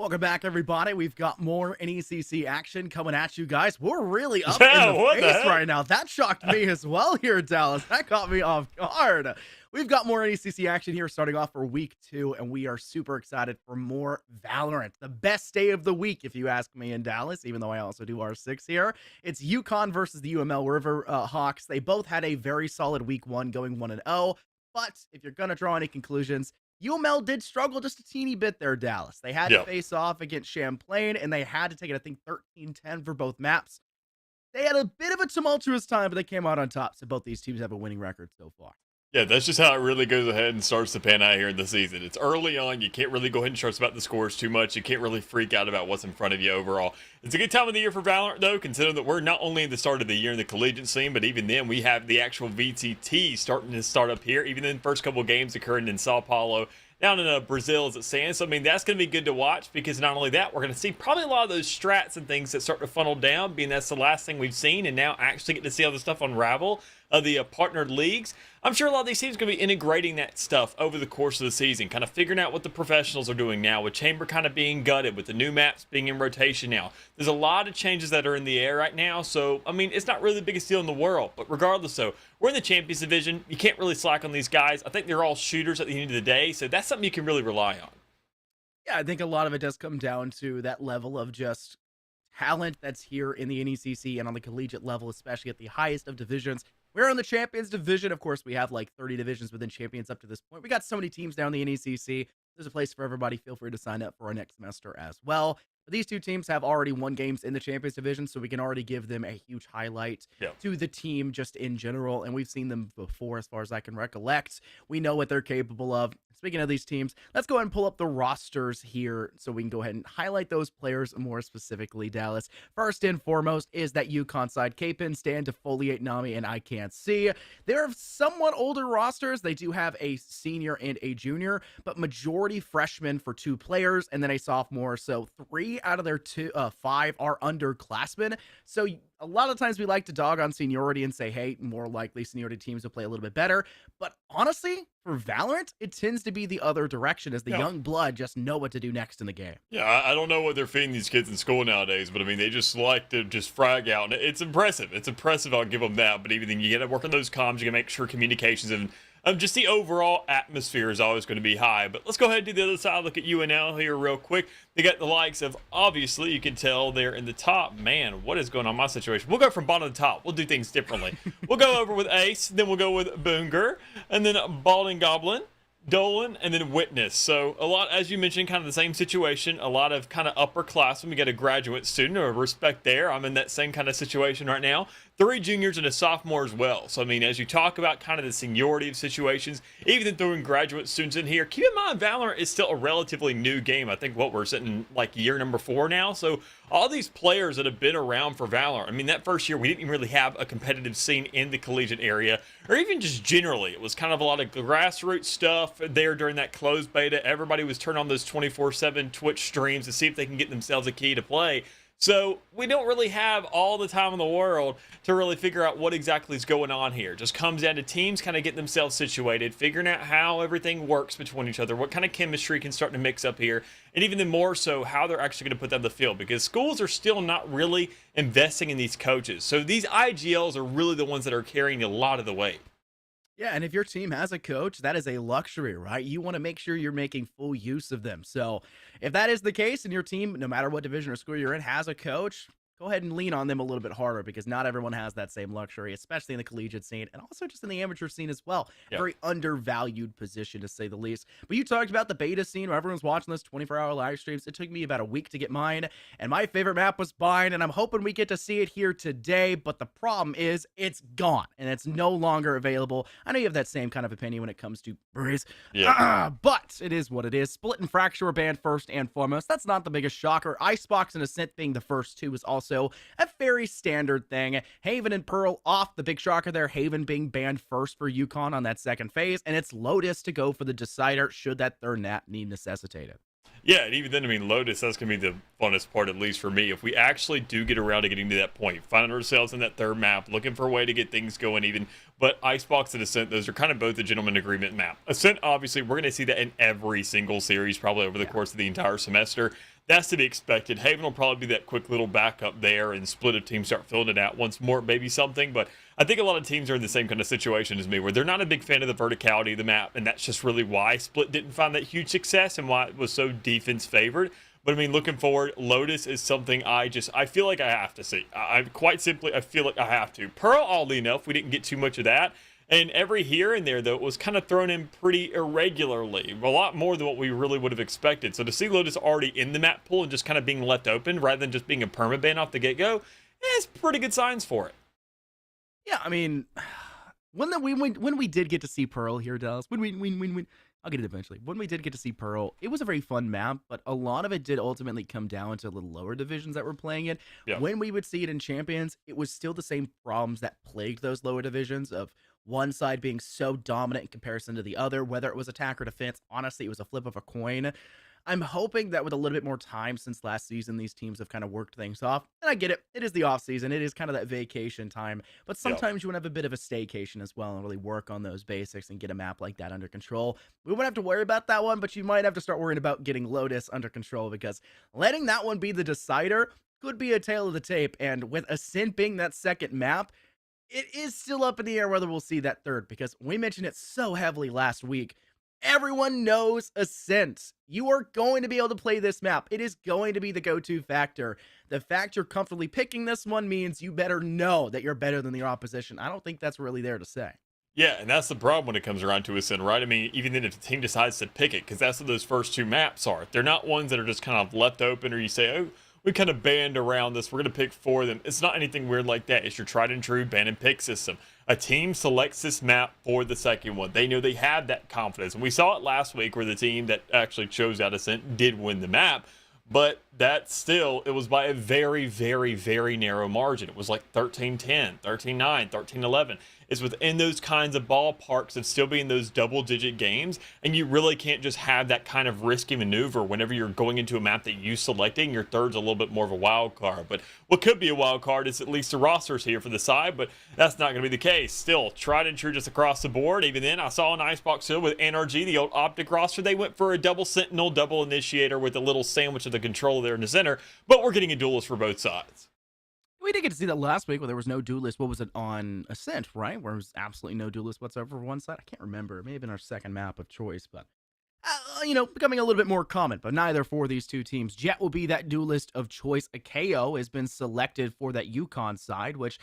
Welcome back, everybody. We've got more NECC action coming at you guys. We're really up Yeah, in the what the pace heck? right now. That shocked me as well here in Dallas. That caught me off guard. We've got more NECC action here starting off for week 2, and we are super excited for more Valorant. The best day of the week, if you ask me, in Dallas, even though I also do R6 here. It's UConn versus the UML Riverhawks. They both had a very solid week 1 going 1-0, but if you're going to draw any conclusions, UML did struggle just a teeny bit there, Dallas. They had to Yep. face off against Champlain, and they had to take it, I think, 13-10 for both maps. They had a bit of a tumultuous time, but they came out on top, so both these teams have a winning record so far. Yeah, that's just how it really goes ahead and starts to pan out here in the season. It's early on. You can't really go ahead and stress about the scores too much. You can't really freak out about what's in front of you overall. It's a good time of the year for Valorant, though, considering that we're not only in the start of the year in the collegiate scene, but even then we have the actual VTT starting to start up here, even in the first couple of games occurring in Sao Paulo, down in Brazil as it stands. So, I mean, that's going to be good to watch because not only that, we're going to see probably a lot of those strats and things that start to funnel down, being that's the last thing we've seen, and now actually get to see all the stuff unravel of the partnered leagues. I'm sure a lot of these teams are going to be integrating that stuff over the course of the season, kind of figuring out what the professionals are doing now, with Chamber kind of being gutted, with the new maps being in rotation now. There's a lot of changes that are in the air right now, so, I mean, it's not really the biggest deal in the world, but regardless, so, we're in the Champions Division. You can't really slack on these guys. I think they're all shooters at the end of the day, so that's something you can really rely on. Yeah, I think a lot of it does come down to that level of just talent that's here in the NECC and on the collegiate level, especially at the highest of divisions. We're in the Champions Division. Of course, we have like 30 divisions within Champions up to this point. We got so many teams down the NECC. There's a place for everybody. Feel free to sign up for our next semester as well. But these two teams have already won games in the Champions Division, so we can already give them a huge highlight to the team just in general. And we've seen them before as far as I can recollect. We know what they're capable of. Speaking of these teams, let's go ahead and pull up the rosters here so we can go ahead and highlight those players more specifically, Dallas. First and foremost is that UConn side. K-Pin, Stan, Defoliate, Nami, and I Can't See. They're somewhat older rosters. They do have a senior and a junior, but majority freshmen for 2 players and then a sophomore. So 3 out of their 5 are underclassmen. So a lot of times we like to dog on seniority and say, hey, more likely seniority teams will play a little bit better. But honestly, for Valorant, it tends to be the other direction as the young blood just know what to do next in the game. Yeah, I don't know what they're feeding these kids in school nowadays, but I mean, they just like to just frag out. And it's impressive. It's impressive, I'll give them that. But even then, you got to work on those comms. You got to make sure communications and just the overall atmosphere is always going to be high. But let's go ahead and do the other side. Look at UNL here real quick. They got the likes of, obviously, you can tell they're in the top. Man, what is going on in my situation? We'll go from bottom to top. We'll do things differently. We'll go over with Ace, then we'll go with Boonger, and then Balding Goblin, Dolan, and then Witness. So a lot, as you mentioned, kind of the same situation. A lot of kind of upperclassmen. We got a graduate student, or respect there. I'm in that same kind of situation right now. 3 juniors and a sophomore as well. So, I mean, as you talk about kind of the seniority of situations, even throwing graduate students in here, keep in mind, Valorant is still a relatively new game. I think we're sitting like year number 4 now. So all these players that have been around for Valorant, I mean, that first year we didn't really have a competitive scene in the collegiate area, or even just generally. It was kind of a lot of grassroots stuff there during that closed beta. Everybody was turning on those 24/7 Twitch streams to see if they can get themselves a key to play. So we don't really have all the time in the world to really figure out what exactly is going on here. It just comes down to teams kind of getting themselves situated, figuring out how everything works between each other, what kind of chemistry can start to mix up here, and even then more so how they're actually going to put that on the field, because schools are still not really investing in these coaches. So these IGLs are really the ones that are carrying a lot of the weight. Yeah, and if your team has a coach, that is a luxury, right? You want to make sure you're making full use of them. So if that is the case and your team, no matter what division or school you're in, has a coach, go ahead and lean on them a little bit harder, because not everyone has that same luxury, especially in the collegiate scene and also just in the amateur scene as well. Very undervalued position, to say the least. But you talked about the beta scene where everyone's watching this 24-hour live streams. It took me about a week to get mine, and my favorite map was Bind, and I'm hoping we get to see it here today. But the problem is it's gone, and it's no longer available. I know you have that same kind of opinion when it comes to Breeze. But it is what it is. Split and Fracture were banned first and foremost. That's not the biggest shocker. Icebox and Ascent being the first 2 is also a very standard thing. Haven and Pearl off. The big shocker there, Haven being banned first for UConn on that second phase, and it's Lotus to go for the decider should that third nap need necessitate it. Yeah, and even then, I mean, Lotus, that's going to be the funnest part, at least for me. If we actually do get around to getting to that point, finding ourselves in that third map, looking for a way to get things going even. But Icebox and Ascent, those are kind of both a gentleman agreement map. Ascent, obviously, we're going to see that in every single series, probably over the course of the entire semester. That's to be expected. Haven will probably be that quick little backup there, and Split if teams start filling it out once more, maybe something. But I think a lot of teams are in the same kind of situation as me, where they're not a big fan of the verticality of the map, and that's just really why Split didn't find that huge success and why it was so defense favored. But I mean, looking forward, Lotus is something I feel like I have to see. I quite simply, I feel like I have to. Pearl, oddly enough, we didn't get too much of that. And every here and there, though, it was kind of thrown in pretty irregularly. A lot more than what we really would have expected. So to see Lotus already in the map pool and just kind of being left open rather than just being a permaban off the get-go, it's pretty good signs for it. Yeah, I mean, when we did get to see Pearl here, Dallas, when I'll get it eventually. When we did get to see Pearl, it was a very fun map, but a lot of it did ultimately come down to the lower divisions that were playing it. Yeah. When we would see it in Champions, it was still the same problems that plagued those lower divisions of one side being so dominant in comparison to the other, whether it was attack or defense. Honestly, it was a flip of a coin. I'm hoping that with a little bit more time since last season, these teams have kind of worked things off. And I get it. It is the off season. It is kind of that vacation time. But sometimes you want to have a bit of a staycation as well and really work on those basics and get a map like that under control. We won't have to worry about that one, but you might have to start worrying about getting Lotus under control, because letting that one be the decider could be a tail of the tape. And with Ascent being that second map, it is still up in the air whether we'll see that third, because we mentioned it so heavily last week. Everyone knows Ascent. You are going to be able to play this map. It is going to be the go-to factor. The fact you're comfortably picking this one means you better know that you're better than your opposition. I don't think that's really there to say. Yeah, and that's the problem when it comes around to Ascent, right? I mean, even then if the team decides to pick it, because that's what those first two maps are. They're not ones that are just kind of left open, or you say, oh, we kind of band around this, we're going to pick for them. It's not anything weird like that. It's your tried and true ban and pick system. A team selects this map for the second one. They know they have that confidence. And we saw it last week where the team that actually chose out Ascent did win the map. But that still, it was by a very, very, very narrow margin. It was like 13-10, 13-9, 13-11. It's within those kinds of ballparks of still being those double-digit games, and you really can't just have that kind of risky maneuver whenever you're going into a map that you selected, and your third's a little bit more of a wild card. But what could be a wild card is at least the rosters here for the side, but that's not going to be the case. Still, tried and true just across the board. Even then, I saw an Icebox Hill with NRG, the old Optic roster. They went for a double Sentinel, double Initiator with a little sandwich of the controller there in the center, but we're getting a duelist for both sides. We did get to see that last week where there was no duelist. What was it on Ascent, right? Where there was absolutely no duelist whatsoever for one side. I can't remember. It may have been our second map of choice, but becoming a little bit more common. But neither for these two teams. Jet will be that duelist of choice. A KO has been selected for that UConn side, which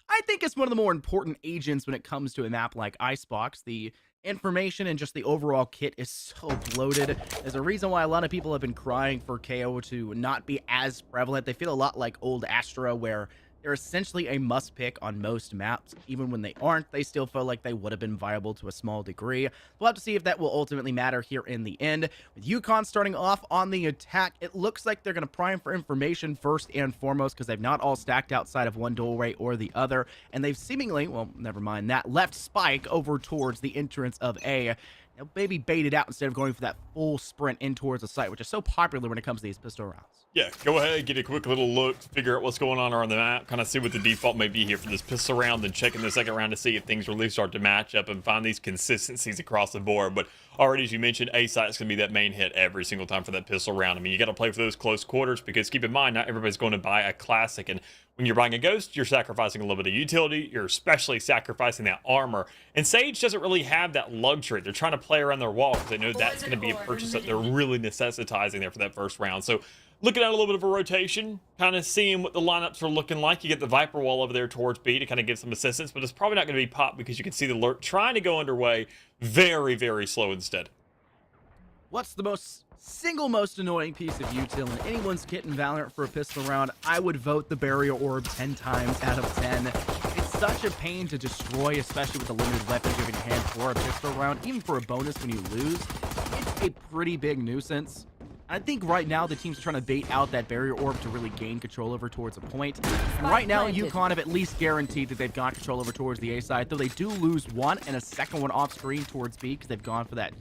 I think is one of the more important agents when it comes to a map like Icebox. The information and just the overall kit is so bloated. There's a reason why a lot of people have been crying for KO to not be as prevalent. They feel a lot like old Astra, where they're essentially a must pick on most maps. Even when they aren't, they still feel like they would have been viable to a small degree. We'll have to see if that will ultimately matter here in the end. With UConn starting off on the attack, it looks like they're going to prime for information first and foremost, because they've not all stacked outside of one doorway or the other. And they've seemingly, well, never mind that, left Spike over towards the entrance of A. Now, maybe bait it out instead of going for that full sprint in towards the site, which is so popular when it comes to these pistol rounds. Yeah, go ahead, get a quick little look, figure out what's going on the map, kind of see what the default may be here for this pistol round, then check in the second round to see if things really start to match up and find these consistencies across the board. But already, as you mentioned, A site's going to be that main hit every single time for that pistol round. I mean, you got to play for those close quarters, because keep in mind, not everybody's going to buy a classic. And when you're buying a Ghost, you're sacrificing a little bit of utility. You're especially sacrificing that armor. And Sage doesn't really have that luxury. They're trying to play around their wall because they know that's going to be a purchase that they're really necessitizing there for that first round. So looking at a little bit of a rotation, kind of seeing what the lineups are looking like. You get the Viper wall over there towards B to kind of give some assistance, but it's probably not going to be pop because you can see the lurk trying to go underway very, very slow instead. What's the single most annoying piece of util in anyone's kit in Valorant for a pistol round? I would vote the barrier orb 10 times out of 10. It's such a pain to destroy, especially with the limited weapons you have in your hand for a pistol round. Even for a bonus when you lose, it's a pretty big nuisance. I think right now the team's trying to bait out that barrier orb to really gain control over towards a point. And right now, UConn have at least guaranteed that they've got control over towards the A side, though they do lose one and a second one off screen towards B because they've gone for that,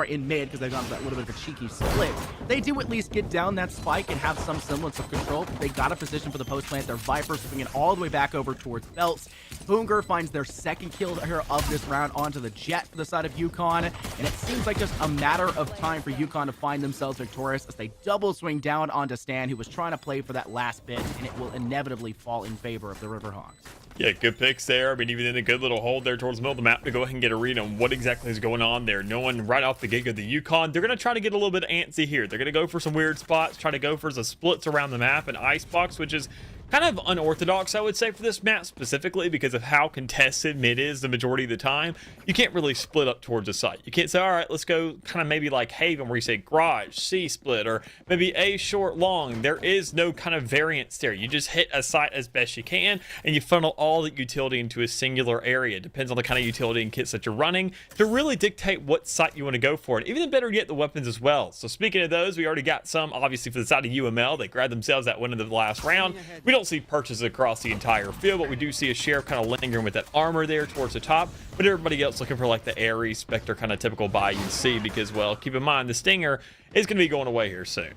in mid because they've gone for that little bit of a cheeky split. They do at least get down that spike and have some semblance of control. They got a position for the post plant. Their Vipers swinging all the way back over towards Phelps. Boonger finds their second kill here of this round onto the Jet for the side of UConn, and it seems like just a matter of time for UConn to find themselves victorious dangerous as they double swing down onto Stan, who was trying to play for that last bit, and it will inevitably fall in favor of the Riverhawks. Yeah, good picks there. I mean, even in a good little hold there towards the middle of the map to go ahead and get a read on what exactly is going on there. Knowing right off the gig of the UConn, they're going to try to get a little bit antsy here. They're going to go for some weird spots, try to go for some splits around the map and icebox, which is kind of unorthodox, I would say, for this map specifically because of how contested mid is the majority of the time. You can't really split up towards a site. You can't say, all right, let's go kind of maybe like Haven where you say garage, C split, or maybe A short long. There is no kind of variance there. You just hit a site as best you can and you funnel all the utility into a singular area. It depends on the kind of utility and kits that you're running to really dictate what site you want to go for. And even better yet, the weapons as well. So speaking of those, we already got some obviously for the side of UML. They grabbed themselves that win in the last round. We don't see purchases across the entire field, but we do see a sheriff kind of lingering with that armor there towards the top, but everybody else looking for like the Ares Spectre kind of typical buy you see because, well, keep in mind the Stinger is going to be going away here soon.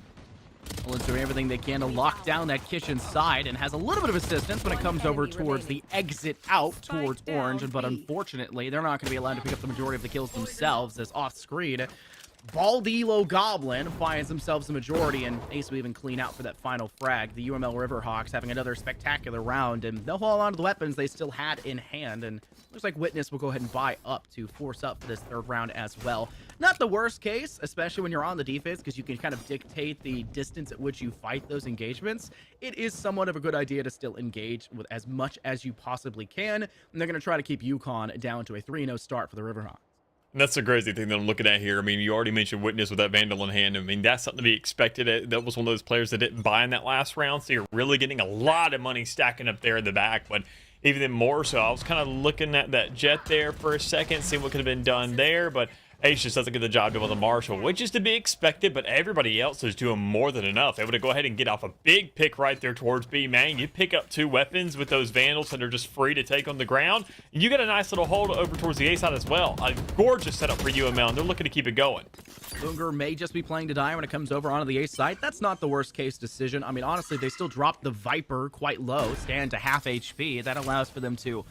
Well, it's doing everything they can to lock down that kitchen side and has a little bit of assistance when it comes over towards the exit out towards Orange, but unfortunately they're not going to be allowed to pick up the majority of the kills themselves as off screen Baldilo Goblin finds themselves the majority, and Ace will even clean out for that final frag. The UML Riverhawks having another spectacular round, and they'll hold on to the weapons they still had in hand, and looks like Witness will go ahead and buy up to force up for this third round as well. Not the worst case, especially when you're on the defense, because you can kind of dictate the distance at which you fight those engagements. It is somewhat of a good idea to still engage with as much as you possibly can, and they're going to try to keep UConn down to a 3-0 start for the Riverhawks. And that's the crazy thing that I'm looking at here. I mean, you already mentioned Witness with that Vandal in hand. I mean, that's something to be expected. That was one of those players that didn't buy in that last round, so you're really getting a lot of money stacking up there in the back. But even more so, I was kind of looking at that jet there for a second, seeing what could have been done there, but Ace just doesn't get the job done with the Marshall, which is to be expected, but everybody else is doing more than enough. Able to go ahead and get off a big pick right there towards B, man. You pick up 2 weapons with those Vandals that are just free to take on the ground, and you get a nice little hold over towards the A side as well. A gorgeous setup for UML, and they're looking to keep it going. Lunger may just be playing to die when it comes over onto the A side. That's not the worst case decision. I mean, honestly, they still dropped the Viper quite low, stand to half HP. That allows for them to,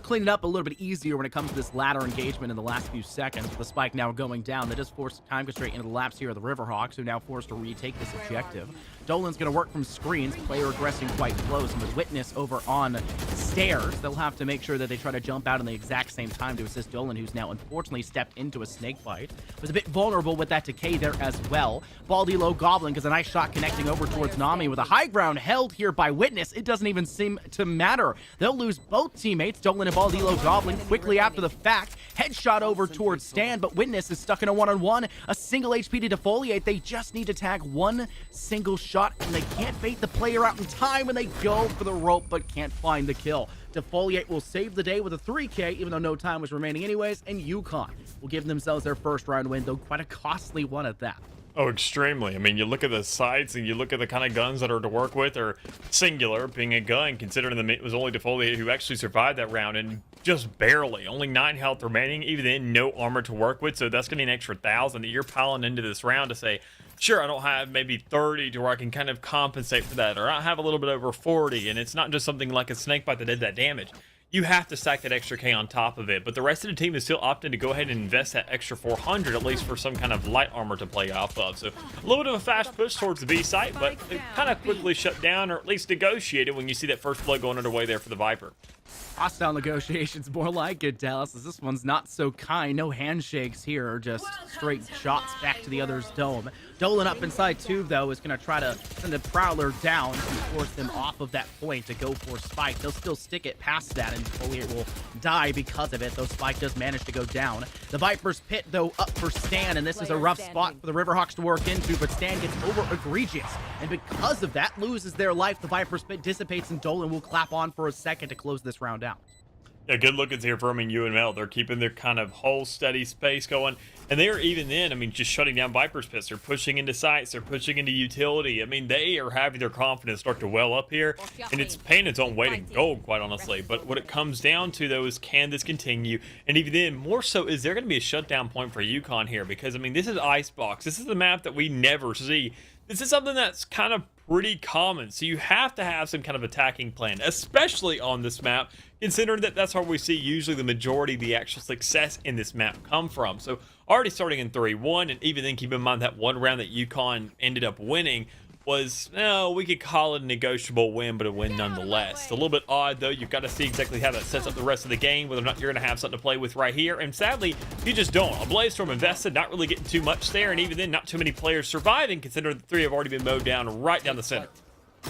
clean it up a little bit easier when it comes to this ladder engagement in the last few seconds. With the spike now going down, that does force time constraint into the laps here of the Riverhawks, who are now forced to retake this objective. Dolan's going to work from screens, player aggressing quite close, and with Witness over on stairs, they'll have to make sure that they try to jump out in the exact same time to assist Dolan, who's now unfortunately stepped into a snake bite. Was a bit vulnerable with that decay there as well. Baldilo Goblin gets a nice shot connecting over towards Nami with a high ground held here by Witness. It doesn't even seem to matter. They'll lose both teammates. Dolan and Baldilo Goblin quickly after the fact. Headshot over towards Stan, but Witness is stuck in a one-on-one. A single HP to defoliate. They just need to tag one single shot, and they can't bait the player out in time, and they go for the rope, but can't find the kill. Defoliate will save the day with a 3K, even though no time was remaining anyways, and UConn will give themselves their first round win, though quite a costly one at that. Oh, extremely. I mean, you look at the sights and you look at the kind of guns that are to work with, or singular being a gun, considering it was only Defoliate who actually survived that round, and just barely. Only 9 health remaining, even then, no armor to work with, so that's going to be an extra 1,000 that you're piling into this round to say, sure, I don't have maybe 30 to where I can kind of compensate for that, or I have a little bit over 40, and it's not just something like a snakebite that did that damage. You have to stack that extra K on top of it, but the rest of the team is still opting to go ahead and invest that extra 400 at least for some kind of light armor to play off of. So a little bit of a fast push towards the B site, but it kind of quickly shut down, or at least negotiated when you see that first blood going underway there for the Viper. Hostile negotiations, more like it, Dallas, as this one's not so kind. No handshakes here, just straight shots back to the other's dome. Dolan up inside tube, though, is going to try to send the Prowler down to force them off of that point to go for Spike. They'll still stick it past that, and Foliate will die because of it, though Spike does manage to go down. The Viper's pit, though, up for Stan, and this is a rough spot for the Riverhawks to work into, but Stan gets over egregious, and because of that, loses their life. The Viper's pit dissipates, and Dolan will clap on for a second to close this round out. Yeah, good lookings here from UML. They're keeping their kind of whole steady space going. And they're even then, I mean, just shutting down Viper's Pits. They're pushing into sites. They're pushing into utility. I mean, they are having their confidence start to well up here. And it's paying its own weight in gold, quite honestly. But what it comes down to, though, is can this continue? And even then, more so, is there going to be a shutdown point for UConn here? Because, I mean, this is Icebox. This is the map that we never see. This is something that's kind of pretty common. So you have to have some kind of attacking plan, especially on this map, considering that that's where we see usually the majority of the actual success in this map come from. So already starting in 3-1, and even then keep in mind that one round that UConn ended up winning was, no, we could call it a negotiable win, but a win nonetheless. It's a little bit odd, though. You've got to see exactly how that sets up the rest of the game, whether or not you're going to have something to play with right here. And sadly, you just don't. A Blazestorm invested, not really getting too much there, and even then, not too many players surviving, considering the 3 have already been mowed down right down the center.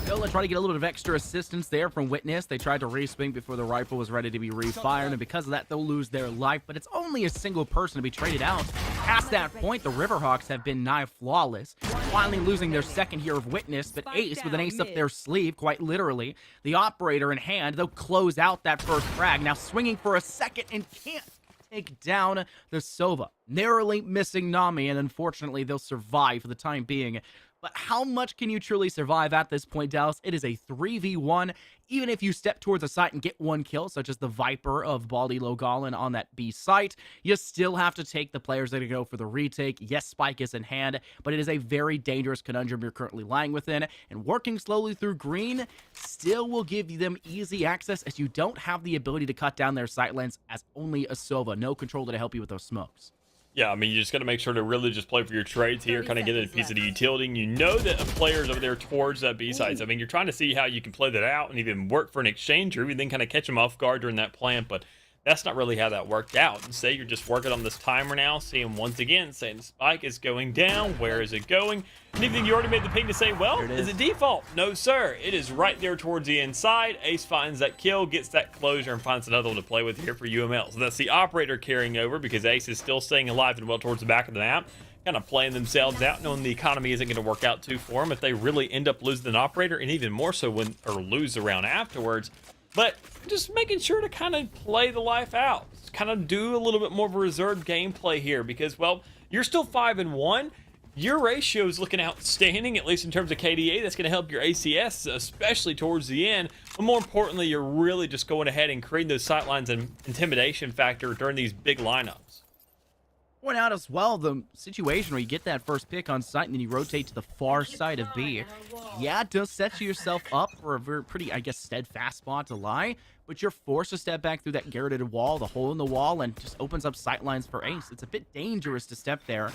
Villa tried to get a little bit of extra assistance there from Witness. They tried to reswing before the rifle was ready to be refired, and because of that, they'll lose their life. But it's only a single person to be traded out. Past that point, the Riverhawks have been nigh flawless, finally losing their second here of Witness, but Ace, with an ace up their sleeve, quite literally, the operator in hand, they'll close out that first frag. Now swinging for a second and can't take down the Sova. Narrowly missing Nami, and unfortunately, they'll survive for the time being. But how much can you truly survive at this point, Dallas? It is a 3v1. Even if you step towards a site and get one kill, such as the Viper of Baldy Logalin on that B site, you still have to take the players that are going to go for the retake. Yes, Spike is in hand, but it is a very dangerous conundrum you're currently lying within. And working slowly through green still will give them easy access, as you don't have the ability to cut down their sight lens as only a Sova. No controller to help you with those smokes. Yeah, I mean, you just got to make sure to really just play for your trades here, kind of get a piece of the utility. And you know that a player's over there towards that B sides. I mean, you're trying to see how you can play that out and even work for an exchange, or even then kind of catch them off guard during that plant. But that's not really how that worked out. Instead, you're just working on this timer now, seeing once again, saying Spike is going down. Where is it going? And even you already made the ping to say, well, is it default? No, sir. It is right there towards the inside. Ace finds that kill, gets that closure, and finds another one to play with here for UML. So that's the operator carrying over, because Ace is still staying alive and well towards the back of the map, kind of playing themselves out, knowing the economy isn't going to work out too for them if they really end up losing an operator, and even more so when, or lose the round afterwards. But just making sure to kind of play the life out, kind of do a little bit more of a reserved gameplay here, because, well, you're still 5-1. Your ratio is looking outstanding, at least in terms of KDA. That's going to help your ACS, especially towards the end. But more importantly, you're really just going ahead and creating those sightlines and intimidation factor during these big lineups. Point out as well the situation where you get that first pick on site and then you rotate to the far side of B. Yeah, it does set yourself up for a very pretty, I guess, steadfast spot to lie, but you're forced to step back through that garroted wall, the hole in the wall, and just opens up sightlines for Ace. It's a bit dangerous to step there.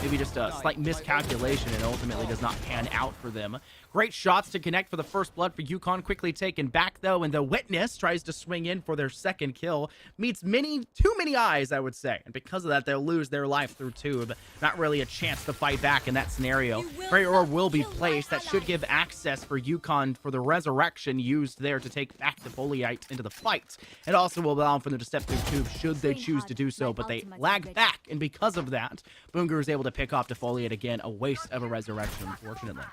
Maybe just a slight miscalculation, and ultimately does not pan out for them. Great shots to connect for the first blood for UConn. Quickly taken back, though, and the Witness tries to swing in for their second kill. Meets too many eyes, I would say. And because of that, they'll lose their life through tube. Not really a chance to fight back in that scenario. Great orb will be placed. That should give access for UConn for the resurrection used there to take back the Foliite into the fight. It also will allow for them to step through tube should they choose to do so, but they lag back, and because of that, Boongur is able to pick off Defoliate again. A waste of a resurrection, unfortunately.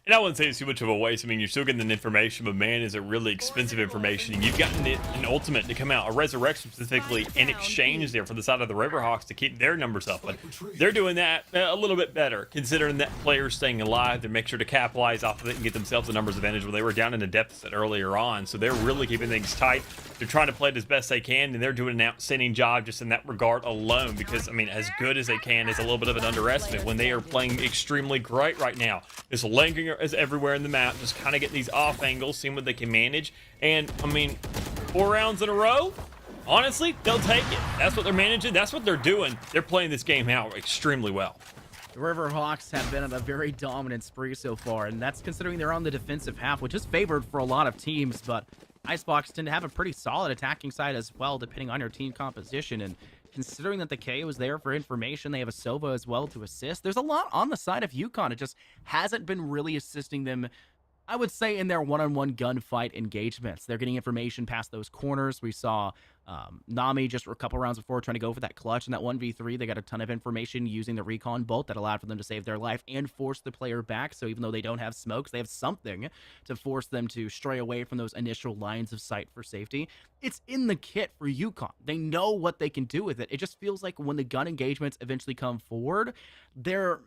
And I wouldn't say it's too much of a waste. I mean, you're still getting the information, but man, is it really expensive information. You've gotten an ultimate to come out, a resurrection specifically, in exchange there for the side of the Riverhawks to keep their numbers up. But they're doing that a little bit better, considering that player's staying alive. They make sure to capitalize off of it and get themselves a numbers advantage where they were down in a deficit earlier on. So they're really keeping things tight. They're trying to play it as best they can, and they're doing an outstanding job just in that regard alone, because, I mean, as good as they can is a little bit of an underestimate when they are playing extremely great right now. This lingering is everywhere in the map, just kind of getting these off angles, seeing what they can manage. And I mean, 4 rounds in a row, honestly, they'll take it. That's what they're managing. That's what they're doing. They're playing this game out extremely well. The Riverhawks have been on a very dominant spree so far, and that's considering they're on the defensive half, which is favored for a lot of teams, but Icebox tend to have a pretty solid attacking side as well, depending on your team composition. And considering that the K was there for information, they have a Sova as well to assist. There's a lot on the side of UConn. It just hasn't been really assisting them, I would say, in their one-on-one gunfight engagements. They're getting information past those corners. We saw Nami just a couple rounds before trying to go for that clutch in that 1v3. They got a ton of information using the recon bolt that allowed for them to save their life and force the player back. So even though they don't have smokes, they have something to force them to stray away from those initial lines of sight for safety. It's in the kit for UConn. They know what they can do with it. It just feels like when the gun engagements eventually come forward, they're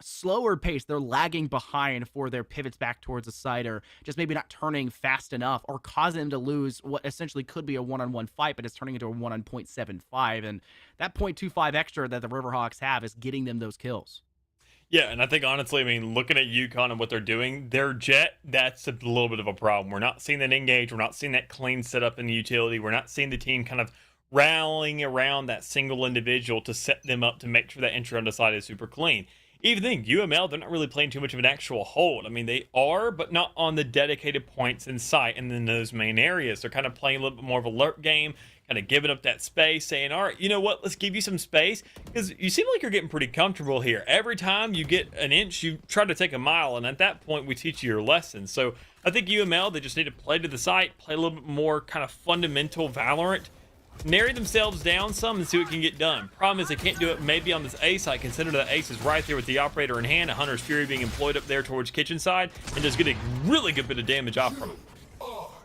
slower pace, they're lagging behind for their pivots back towards the side, or just maybe not turning fast enough, or causing them to lose what essentially could be a one-on-one fight, but it's turning into a 1-on-0.75, and that 0.25 extra that the Riverhawks have is getting them those kills. Yeah, and I think honestly, I mean, looking at UConn and what they're doing, their jet, that's a little bit of a problem. We're not seeing that engage. We're not seeing that clean setup in the utility. We're not seeing the team kind of rallying around that single individual to set them up to make sure that entry on the side is super clean. Even think UML, they're not really playing too much of an actual hold. I mean, they are, but not on the dedicated points in sight and in those main areas. They're kind of playing a little bit more of a lurk game, kind of giving up that space, saying, all right, you know what, let's give you some space, because you seem like you're getting pretty comfortable here. Every time you get an inch, you try to take a mile, and at that point, we teach you your lesson. So I think UML, they just need to play to the site, play a little bit more kind of fundamental Valorant, narrow themselves down some and see what can get done. Problem is they can't do it maybe on this A side. Consider the ace is right there with the operator in hand, a Hunter's Fury being employed up there towards kitchen side, and just get a really good bit of damage off from it.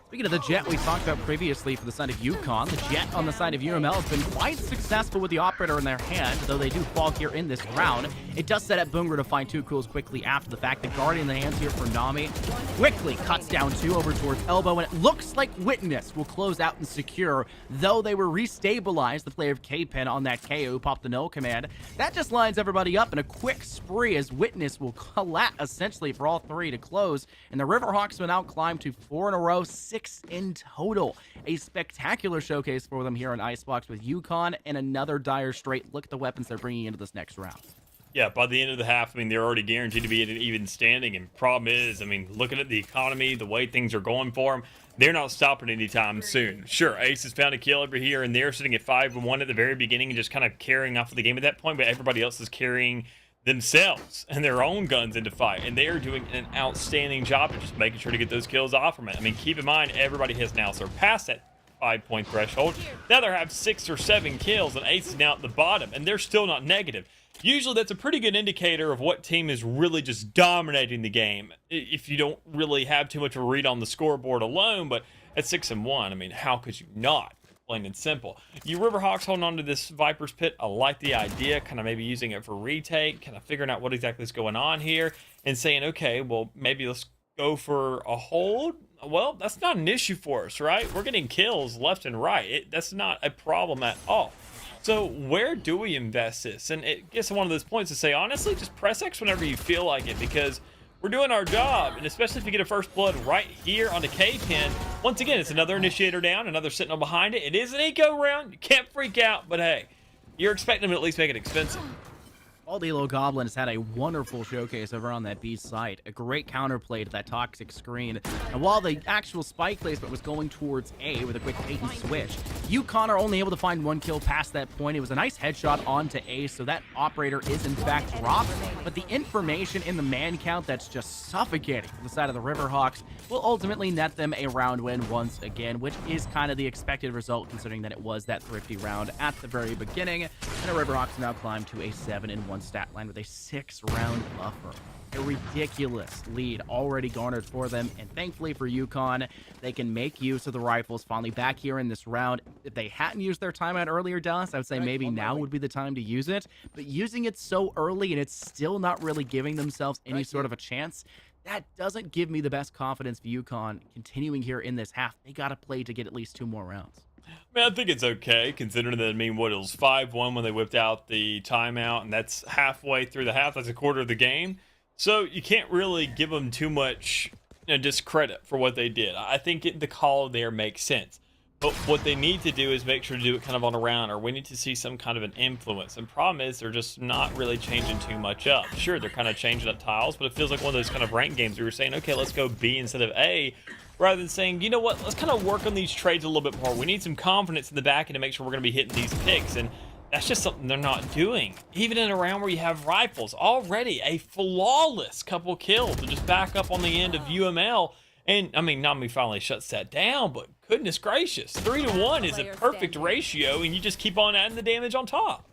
Speaking of the jet we talked about previously for the side of UConn, the jet on the side of UML has been quite successful with the operator in their hand, though they do fall here in this round. It does set up Boonger to find two cools quickly after the fact. The Guardian in the hands here for Nami quickly cuts down two over towards Elbow, and it looks like Witness will close out and secure, though they were restabilized. The player of K-Pen on that KO popped the no command. That just lines everybody up in a quick spree as Witness will collapse essentially for all three to close, and the Riverhawks will now climb to 4 in a row, 6 in total. A spectacular showcase for them here on Icebox with UConn and another dire straight. Look at the weapons they're bringing into this next round. Yeah, by the end of the half, I mean, they're already guaranteed to be at an even standing. And problem is, I mean, looking at the economy, the way things are going for them, they're not stopping anytime soon. Sure, Ace has found a kill over here and they're sitting at 5-1 at the very beginning and just kind of carrying off of the game at that point, but everybody else is carrying themselves and their own guns into fight, and they are doing an outstanding job of just making sure to get those kills off from it. I mean, keep in mind, everybody has now surpassed that 5-point threshold. Now they have 6 or 7 kills, and Ace is now at the bottom, and they're still not negative. Usually that's a pretty good indicator of what team is really just dominating the game, if you don't really have too much of a read on the scoreboard alone. But at 6-1, I mean, how could you not? Plain and simple. You Riverhawks holding on to this Viper's Pit, I like the idea, kind of maybe using it for retake, kind of figuring out what exactly is going on here, and saying, okay, well, maybe let's go for a hold. Well, that's not an issue for us, right? We're getting kills left and right. That's not a problem at all. So where do we invest this? And it gets to one of those points to say, honestly, just press X whenever you feel like it, because we're doing our job, and especially if you get a first blood right here on the K-Pin. Once again, it's another initiator down, another sentinel behind it. It is an eco round. You can't freak out, but hey, you're expecting them to at least make it expensive. Bald Elo Goblin has had a wonderful showcase over on that B site. A great counterplay to that toxic screen. And while the actual spike placement was going towards A with a quick bait and switch, UConn are only able to find 1 kill past that point. It was a nice headshot onto A, so that operator is in fact dropped. But the information in the man count that's just suffocating for the side of the Riverhawks will ultimately net them a round win once again, which is kind of the expected result considering that it was that thrifty round at the very beginning. And the Riverhawks now climb to a 7-1 stat line with a 6-round buffer. A ridiculous lead already garnered for them, and thankfully for UConn, they can make use of the rifles finally back here in this round. If they hadn't used their timeout earlier, Dallas, I would say maybe now would be the time to use it, but using it so early and it's still not really giving themselves any sort of a chance, that doesn't give me the best confidence for UConn continuing here in this half. They got to play to get at least 2 more rounds. I mean, I think it's okay, considering that, I mean, what, it was 5-1 when they whipped out the timeout, and that's halfway through the half. That's a quarter of the game. So you can't really give them too much discredit for what they did. I think the call there makes sense. But what they need to do is make sure to do it kind of on a round, or we need to see some kind of an influence. And problem is, they're just not really changing too much up. Sure, they're kind of changing up tiles, but it feels like one of those kind of ranked games where you're saying, okay, let's go B instead of A, rather than saying, you know what, let's kind of work on these trades a little bit more. We need some confidence in the back end to make sure we're going to be hitting these picks. And that's just something they're not doing. Even in a round where you have rifles, already a flawless couple kills to just back up on the end of UML. And, I mean, Nami finally shuts that down, but goodness gracious, 3-1 is a perfect ratio, and you just keep on adding the damage on top.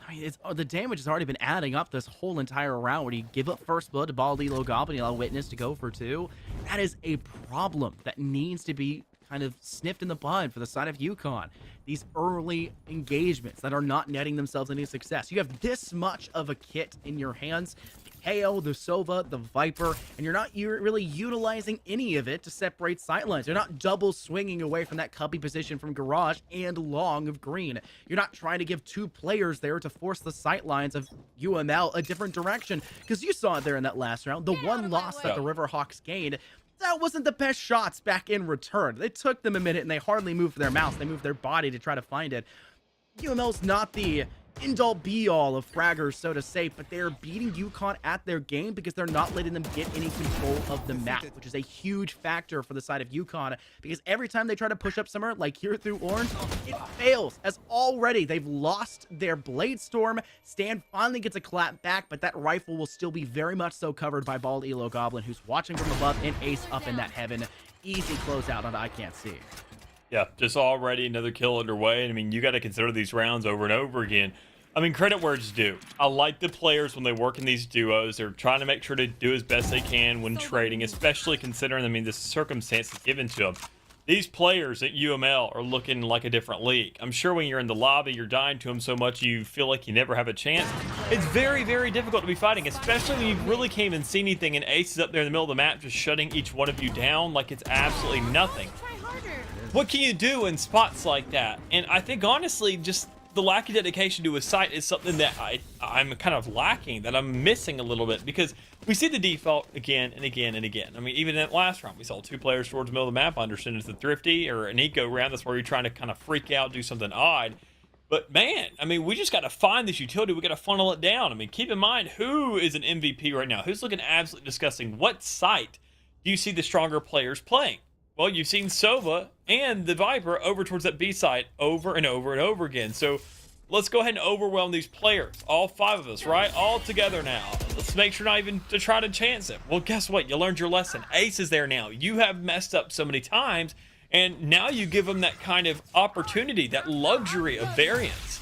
I mean, the damage has already been adding up this whole entire round where you give up first blood to Bald Elo Goblin, you allow Witness to go for 2. That is a problem that needs to be kind of snipped in the bud for the side of UConn. These early engagements that are not netting themselves any success. You have this much of a kit in your hands. The KO, the Sova, the Viper, and you're really utilizing any of it to separate sightlines. You're not double swinging away from that cubby position from Garage and Long of Green. You're not trying to give two players there to force the sightlines of UML a different direction, because you saw it there in that last round. The one loss that the Riverhawks gained, that wasn't the best shots back in return. It took them a minute and they hardly moved their mouse. They moved their body to try to find it. UML's not the end-all be-all of fraggers, so to say, but they're beating UConn at their game because they're not letting them get any control of the map, which is a huge factor for the side of UConn, because every time they try to push up somewhere, like here through Orange, it fails, as already they've lost their Blade Storm. Stan finally gets a clap back, but that rifle will still be very much so covered by Bald Elo Goblin, who's watching from above, and Ace up in that heaven. Easy closeout on I Can't See. Yeah, just already another kill underway. And I mean, you got to consider these rounds over and over again. I mean, credit where it's due. I like the players when they work in these duos. They're trying to make sure to do as best they can when trading, especially considering, I mean, the circumstances given to them. These players at UML are looking like a different league. I'm sure when you're in the lobby, you're dying to them so much you feel like you never have a chance. It's very, very difficult to be fighting, especially when you really can't even see anything and Ace is up there in the middle of the map just shutting each one of you down like it's absolutely nothing. What can you do in spots like that? And I think, honestly, just the lack of dedication to a site is something that I'm kind of lacking, that I'm missing a little bit, because we see the default again and again and again. I mean, even in that last round, we saw two players towards the middle of the map. I understand it's a Thrifty or an Eco round. That's where you're trying to kind of freak out, do something odd. But, man, I mean, we just got to find this utility. We got to funnel it down. I mean, keep in mind, who is an MVP right now? Who's looking absolutely disgusting? What site do you see the stronger players playing? Well, you've seen Sova and the Viper over towards that B site over and over and over again. So let's go ahead and overwhelm these players. All five of us, right? All together now. Let's make sure not even to try to chance it. Well, guess what? You learned your lesson. Ace is there now. You have messed up so many times, and now you give them that kind of opportunity, that luxury of variance.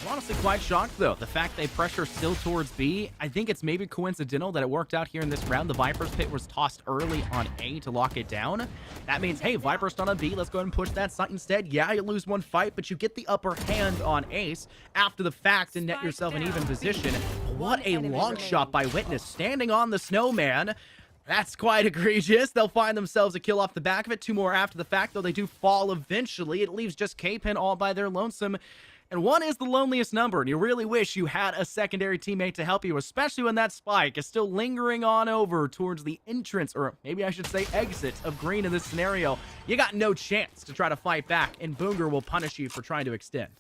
I'm honestly quite shocked, though. The fact they pressure still towards B, I think it's maybe coincidental that it worked out here in this round. The Viper's pit was tossed early on A to lock it down. That means, hey, Viper's done on B. Let's go ahead and push that site instead. Yeah, you lose one fight, but you get the upper hand on Ace after the fact and net yourself an even position. What a long shot by Witness, standing on the snowman. That's quite egregious. They'll find themselves a kill off the back of it. Two more after the fact, though they do fall eventually. It leaves just K-Pin all by their lonesome. And one is the loneliest number, and you really wish you had a secondary teammate to help you, especially when that spike is still lingering on over towards the entrance, or maybe I should say exit, of Green in this scenario. You got no chance to try to fight back, and Boonger will punish you for trying to extend.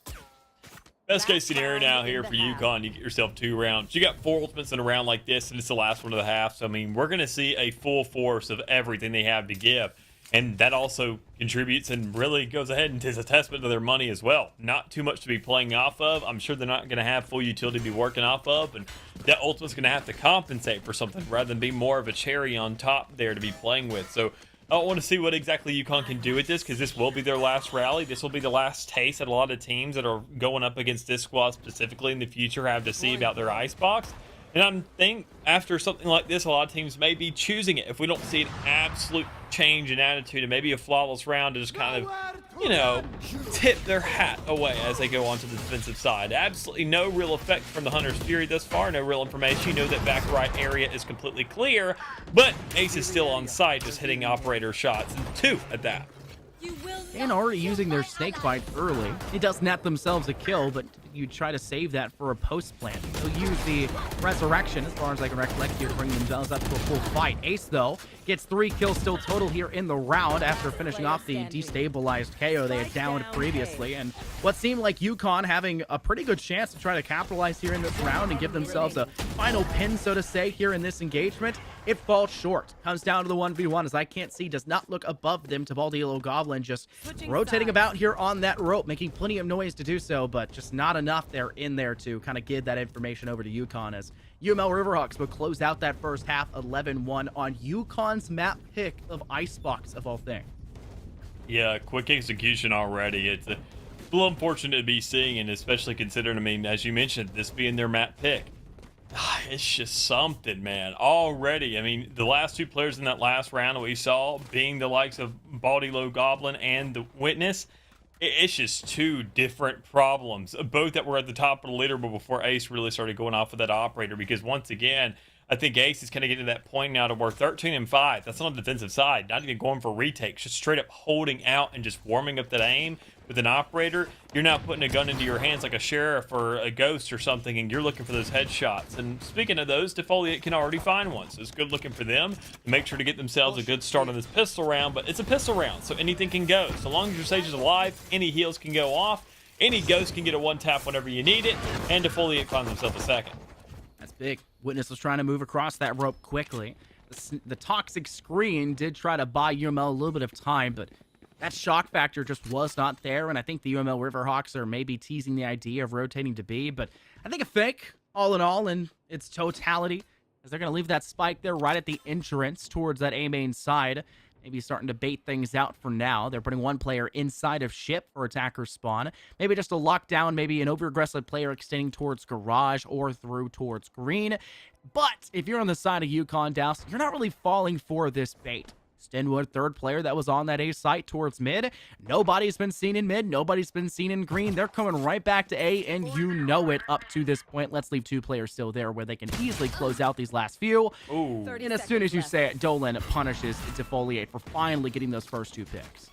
Best case scenario now here for UConn, you get yourself 2 rounds. You got 4 ultimates in a round like this, and it's the last one of the half. So, I mean, we're going to see a full force of everything they have to give. And that also contributes and really goes ahead and is a testament to their money as well. Not too much to be playing off of. I'm sure they're not going to have full utility to be working off of. And that ultimate's going to have to compensate for something rather than be more of a cherry on top there to be playing with. So I want to see what exactly UConn can do with this, because this will be their last rally. This will be the last taste that a lot of teams that are going up against this squad specifically in the future have to see about their icebox. And I think after something like this, a lot of teams may be choosing it if we don't see an absolute change in attitude and maybe a flawless round to just kind of, you know, tip their hat away as they go onto the defensive side. Absolutely no real effect from the Hunter's Fury thus far. No real information. You know that back right area is completely clear, but Ace is still on site, just hitting operator shots, and 2 at that. And already using their snake bite early. It does net themselves a kill, but you try to save that for a post plant. They'll use the resurrection, as far as I can recollect here, to bring themselves up to a full fight. Ace, though, gets 3 kills still total here in the round after finishing off the destabilized KO they had downed previously. And what seemed like UConn having a pretty good chance to try to capitalize here in this round and give themselves a final pin, so to say, here in this engagement, it falls short. Comes down to the 1v1, as I Can't See does not look above them. to Bald Elo Goblin just rotating about here on that rope, making plenty of noise to do so, but just not enough there in there to kind of give that information over to UConn, as UML Riverhawks will close out that first half 11-1 on UConn's map pick of Icebox, of all things. Yeah, quick execution already. It's a little unfortunate to be seeing, and especially considering, I mean, as you mentioned, this being their map pick. It's just something, man. Already, I mean, the last 2 players in that last round that we saw being the likes of Bald Elo Goblin and the Witness, It's just two different problems, both that were at the top of the leaderboard before Ace really started going off with that operator. Because once again, I think Ace is kind of getting to that point now to where 13-5. That's on the defensive side, not even going for retakes, just straight up holding out and just warming up that aim with an operator. You're not putting a gun into your hands like a sheriff or a ghost or something, and you're looking for those headshots. And speaking of those, Defoliate can already find one, so it's good looking for them to make sure to get themselves a good start on this pistol round. But it's a pistol round, so anything can go. So long as your Sage is alive, any heals can go off, any ghost can get a one tap whenever you need it, and Defoliate finds himself a second. That's big. Witness was trying to move across that rope quickly. The toxic screen did try to buy UML a little bit of time, but that shock factor just was not there, and I think the UML Riverhawks are maybe teasing the idea of rotating to B, but I think a fake, all in all, in its totality, as they're going to leave that spike there right at the entrance towards that A main side. Maybe starting to bait things out for now. They're putting one player inside of ship for attacker spawn. Maybe just a lockdown, maybe an over-aggressive player extending towards garage or through towards green. But if you're on the side of UConn, Douse, you're not really falling for this bait. Stenwood, third player that was on that A site towards mid. Nobody's been seen in mid. Nobody's been seen in green. They're coming right back to A, and you know it up to this point. Let's leave two players still there where they can easily close out these last few. Ooh. And as soon as you say it, Dolan punishes Defoliate for finally getting those first two picks.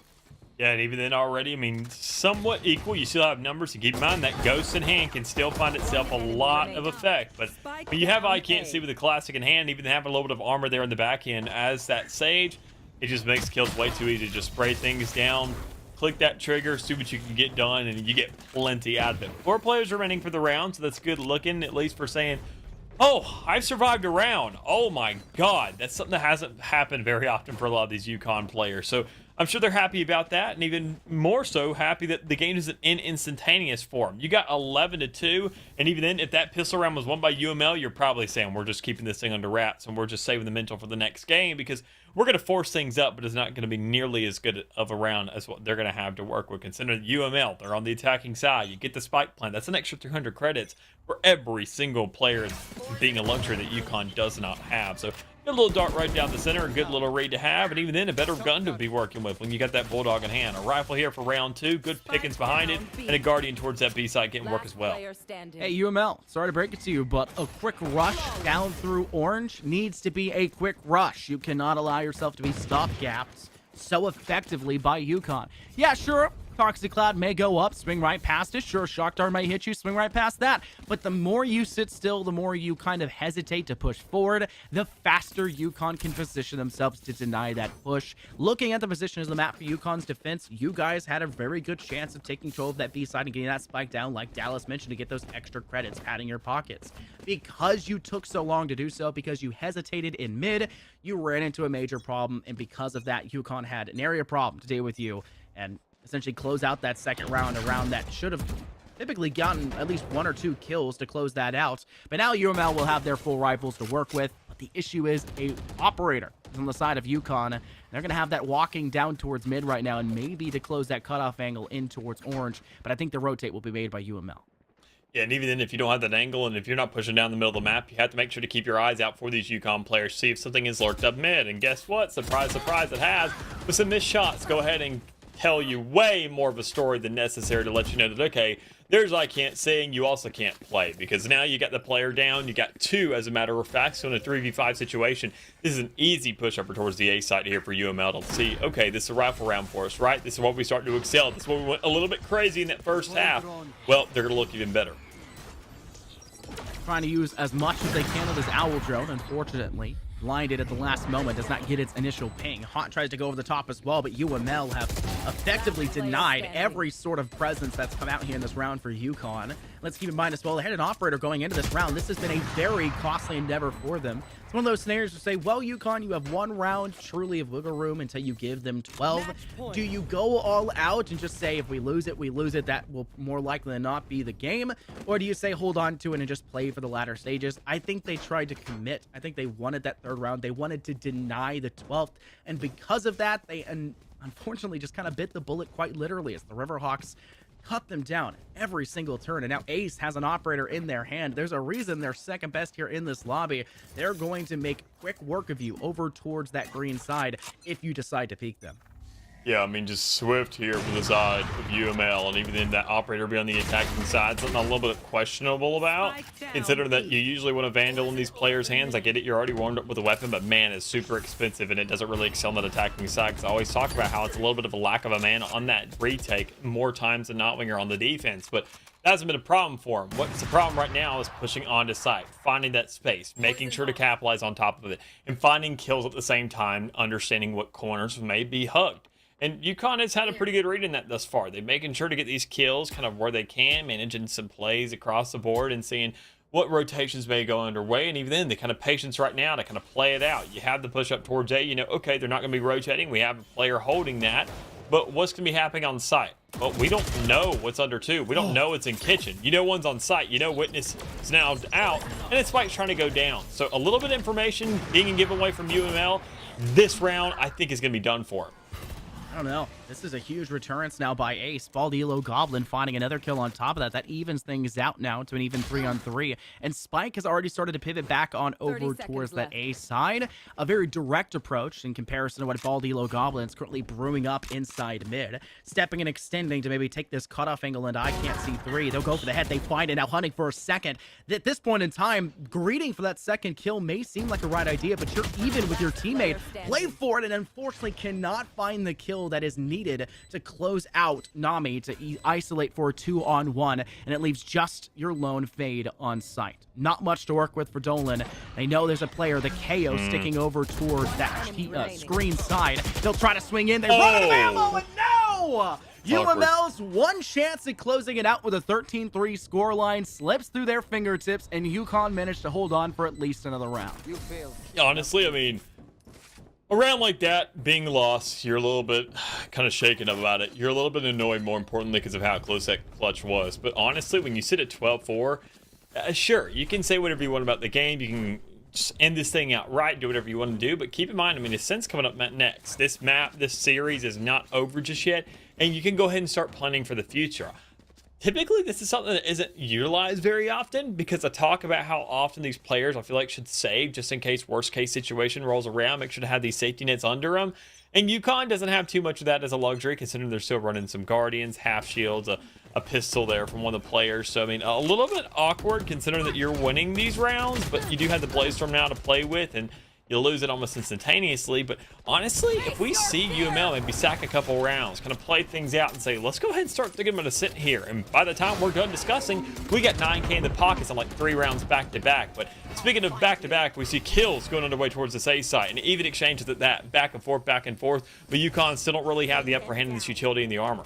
Yeah, and even then already, I mean, somewhat equal. You still have numbers to keep in mind. That ghost in hand can still find itself a lot of effect. But when you have I Can't See with the classic in hand, even have a little bit of armor there in the back end as that Sage, it just makes kills way too easy. Just spray things down, click that trigger, see what you can get done, and you get plenty out of it. 4 players remaining for the round, so that's good looking, at least for saying, oh, I've survived a round. Oh my God. That's something that hasn't happened very often for a lot of these UConn players. So I'm sure they're happy about that, and even more so happy that the game isn't in instantaneous form. You got 11-2, and even then, if that pistol round was won by UML, you're probably saying we're just keeping this thing under wraps and we're just saving the mental for the next game, because we're going to force things up, but it's not going to be nearly as good of a round as what they're going to have to work with. Considering UML, they're on the attacking side. You get the spike plant. That's an extra 300 credits for every single player, being a luxury that UConn does not have. So a little dart right down the center, a good little raid to have, and even then a better gun to be working with when you got that Bulldog in hand. A rifle here for round 2, good pickings behind it, and a Guardian towards that B side getting work as well. Hey, UML, sorry to break it to you, but a quick rush down through orange needs to be a quick rush. You cannot allow yourself to be stopgapped so effectively by UConn. Yeah, sure, Toxic Cloud may go up, swing right past it. Sure, Shock Dart might hit you, swing right past that. But the more you sit still, the more you kind of hesitate to push forward, the faster UConn can position themselves to deny that push. Looking at the position of the map for UConn's defense, you guys had a very good chance of taking control of that B side and getting that spike down, like Dallas mentioned, to get those extra credits, padding your pockets. Because you took so long to do so, because you hesitated in mid, you ran into a major problem, and because of that, UConn had an area problem to deal with you, and essentially close out that second round, a round that should have typically gotten at least 1 or 2 kills to close that out. But now UML will have their full rifles to work with. But the issue is a operator is on the side of UConn. They're going to have that walking down towards mid right now, and maybe to close that cutoff angle in towards orange. But I think the rotate will be made by UML. Yeah, and even then, if you don't have that angle and if you're not pushing down the middle of the map, you have to make sure to keep your eyes out for these UConn players, see if something is lurked up mid. And guess what? Surprise, surprise, it has. With some missed shots, go ahead and tell you way more of a story than necessary to let you know that, okay, there's I Can't Sing, you also can't play, because now you got the player down, you got 2 as a matter of fact. So in a 3v5 situation, this is an easy push up towards the A site here for UML to see, okay, this is a rifle round for us, right? This is what we start to excel. This is what we went a little bit crazy in that first half. Well, they're going to look even better. Trying to use as much as they can of this owl drone, unfortunately. Blinded at the last moment, does not get its initial ping. Hot tries to go over the top as well, but UML have effectively denied every sort of presence that's come out here in this round for UConn. Let's keep in mind as well, they had an operator going into this round. This has been a very costly endeavor for them. It's one of those scenarios to say, well, UConn, you have 1 round truly of wiggle room until you give them 12. Do you go all out and just say, if we lose it, we lose it? That will more likely than not be the game. Or do you say, hold on to it and just play for the latter stages? I think they tried to commit. I think they wanted that 3rd round. They wanted to deny the 12th. And because of that, they unfortunately just kind of bit the bullet quite literally as the Riverhawks cut them down every single turn. And now Ace has an operator in their hand. There's a reason they're second best here in this lobby. They're going to make quick work of you over towards that green side if you decide to peek them. Yeah, I mean, just Swift here for the side of UML, and even then that operator be on the attacking side, something I'm a little bit questionable about, considering that you usually want a Vandal in these players' hands. I get it, you're already warmed up with a weapon, but man, it's super expensive, and it doesn't really excel on that attacking side, because I always talk about how it's a little bit of a lack of a mana on that retake more times than not when you're on the defense, but that hasn't been a problem for him. What's the problem right now is pushing onto site, finding that space, making sure to capitalize on top of it, and finding kills at the same time, understanding what corners may be hugged. And UConn has had a pretty good read in that thus far. They're making sure to get these kills kind of where they can, managing some plays across the board and seeing what rotations may go underway. And even then, the kind of patience right now to kind of play it out. You have the push up towards A, you know, okay, they're not going to be rotating. We have a player holding that. But what's going to be happening on site? Well, we don't know what's under 2. We don't know what's in kitchen. You know one's on site. You know Witness is now out. And it's Spike's trying to go down. So a little bit of information being given away from UML. This round, I think, is going to be done for him. I don't know. This is a huge returns now by Ace. Baldilo Goblin finding another kill on top of that. That evens things out now to an even 3-on-3. And Spike has already started to pivot back on over towards that A side. A very direct approach in comparison to what Baldilo Goblin is currently brewing up inside mid. Stepping and extending to maybe take this cutoff angle into I can't see 3. They'll go for the head. They find it. Now hunting for a second. At this point in time, greeting for that second kill may seem like a right idea, but you're even with your teammate. Play for it and unfortunately cannot find the kill that is needed to close out Nami to isolate for a 2-on-1, and it leaves just your lone Fade on site. Not much to work with for Dolan. They know there's a player, the KO, sticking over towards that screen side. They'll try to swing in. They run out of ammo, and no! UML's one chance at closing it out with a 13-3 scoreline slips through their fingertips, and UConn managed to hold on for at least another round. Honestly, I mean, a round like that being lost, you're a little bit kind of shaken up about it. You're a little bit annoyed, more importantly, because of how close that clutch was. But honestly, when you sit at 12-4, sure, you can say whatever you want about the game. You can just end this thing outright, do whatever you want to do. But keep in mind, I mean, the Ascent's coming up next. This map, this series is not over just yet. And you can go ahead and start planning for the future. Typically, this is something that isn't utilized very often because I talk about how often these players, I feel like, should save just in case worst case situation rolls around. Make sure to have these safety nets under them. And UConn doesn't have too much of that as a luxury, considering they're still running some Guardians, half shields, a pistol there from one of the players. So, I mean, a little bit awkward considering that you're winning these rounds, but you do have the Blazestorm now to play with, and you'll lose it almost instantaneously. But honestly, if we see UML maybe sack a couple rounds, kind of play things out and say, let's go ahead and start thinking about a sit here. And by the time we're done discussing, we got 9K in the pockets on like 3 rounds back to back. But speaking of back to back, we see kills going underway towards the A side and even exchanges at that back and forth. But UConn still don't really have the upper hand in this utility in the armor.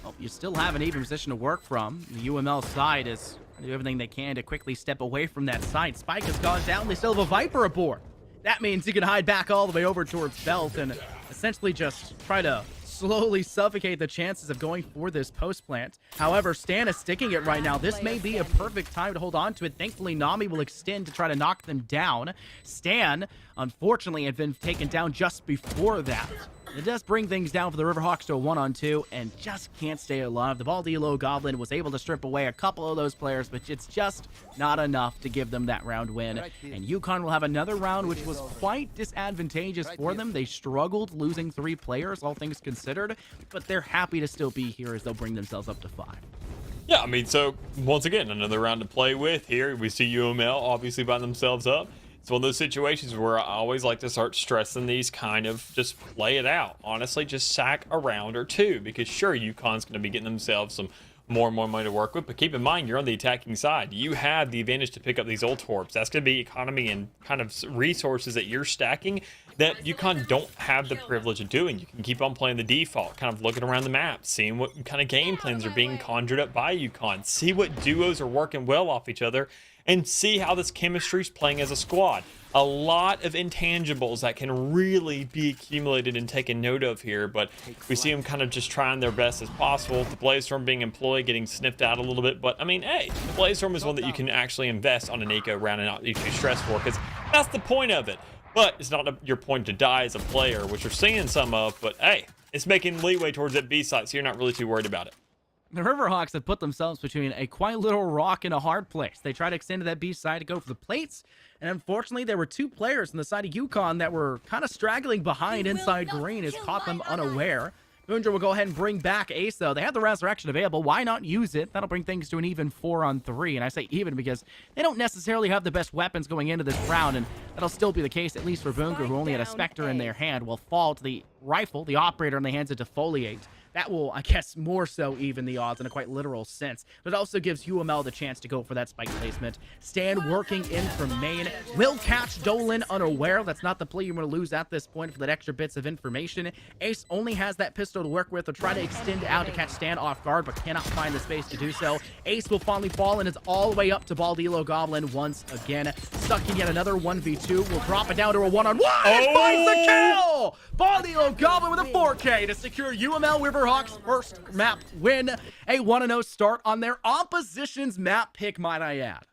Well, you still have an even position to work from. The UML side is do everything they can to quickly step away from that side. Spike has gone down. They still have a Viper aboard. That means he can hide back all the way over towards Belt and essentially just try to slowly suffocate the chances of going for this post plant. However, Stan is sticking it right now. This may be a perfect time to hold on to it. Thankfully, Nami will extend to try to knock them down. Stan, unfortunately, had been taken down just before that. It does bring things down for the Riverhawks to a 1-on-2 and just can't stay alive. The Baldilo Goblin was able to strip away a couple of those players, but it's just not enough to give them that round win. And UConn will have another round, which was quite disadvantageous for them. They struggled losing 3 players, all things considered, but they're happy to still be here as they'll bring themselves up to 5. Yeah, I mean, so once again, another round to play with here. We see UML obviously by themselves up. It's one of those situations where I always like to start stressing these kind of just play it out. Honestly, just sack a round or 2 because sure, UConn's going to be getting themselves some more and more money to work with, but keep in mind, you're on the attacking side. You have the advantage to pick up these ult orbs. That's going to be economy and kind of resources that you're stacking that UConn don't have the privilege of doing. You can keep on playing the default, kind of looking around the map, seeing what kind of game plans are being conjured up by UConn, see what duos are working well off each other, and see how this chemistry is playing as a squad. A lot of intangibles that can really be accumulated and taken note of here, but we see them kind of just trying their best as possible. The Blazestorm being employed, getting sniffed out a little bit, but I mean, hey, the Blazestorm is one that you can actually invest on an eco round and not be too stressed for, because that's the point of it. But it's not your point to die as a player, which you're seeing some of, but hey, it's making leeway towards that B side, so you're not really too worried about it. The Riverhawks have put themselves between a quite little rock and a hard place. They tried to extend to that B side to go for the plates, and unfortunately, there were two players on the side of UConn that were kind of straggling behind inside green, has caught them unaware. Boondra will go ahead and bring back Ace, though. They have the Resurrection available. Why not use it? That'll bring things to an even 4-on-3. And I say even because they don't necessarily have the best weapons going into this round, and that'll still be the case, at least for Boondra, who only had a Spectre in their hand, will fall to the rifle, the operator in the hands of Defoliate. That will, I guess, more so even the odds in a quite literal sense. But it also gives UML the chance to go for that spike placement. Stan working in from main. Will catch Dolan unaware. That's not the play you want to lose at this point for that extra bits of information. Ace only has that pistol to work with. They'll try to extend out to catch Stan off guard, but cannot find the space to do so. Ace will finally fall, and it's all the way up to Baldilo Goblin once again. Stuck in yet another 1v2. We'll drop it down to a 1-on-1. Oh! Finds the kill! Baldilo Goblin with a 4K to secure UML Riverhawks' first map win. A 1-0 start on their opposition's map pick, might I add.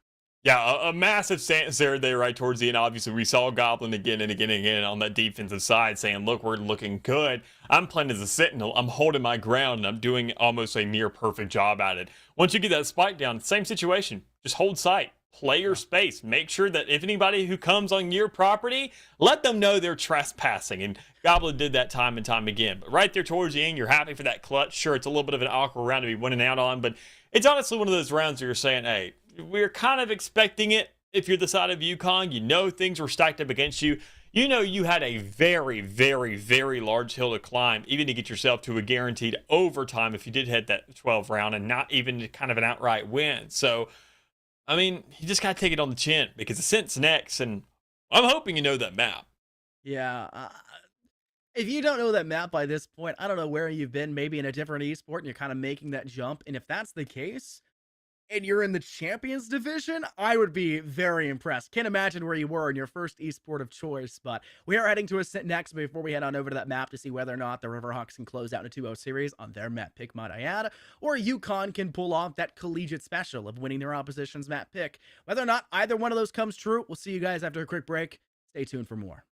Yeah, a massive stance there right towards the end. Obviously, we saw Goblin again and again and again on that defensive side saying, look, we're looking good. I'm playing as a Sentinel. I'm holding my ground, and I'm doing almost a near perfect job at it. Once you get that spike down, same situation. Just hold sight. Play your space. Make sure that if anybody who comes on your property, let them know they're trespassing. And Goblin did that time and time again. But right there towards the end, you're happy for that clutch. Sure, it's a little bit of an awkward round to be winning out on, but it's honestly one of those rounds where you're saying, hey, we're kind of expecting it. If you're the side of UConn, you know things were stacked up against you. You know you had a very, very, very large hill to climb, even to get yourself to a guaranteed overtime if you did hit that 12 round and not even kind of an outright win. So, I mean, you just got to take it on the chin because Ascent's next, and I'm hoping you know that map. Yeah. If you don't know that map by this point, I don't know where you've been, maybe in a different esport, and you're kind of making that jump. And if that's the case, and you're in the Champions Division, I would be very impressed. Can't imagine where you were in your first esport of choice, but we are heading to Ascent next before we head on over to that map to see whether or not the Riverhawks can close out a 2-0 series on their map pick, might I add, or UConn can pull off that collegiate special of winning their opposition's map pick. Whether or not either one of those comes true, we'll see you guys after a quick break. Stay tuned for more.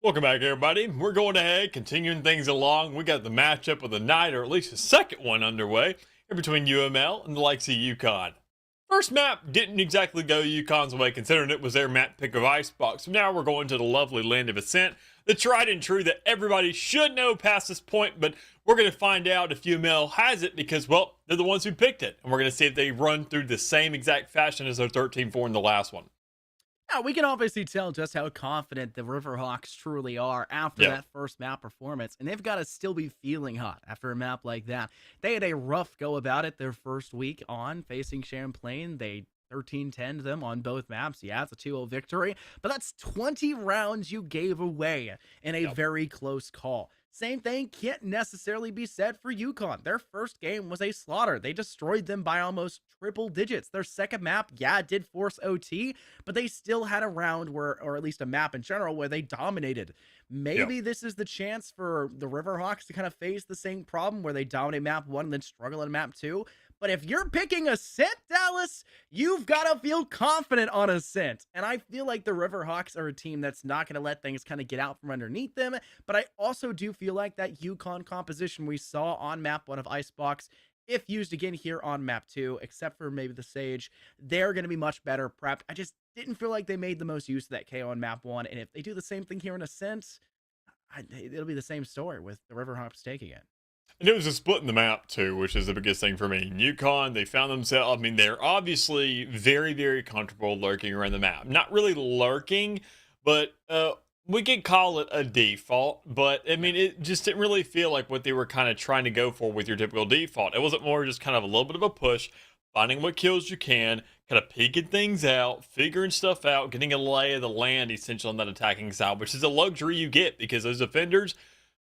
Welcome back, everybody. We're going ahead, continuing things along. We got the matchup of the night, or at least the second one underway, here between UML and the likes of UConn. First map didn't exactly go UConn's way, considering it was their map pick of Icebox. So now we're going to the lovely land of Ascent, the tried and true that everybody should know past this point, but we're going to find out if UML has it because, well, they're the ones who picked it. And we're going to see if they run through the same exact fashion as their 13-4 in the last one. Yeah, we can obviously tell just how confident the Riverhawks truly are after that first map performance, and they've got to still be feeling hot after a map like that. They had a rough go about it their first week on facing Champlain. They 13-10 them on both maps. Yeah, it's a 2-0 victory, but that's 20 rounds you gave away in a very close call. Same thing can't necessarily be said for UConn. Their first game was a slaughter. They destroyed them by almost triple digits. Their second map, yeah, it did force OT, but they still had a round where, or at least a map in general, where they dominated. Maybe this is the chance for the Riverhawks to kind of face the same problem where they dominate map 1 and then struggle in map 2. But if you're picking Ascent, Dallas, you've got to feel confident on Ascent. And I feel like the Riverhawks are a team that's not going to let things kind of get out from underneath them. But I also do feel like that UConn composition we saw on map 1 of Icebox, if used again here on map 2, except for maybe the Sage, they're going to be much better prepped. I just didn't feel like they made the most use of that KO on map 1. And if they do the same thing here in Ascent, it'll be the same story with the Riverhawks taking it. And it was a split in the map, too, which is the biggest thing for me. UConn, they found themselves, I mean, they're obviously very, very comfortable lurking around the map. Not really lurking, but we could call it a default. But, I mean, it just didn't really feel like what they were kind of trying to go for with your typical default. It wasn't more just kind of a little bit of a push, finding what kills you can, kind of peeking things out, figuring stuff out, getting a lay of the land, essentially, on that attacking side, which is a luxury you get because those defenders,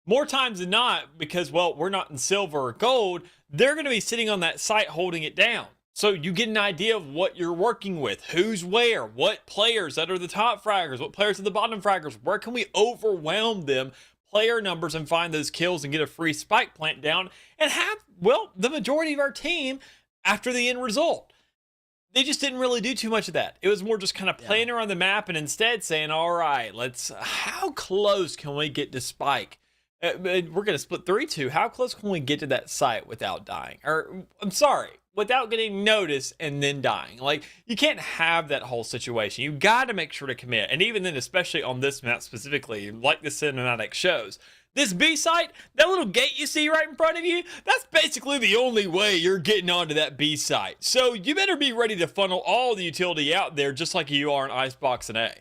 more times than not, because, well, we're not in silver or gold, they're going to be sitting on that site holding it down. So you get an idea of what you're working with, who's where, what players that are the top fraggers, what players are the bottom fraggers, where can we overwhelm them, player numbers, and find those kills and get a free spike plant down and have, well, the majority of our team after the end result. They just didn't really do too much of that. It was more just kind of playing around the map and instead saying, all right, how close can we get to spike? We're going to split 3-2. How close can we get to that site without dying? Or, I'm sorry, without getting noticed and then dying. Like, you can't have that whole situation. You got to make sure to commit. And even then, especially on this map specifically, like the cinematic shows, this B site, that little gate you see right in front of you, that's basically the only way you're getting onto that B site. So you better be ready to funnel all the utility out there just like you are in Icebox and A.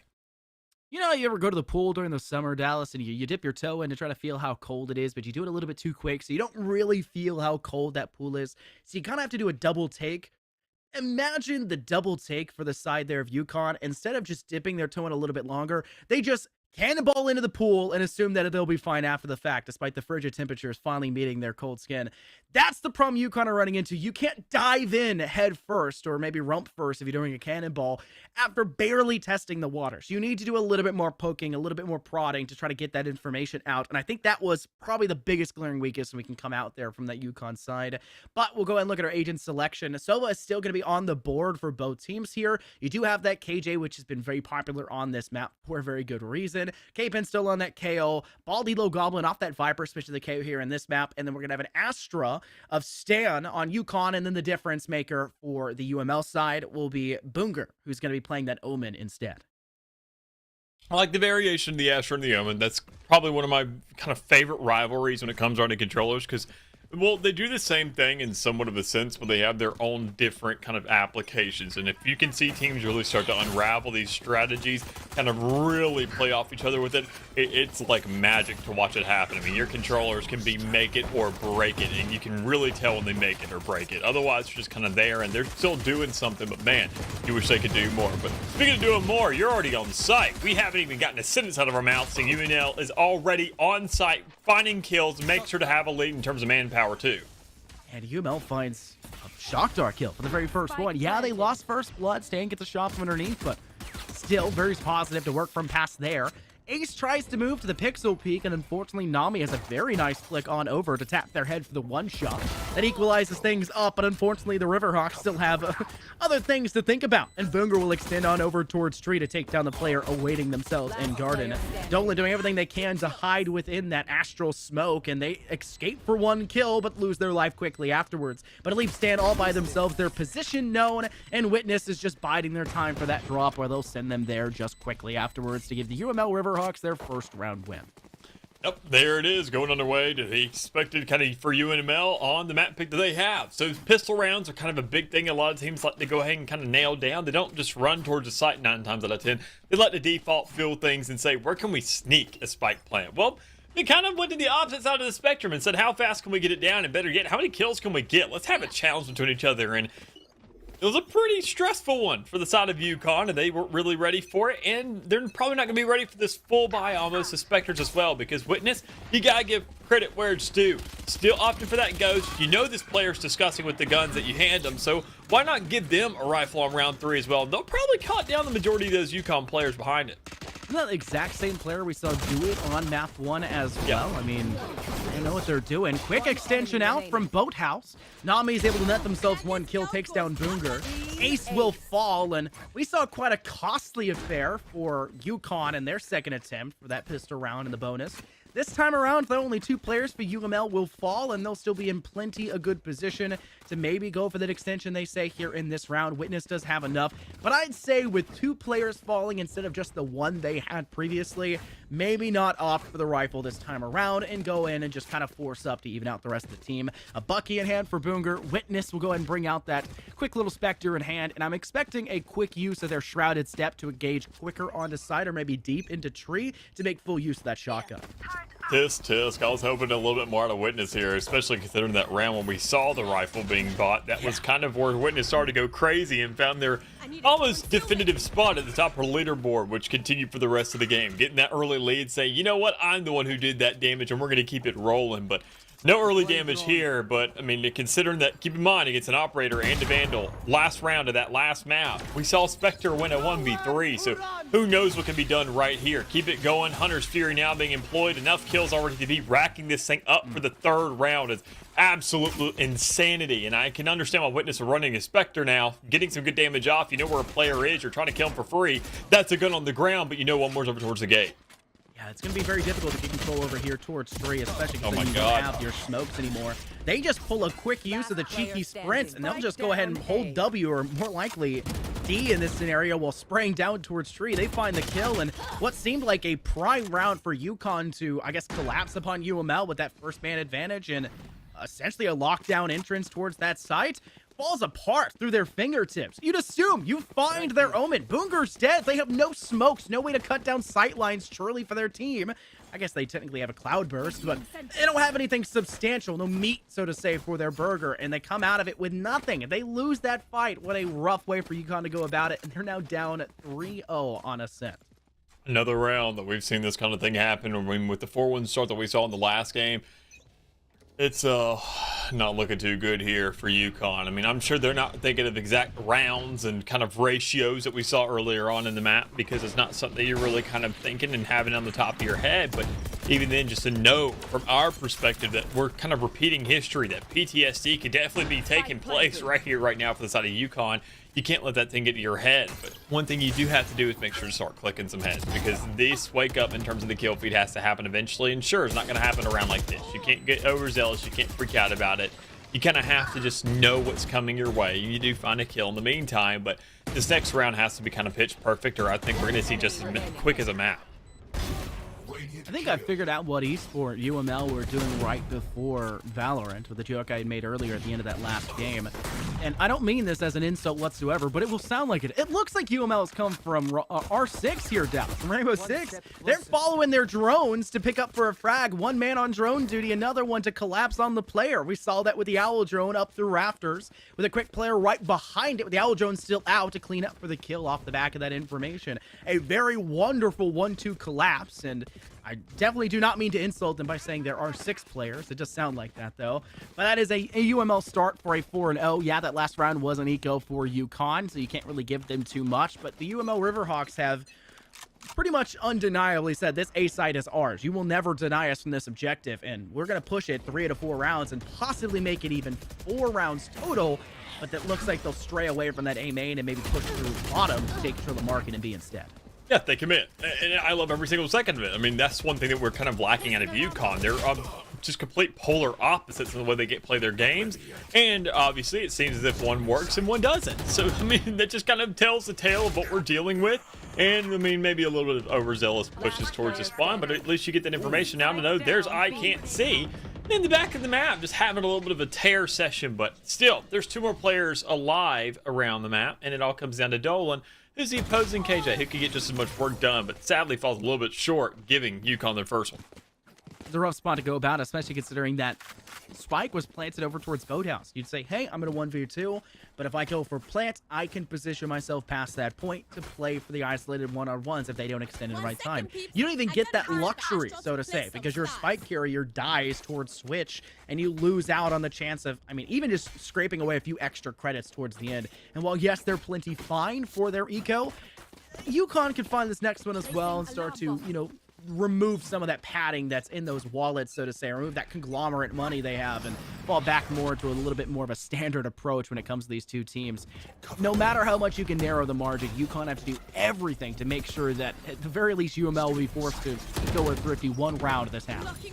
You know, you ever go to the pool during the summer, Dallas, and you dip your toe in to try to feel how cold it is, but you do it a little bit too quick, so you don't really feel how cold that pool is. So you kind of have to do a double take. Imagine the double take for the side there of UConn. Instead of just dipping their toe in a little bit longer, they just cannonball into the pool and assume that they'll be fine after the fact, despite the frigid temperatures finally meeting their cold skin. That's the problem UConn are running into. You can't dive in head first, or maybe rump first if you're doing a cannonball, after barely testing the waters. You need to do a little bit more poking, a little bit more prodding to try to get that information out. And I think that was probably the biggest glaring weakness we can come out there from that UConn side. But we'll go ahead and look at our agent selection. Sova is still going to be on the board for both teams here. You do have that KJ, which has been very popular on this map for a very good reason. K-Pen still on that KO. Baldy Low Goblin off that Viper, switch to the KO here in this map. And then we're going to have an Astra of Stan on UConn, and then the difference maker for the UML side will be Boonger, who's going to be playing that Omen instead. I like the variation of the Astra and the Omen. That's probably one of my kind of favorite rivalries when it comes around to controllers, because, well, they do the same thing in somewhat of a sense, but they have their own different kind of applications. And if you can see teams really start to unravel these strategies, kind of really play off each other with it, it's like magic to watch it happen. I mean, your controllers can be make it or break it, and you can really tell when they make it or break it. Otherwise, they're just kind of there, and they're still doing something, but man, you wish they could do more. But speaking of doing more, you're already on site. We haven't even gotten a sentence out of our mouths, and UNL is already on site, finding kills, make sure to have a lead in terms of manpower, too. And UML finds a shock dart kill for the very first one. Yeah, they lost first blood. Stan gets a shot from underneath, but still very positive to work from past there. Ace tries to move to the pixel peak, and unfortunately Nami has a very nice flick on over to tap their head for the one shot. That equalizes things up, but unfortunately the Riverhawks still have other things to think about. And Boonger will extend on over towards Tree to take down the player awaiting themselves in Garden. Dolan doing everything they can to hide within that astral smoke, and they escape for one kill, but lose their life quickly afterwards. But at least stand all by themselves, their position known, and Witness is just biding their time for that drop where they'll send them there just quickly afterwards to give the UML Riverhawks their first round win. Yep, there it is, going on their way to the expected kind of for UML on the map pick that they have. So pistol rounds are kind of a big thing. A lot of teams like to go ahead and kind of nail down. They don't just run towards the site 9 times out of 10. They let the default feel things and say, where can we sneak a spike plant? Well, they kind of went to the opposite side of the spectrum and said, how fast can we get it down? And better yet, how many kills can we get? Let's have a challenge between each other. And it was a pretty stressful one for the side of UConn, and they weren't really ready for it, and they're probably not going to be ready for this full buy almost as Spectres as well, because Witness, you got to give credit where it's due. Still opting for that ghost. You know this player's disgusting with the guns that you hand them, so why not give them a rifle on round 3 as well? They'll probably cut down the majority of those UConn players behind it. Isn't that the exact same player we saw do it on map 1 as well? Yeah. I mean, they know what they're doing. Quick extension out from Boathouse. Nami's able to net themselves 1 kill, takes down Boonger. Ace will fall, and we saw quite a costly affair for UConn in their second attempt for that pistol round in the bonus. This time around, though, only 2 players for UML will fall, and they'll still be in plenty a good position to maybe go for that extension they say here in this round. Witness does have enough, but I'd say with 2 players falling instead of just the 1 they had previously, maybe not opt for the rifle this time around and go in and just kind of force up to even out the rest of the team. A Bucky in hand for Boonger. Witness will go ahead and bring out that quick little Spectre in hand, and I'm expecting a quick use of their Shrouded Step to engage quicker onto side or maybe deep into Tree to make full use of that shotgun. Tisk. I was hoping a little bit more out of Witness here, especially considering that round when we saw the rifle being bought. That was kind of where Witness started to go crazy and found their almost definitive spot at the top of the leaderboard, which continued for the rest of the game. Getting that early lead, saying, you know what, I'm the one who did that damage, and we're going to keep it rolling. But no early damage here, but, I mean, considering that, keep in mind, against an Operator and a Vandal, last round of that last map, we saw Spectre win a 1v3, so who knows what can be done right here. Keep it going. Hunter's Fury now being employed. Enough kills already to be racking this thing up for the 3rd round. It's absolute insanity, and I can understand why Witness are running a Spectre now, getting some good damage off. You know where a player is. You're trying to kill him for free. That's a gun on the ground, but you know one more's over towards the gate. Yeah, it's going to be very difficult to get control over here towards Tree, especially because you God. don't have your smokes anymore. They just pull a quick use of the cheeky sprints, and they'll just go ahead and hold W, or more likely D in this scenario, while spraying down towards Tree. They find the kill, and what seemed like a prime round for UConn to, I guess, collapse upon UML with that first man advantage and essentially a lockdown entrance towards that site falls apart through their fingertips. You'd assume you find their omen. Boonger's dead. They have no smokes, no way to cut down sight lines, surely, for their team. I guess they technically have a cloudburst, but they don't have anything substantial, no meat, so to say, for their burger, and they come out of it with nothing. They lose that fight. What a rough way for UConn to go about it, and they're now down at 3-0 on Ascent. Another round that we've seen this kind of thing happen. I mean, with the 4-1 start that we saw in the last game, it's not looking too good here for UConn. I mean, I'm sure they're not thinking of exact rounds and kind of ratios that we saw earlier on in the map, because it's not something that you're really kind of thinking and having on the top of your head. But even then, just to know from our perspective that we're kind of repeating history, that PTSD could definitely be taking place right here, right now for the side of UConn. You can't let that thing get to your head. But one thing you do have to do is make sure to start clicking some heads, because this wake up in terms of the kill feed has to happen eventually. And sure, it's not going to happen around like this. You can't get overzealous. You can't freak out about it. You kind of have to just know what's coming your way. You do find a kill in the meantime, but this next round has to be kind of pitch perfect, or I think we're going to see just as quick as a map. I think I figured out what esport UML were doing right before Valorant, with the joke I had made earlier at the end of that last game. And I don't mean this as an insult whatsoever, but it will sound like it. It looks like UML has come from R6 here, Dallas, from Rainbow Six. They're following their drones to pick up for a frag. One man on drone duty, another one to collapse on the player. We saw that with the Owl drone up through rafters, with a quick player right behind it, with the Owl drone still out to clean up for the kill off the back of that information. A very wonderful 1-2 collapse, and I definitely do not mean to insult them by saying there are 6 players. It does sound like that, though. But that is a UML start for a 4-0. Yeah, that last round was an eco for UConn, so you can't really give them too much. But the UML Riverhawks have pretty much undeniably said this A site is ours. You will never deny us from this objective, and we're going to push it 3 to 4 rounds and possibly make it even 4 rounds total. But that looks like they'll stray away from that A main and maybe push through bottom to take control of the market and B instead. Yeah, they commit, and I love every single second of it. I mean, that's one thing that we're kind of lacking out of UConn. They're just complete polar opposites in the way they play their games, and obviously it seems as if one works and one doesn't. So, I mean, that just kind of tells the tale of what we're dealing with, and, I mean, maybe a little bit of overzealous pushes towards the spawn, but at least you get that information now to know there's I can't see. In the back of the map, just having a little bit of a tear session, but still, there's 2 more players alive around the map, and it all comes down to Dolan, who's the opposing KJ, who could get just as much work done, but sadly falls a little bit short, giving UConn their first one. It's a rough spot to go about, especially considering that spike was planted over towards Boathouse. You'd say, hey, I'm going to 1v2, but if I go for plant, I can position myself past that point to play for the isolated one-on-ones if they don't extend in the right time. You don't even get that luxury, so to say, because your spike carrier dies towards switch, and you lose out on the chance of, I mean, even just scraping away a few extra credits towards the end. And while, yes, they're plenty fine for their eco, UConn can find this next one as well and start to, you know, remove some of that padding that's in those wallets, so to say, remove that conglomerate money they have and fall back more to a little bit more of a standard approach when it comes to these two teams. No matter how much you can narrow the margin, UConn have to do everything to make sure that at the very least UML will be forced to go with Thrifty 1 round this half.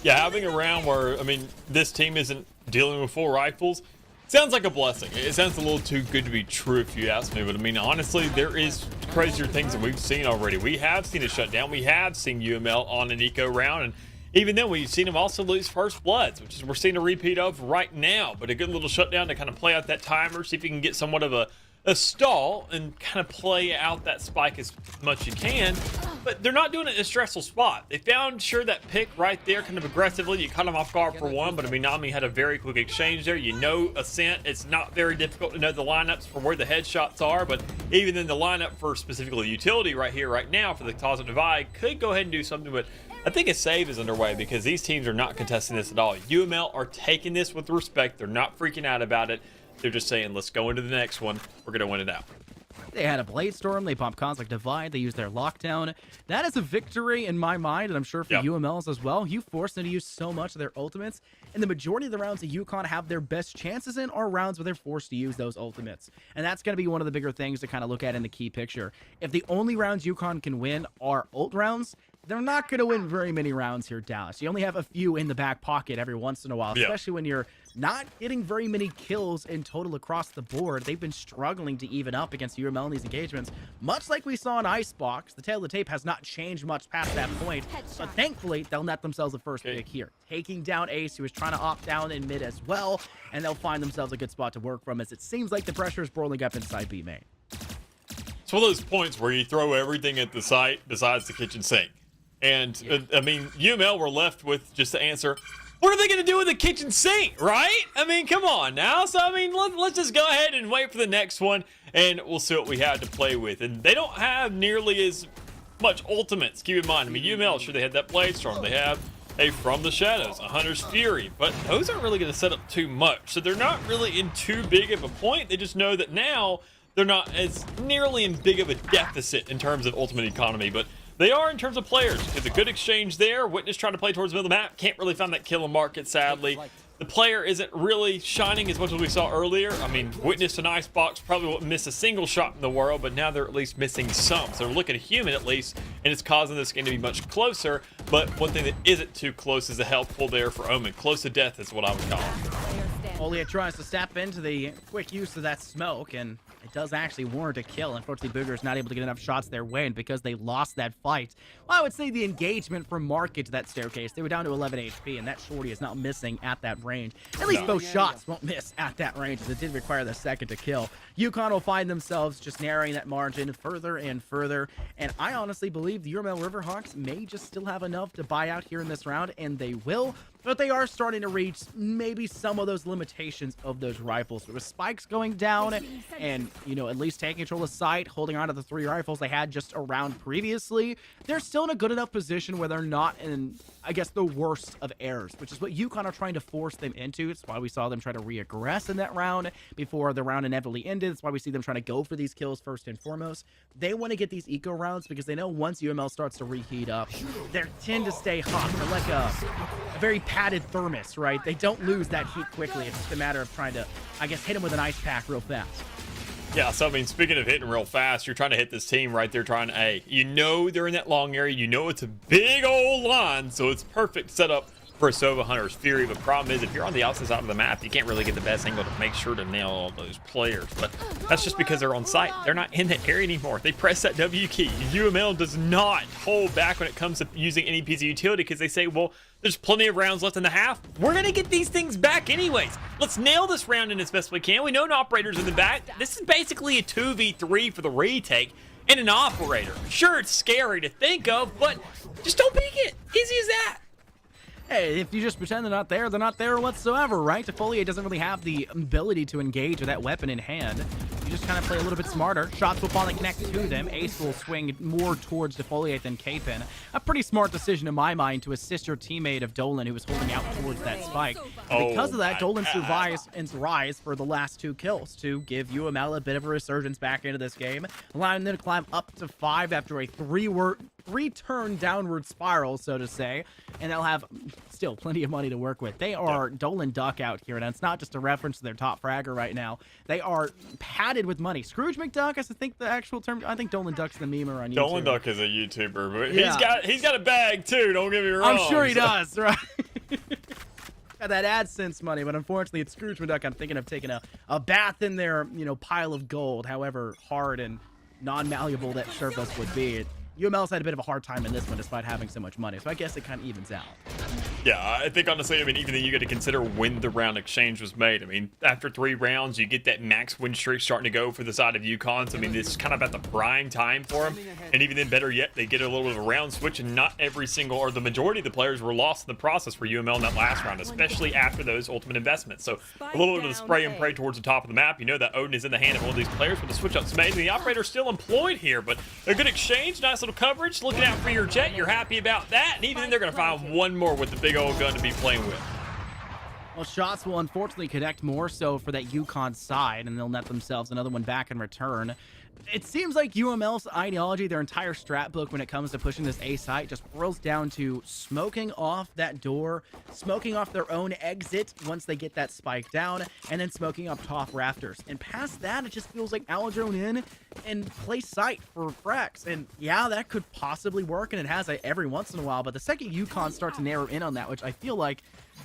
Yeah, having a round where, I mean, this team isn't dealing with full rifles sounds like a blessing. It sounds a little too good to be true if you ask me, but I mean, honestly, there is crazier things that we've seen already. We have seen a shutdown. We have seen UML on an eco round, and even then we've seen them also lose first bloods, which is we're seeing a repeat of right now, but a good little shutdown to kind of play out that timer, see if you can get somewhat of a stall and kind of play out that spike as much as you can. But they're not doing it in a stressful spot. They found that pick right there kind of aggressively. You caught them off guard for one, but I mean, Nami had a very quick exchange there. You know Ascent. It's not very difficult to know the lineups for where the headshots are, but even in the lineup for specifically utility right here, right now for the Closet Divide could go ahead and do something, but I think a save is underway because these teams are not contesting this at all. UML are taking this with respect. They're not freaking out about it. They're just saying, let's go into the next one. We're going to win it out. They had a Blade Storm. They popped Cosmic Divide. They used their lockdown. That is a victory in my mind, and I'm sure for UMLs as well. You forced them to use so much of their ultimates, and the majority of the rounds that UConn have their best chances in are rounds where they're forced to use those ultimates. And that's going to be one of the bigger things to kind of look at in the key picture. If the only rounds UConn can win are ult rounds, they're not going to win very many rounds here, Dallas. You only have a few in the back pocket every once in a while, especially when you're not getting very many kills in total across the board. They've been struggling to even up against UML in these engagements, much like we saw in Icebox. The tail of the tape has not changed much past that point, but thankfully they'll net themselves the first pick here, taking down Ace, who is trying to opt down in mid as well, and they'll find themselves a good spot to work from, as it seems like the pressure is boiling up inside B main. It's one of those points where you throw everything at the site besides the kitchen sink. And, I mean, UML were left with just the answer, what are they going to do with the kitchen sink, right? I mean, come on now. So, I mean, let's just go ahead and wait for the next one, and we'll see what we have to play with. And they don't have nearly as much ultimates, keep in mind. I mean, UML, sure, they had that Blade Storm. They have a From the Shadows, a Hunter's Fury, but those aren't really going to set up too much. So they're not really in too big of a point. They just know that now they're not as nearly in big of a deficit in terms of ultimate economy, but they are in terms of players. It's a good exchange there. Witness trying to play towards the middle of the map. Can't really find that kill in market, sadly. The player isn't really shining as much as we saw earlier. I mean, Witness and Icebox probably won't miss a single shot in the world, but now they're at least missing some. So they're looking at human at least, and it's causing this game to be much closer. But one thing that isn't too close is a health pull there for Omen. Close to death is what I would call it. Olia tries to step into the quick use of that smoke, and it does actually warrant a kill. Unfortunately, Booger's not able to get enough shots their way, and because they lost that fight, well, I would say the engagement from Market to that staircase, they were down to 11 HP, and that shorty is not missing at that range. At least both shots won't miss at that range, as it did require the second to kill. UConn will find themselves just narrowing that margin further and further, and I honestly believe the UML Riverhawks may just still have enough to buy out here in this round, and they will. but they are starting to reach maybe some of those limitations of those rifles. With spikes going down and, you know, at least taking control of sight, holding on to the 3 rifles they had just around previously, they're still in a good enough position where they're not in, I guess, the worst of errors, which is what UConn are trying to force them into. It's why we saw them try to re-aggress in that round before the round inevitably ended. It's why we see them trying to go for these kills first and foremost. They want to get these eco rounds because they know once UML starts to reheat up, they tend to stay hot. They're like a very padded thermos, right? They don't lose that heat quickly. It's just a matter of trying to, I guess, hit them with an ice pack real fast. Yeah, so I mean, speaking of hitting real fast, you're trying to hit this team right there trying to, hey, you know they're in that long area. You know it's a big old line, so it's perfect setup for a Sova Hunter's Fury. But the problem is, if you're on the opposite side of the map, you can't really get the best angle to make sure to nail all those players. But that's just because they're on site. They're not in that area anymore. They press that W key. UML does not hold back when it comes to using any piece of utility because they say, well, there's plenty of rounds left in the half. We're going to get these things back anyways. Let's nail this round in as best we can. We know an operator's in the back. This is basically a 2v3 for the retake and an operator. Sure, it's scary to think of, but just don't peek it. Easy as that. Hey, if you just pretend they're not there whatsoever, right? Defoliate doesn't really have the ability to engage with that weapon in hand. You just kind of play a little bit smarter. Shots will finally connect to them. Ace will swing more towards Defoliate than K-Pin. A pretty smart decision in my mind to assist your teammate of Dolan, who was holding out towards that spike. Because of that, Dolan survives and rise for the last 2 kills to give UML a bit of a resurgence back into this game, allowing them to climb up to 5 after a 3-turn downward spiral, so to say, and they'll have still plenty of money to work with. They are Dolan Duck out here, and it's not just a reference to their top fragger right now. They are padded with money. Scrooge McDuck, I think the actual term. I think Dolan Duck's the memer on YouTube. Dolan Duck is a YouTuber, but he's got a bag too. Don't get me wrong. I'm sure he does, right? Got that AdSense money, but unfortunately, it's Scrooge McDuck. I'm thinking of taking a bath in their, you know, pile of gold, however hard and non-malleable that surface would be. UML's had a bit of a hard time in this one despite having so much money, so I guess it kind of evens out. Yeah, I think honestly, I mean, even then you got to consider when the round exchange was made. I mean, after 3 rounds, you get that max win streak starting to go for the side of UConn. So, I mean, this is kind of at the prime time for them. And even then, better yet, they get a little bit of a round switch, and not every single, or the majority of the players were lost in the process for UML in that last round, especially after those ultimate investments. So, a little bit of the spray and pray towards the top of the map. You know that Odin is in the hand of one of these players, but the switch up's made, and the operator's still employed here. But a good exchange, nice little coverage, looking out for your jet. You're happy about that. And even then, they're going to find one more with the big old gun to be playing with. Well, shots will unfortunately connect more so for that UConn side, and they'll net themselves another one back in return. It seems like UML's ideology, their entire strat book when it comes to pushing this A site, just boils down to smoking off that door, smoking off their own exit once they get that spike down, and then smoking up top rafters. And past that, it just feels like Aladrone in and play site for frags. And yeah, that could possibly work, and it has every once in a while, but the second UConn start to narrow in on that, which I feel like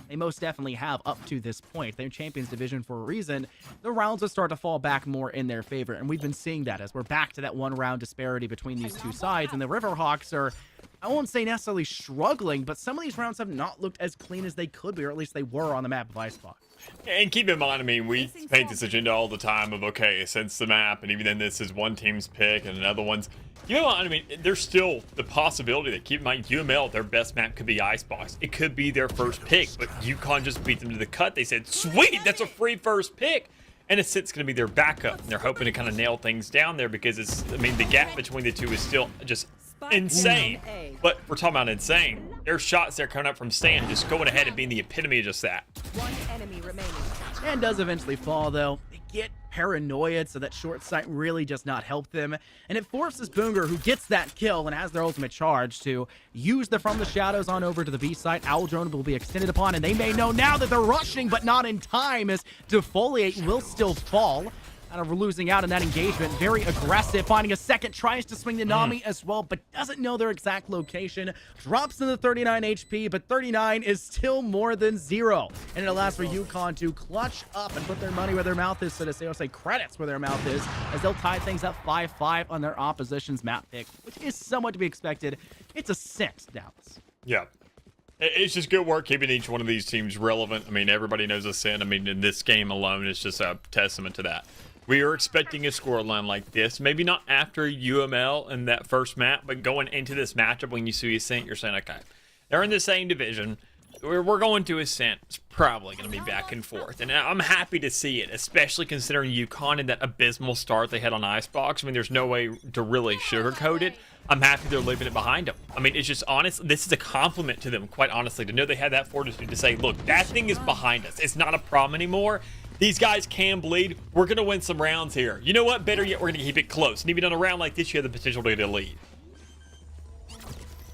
they most definitely have up to this point. They're Champions Division for a reason. The rounds will start to fall back more in their favor, and we've been seeing that as we're back to that 1-round disparity between these two sides, and the Riverhawks are, I won't say necessarily struggling, but some of these rounds have not looked as clean as they could be, or at least they were on the map of Icebox. And keep in mind, I mean, we paint this agenda all the time of, okay, since the map, and even then this is one team's pick and another one's. You know what, I mean, there's still the possibility that, keep in mind, UML, their best map could be Icebox. It could be their first pick, but UConn just beat them to the cut. They said, sweet, that's a free first pick. And it's going to be their backup. And they're hoping to kind of nail things down there because it's, I mean, the gap between the two is still just insane. But we're talking about insane. There's shots there coming up from Stan, just going ahead and being the epitome of just that. One enemy remaining. Stan does eventually fall, though. They get paranoid, so that short sight really does not help them. And it forces Boonger, who gets that kill and has their ultimate charge, to use the From the Shadows on over to the B site. Owl Drone will be extended upon, and they may know now that they're rushing, but not in time, as Defoliate will still fall. Kind of losing out in that engagement. Very aggressive, finding a second, tries to swing the Nami as well, but doesn't know their exact location. Drops in the 39 HP, but 39 is still more than 0. And it allows for UConn to clutch up and put their money where their mouth is, so to say, or say credits where their mouth is, as they'll tie things up 5-5 on their opposition's map pick, which is somewhat to be expected. It's a 6, Dallas. Yeah. It's just good work keeping each one of these teams relevant. I mean, everybody knows the sin. I mean, in this game alone, it's just a testament to that. We are expecting a scoreline like this. Maybe not after UML in that first map, but going into this matchup, when you see Ascent, you're saying, okay, they're in the same division. we're going to Ascent. It's probably going to be back and forth, and I'm happy to see it, especially considering UConn and that abysmal start they had on Icebox. I mean, there's no way to really sugarcoat it. I'm happy they're leaving it behind them. I mean, it's just honest. This is a compliment to them, quite honestly, to know they had that fortitude to say, look, that thing is behind us. It's not a problem anymore. These guys can bleed. We're going to win some rounds here. You know what? Better yet, we're going to keep it close. And even on a round like this, you have the potential to get a lead.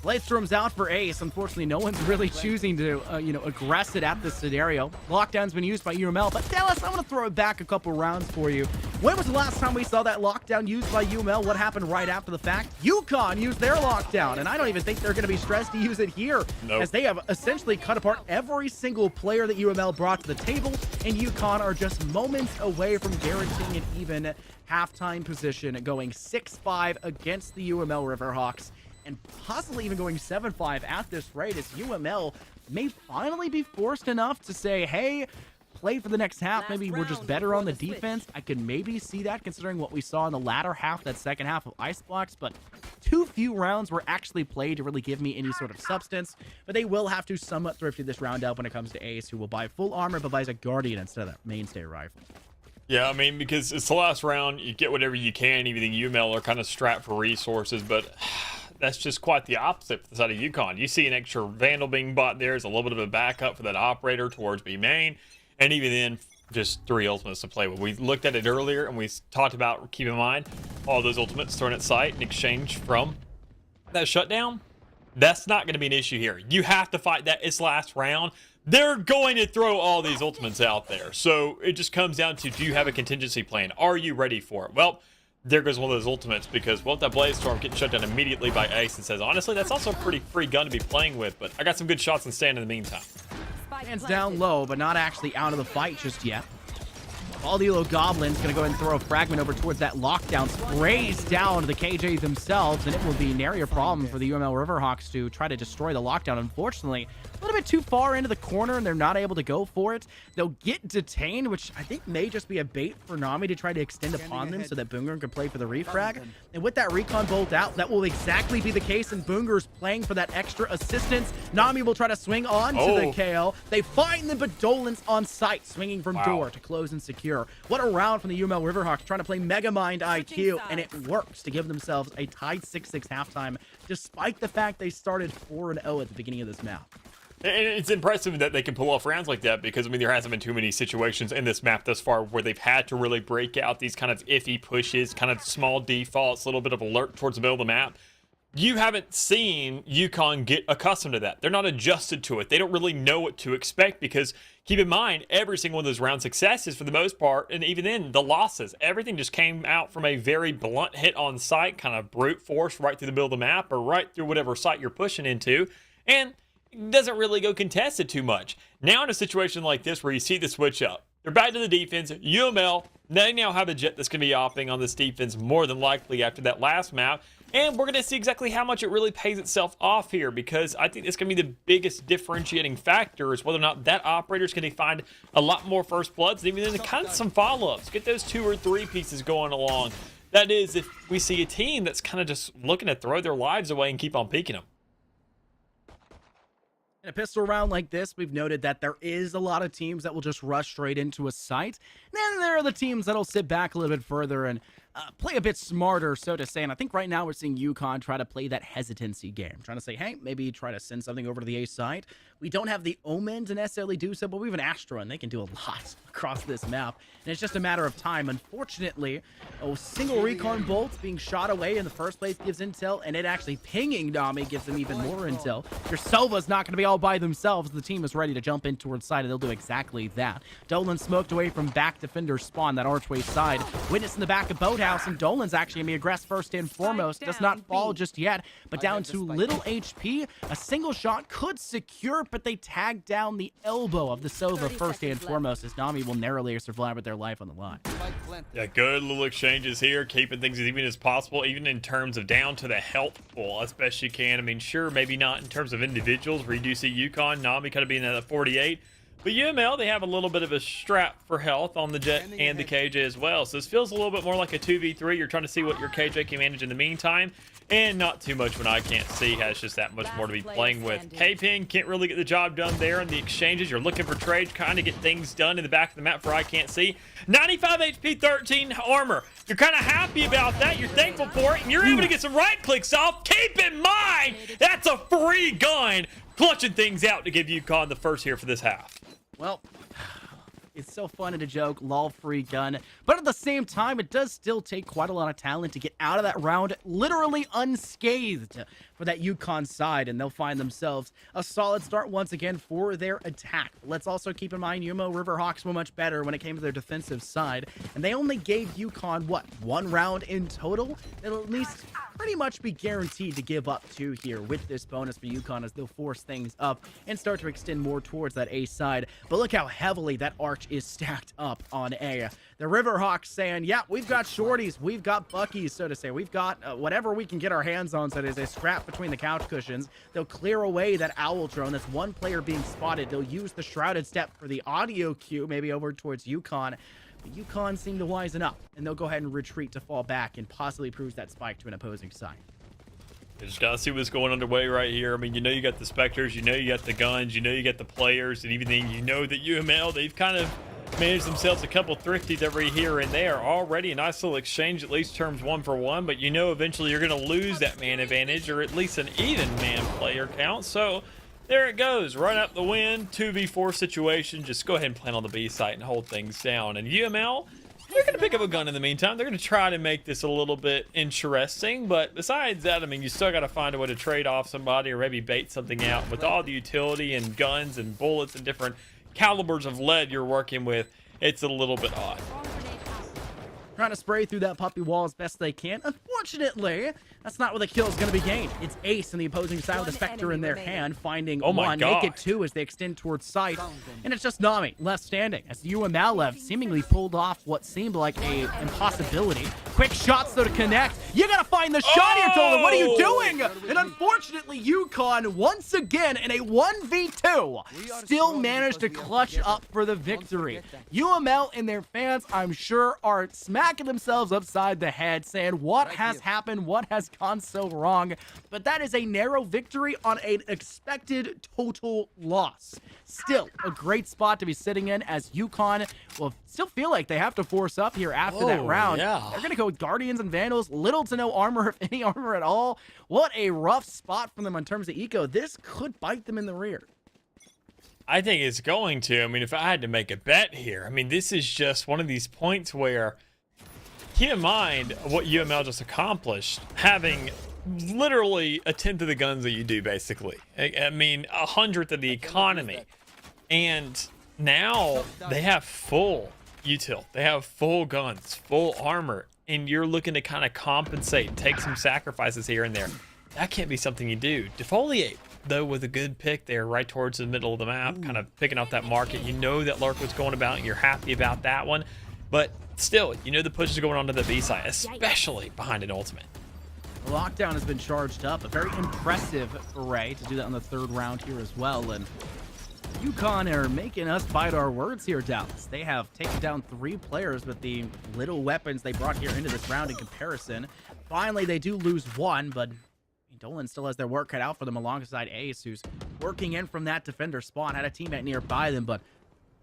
Bladestorm's out for Ace. Unfortunately, no one's really choosing to, aggress it at this scenario. Lockdown's been used by UML, but Dallas, I'm going to throw it back a couple rounds for you. When was the last time we saw that lockdown used by UML? What happened right after the fact? UConn used their lockdown, and I don't even think they're going to be stressed to use it here, as they have essentially cut apart every single player that UML brought to the table, and UConn are just moments away from guaranteeing an even halftime position, going 6-5 against the UML Riverhawks, and possibly even going 7-5 at this rate, as UML may finally be forced enough to say, hey, play for the next half. Maybe we're just better on the defense. I could maybe see that considering what we saw in the latter half, that second half of Icebox, but too few rounds were actually played to really give me any sort of substance. But they will have to somewhat thrifty this round up when it comes to Ace, who will buy full armor but buys a Guardian instead of that mainstay rifle. Yeah, I mean, because it's the last round, you get whatever you can. Even the UML are kind of strapped for resources, but that's just quite the opposite for the side of UConn. You see an extra Vandal being bought there as a little bit of a backup for that operator towards B main, and even then, just 3 ultimates to play with. We looked at it earlier, and we talked about, keep in mind, all those ultimates thrown at site in exchange from that shutdown. That's not going to be an issue here. You have to fight that. It's last round. They're going to throw all these ultimates out there. So it just comes down to, do you have a contingency plan? Are you ready for it? Well, there goes one of those ultimates, because, well, that Bladestorm getting shut down immediately by Ace, and says, honestly, that's also a pretty free gun to be playing with, but I got some good shots and stand in the meantime. Hands down low, but not actually out of the fight just yet. Aldilo Goblin's going to go ahead and throw a fragment over towards that lockdown. Sprays down the KJ themselves, and it will be nary a problem for the UML Riverhawks to try to destroy the lockdown. Unfortunately, a little bit too far into the corner, and they're not able to go for it. They'll get detained, which I think may just be a bait for Nami to try to extend upon them so that Boonger can play for the refrag. And with that recon bolt out, that will exactly be the case, and Boonger's playing for that extra assistance. Nami will try to swing on to the KL. They find them, but Dolan's on site, swinging from door to close and secure. What a round from the UML Riverhawks, trying to play Megamind IQ, and it works to give themselves a tied 6-6 halftime, despite the fact they started 4-0 at the beginning of this map. And it's impressive that they can pull off rounds like that, because, I mean, there hasn't been too many situations in this map thus far where they've had to really break out these kind of iffy pushes, kind of small defaults, a little bit of alert towards the middle of the map. You haven't seen UConn get accustomed to that. They're not adjusted to it. They don't really know what to expect, because keep in mind, every single one of those round successes for the most part, and even then, the losses, everything just came out from a very blunt hit on site, kind of brute force right through the middle of the map or right through whatever site you're pushing into, and it doesn't really go contested too much. Now in a situation like this where you see the switch up, they're back to the defense. UML, they now have a jet that's going to be opping on this defense more than likely after that last map. And we're going to see exactly how much it really pays itself off here, because I think it's going to be the biggest differentiating factor is whether or not that operator is going to find a lot more first bloods, and even then kind of some follow-ups. Get those 2 or 3 pieces going along. That is, if we see a team that's kind of just looking to throw their lives away and keep on peeking them. In a pistol round like this, we've noted that there is a lot of teams that will just rush straight into a site. Then there are the teams that'll sit back a little bit further and play a bit smarter, so to say. And I think right now we're seeing UConn try to play that hesitancy game, trying to say, hey, maybe try to send something over to the A side. We don't have the Omen to necessarily do so, but we have an Astra, and they can do a lot across this map. And it's just a matter of time. Unfortunately, a single recon bolt being shot away in the first place gives intel, and it actually pinging Nami gives them even more intel. Your Sova's not going to be all by themselves. The team is ready to jump in towards side, and they'll do exactly that. Dolan smoked away from back defender spawn, that archway side. Witness in the back of Boathouse, and Dolan's actually going to be aggressed first and foremost. Does not fall just yet, but down to little HP. A single shot could secure, but they tag down the elbow of the Sova first and foremost, as Nami will narrowly survive with their life on the line. Yeah, good little exchanges here, keeping things as even as possible, even in terms of down to the health pool as best you can. I mean, sure, maybe not in terms of individuals, where you do see UConn, Nami kind of being at a 48, But UML, they have a little bit of a strap for health on the Jet and the KJ as well. So this feels a little bit more like a 2v3. You're trying to see what your KJ can manage in the meantime. And not too much when I can't see has just that much more to be playing with. K-Pin can't really get the job done there in the exchanges. You're looking for trades, trying to get things done in the back of the map for I can't see. 95 HP, 13 armor. You're kind of happy about that. You're thankful for it. And you're able to get some right clicks off. Keep in mind, that's a free gun. Clutching things out to give UConn the first here for this half. Well, it's so fun and a joke, lol, free gun. But at the same time, it does still take quite a lot of talent to get out of that round literally unscathed for that UConn side, and they'll find themselves a solid start once again for their attack. Let's also keep in mind, Riverhawks were much better when it came to their defensive side, and they only gave UConn, what, 1 round in total? They'll at least pretty much be guaranteed to give up 2 here with this bonus for UConn, as they'll force things up and start to extend more towards that A side. But look how heavily that arch is stacked up on A. The Riverhawks saying, yeah, we've got shorties, we've got buckies, so to say. We've got whatever we can get our hands on, so it is a scrap between the couch cushions. They'll clear away that owl drone. That's 1 player being spotted. They'll use the shrouded step for the audio cue, maybe over towards UConn. But UConn seem to wisen up, and they'll go ahead and retreat to fall back and possibly prove that spike to an opposing side. You just gotta see what's going underway right here. I mean, you know you got the Spectres, you know you got the guns, you know you got the players and everything. You know that UML, they've kind of managed themselves a couple thrifties every here and there already. A nice little exchange, at least terms 1 for 1, but you know eventually you're gonna lose that man advantage, or at least an even man player count. So there it goes, run up the win, 2v4 situation. Just go ahead and plan on the B site and hold things down. And UML, they're going to pick up a gun in the meantime. They're going to try to make this a little bit interesting. But besides that, I mean, you still got to find a way to trade off somebody or maybe bait something out. With all the utility and guns and bullets and different calibers of lead you're working with, it's a little bit odd. Trying to spray through that puppy wall as best they can. Unfortunately, that's not where the kill is going to be gained. It's Ace on the opposing side with the Spectre in their hand, finding 1, make it 2 as they extend towards sight. And it's just Nami left standing as UML left seemingly pulled off what seemed like a impossibility. Quick shots though to connect. You got to find the shot here, Dolan. What are you doing? And unfortunately, UConn once again in a 1v2 still managed to clutch up for the victory. UML and their fans, I'm sure, are smacking themselves upside the head saying, what has happened? What has gone so wrong? But that is a narrow victory on an expected total loss. Still a great spot to be sitting in, as UConn will still feel like they have to force up here after that round. Yeah. They're going to go with Guardians and Vandals, little to no armor, if any armor at all. What a rough spot for them in terms of eco. This could bite them in the rear. I think it's going to. I mean, if I had to make a bet here, I mean, this is just one of these points where, keep in mind what UML just accomplished, having literally a 10th of the guns that you do, basically. I mean, 100th of the economy. And now they have full util. They have full guns, full armor, and you're looking to kind of compensate, take some sacrifices here and there. That can't be something you do. Defoliate, though, with a good pick there right towards the middle of the map, kind of picking up that market. You know that Lurk was going about, and you're happy about that one. But still, you know the push is going on to the B side, especially behind an ultimate. The lockdown has been charged up. A very impressive array to do that on the 3rd round here as well. And UConn are making us bite our words here, Dallas. They have taken down 3 players with the little weapons they brought here into this round in comparison. Finally, they do lose 1, but Dolan still has their work cut out for them alongside Ace, who's working in from that defender spot. Had a teammate nearby them, but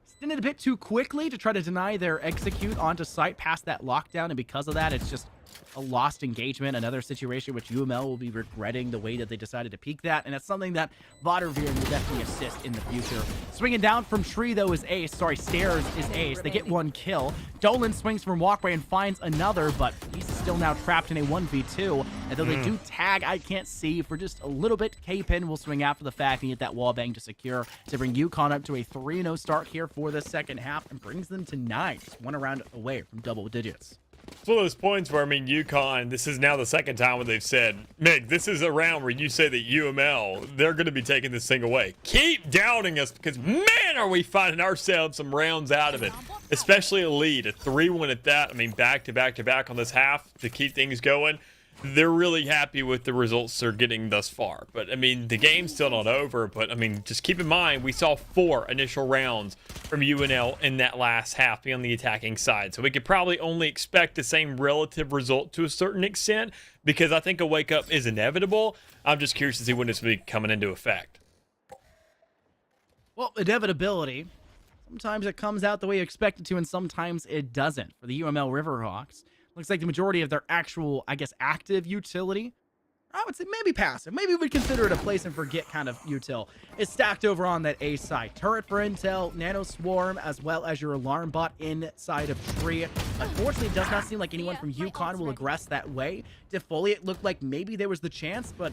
extended a bit too quickly to try to deny their execute onto site past that lockdown, and because of that, it's just a lost engagement, another situation which UML will be regretting the way that they decided to peak that, and it's something that Vaderveer will definitely assist in the future. Swinging down from tree, though, is Ace. Sorry, stairs is Ace. They get 1 kill. Dolan swings from walkway and finds another, but he's still now trapped in a 1v2, and though they do tag, I can't see, for just a little bit. K-Pin will swing after the fact and get that wall bang to secure to bring UConn up to a 3-0 start here for the second half, and brings them to 9, just 1 round away from double digits. It's one of those points where, I mean, UConn, this is now the 2nd time when they've said, Meg, this is a round where you say that UML, they're going to be taking this thing away. Keep doubting us, because, man, are we finding ourselves some rounds out of it. Especially a lead, a 3-1 at that. I mean, back to back to back on this half to keep things going. they're really happy with the results they're getting thus far. But I mean, the game's still not over. But I mean, just keep in mind, we saw 4 initial rounds from UNL in that last half on the attacking side. So we could probably only expect the same relative result to a certain extent, because I think a wake up is inevitable. I'm just curious to see when this will be coming into effect. Well, inevitability. Sometimes it comes out the way you expect it to, and sometimes it doesn't. For the UML Riverhawks, looks like the majority of their actual, I guess, active utility, I would say maybe passive, maybe we'd consider it a place and forget kind of util, is stacked over on that A side. Turret for intel, nano swarm, as well as your alarm bot inside of tree. Unfortunately, it does not seem like anyone from UConn will aggress that way. Defoliate looked like maybe there was the chance, but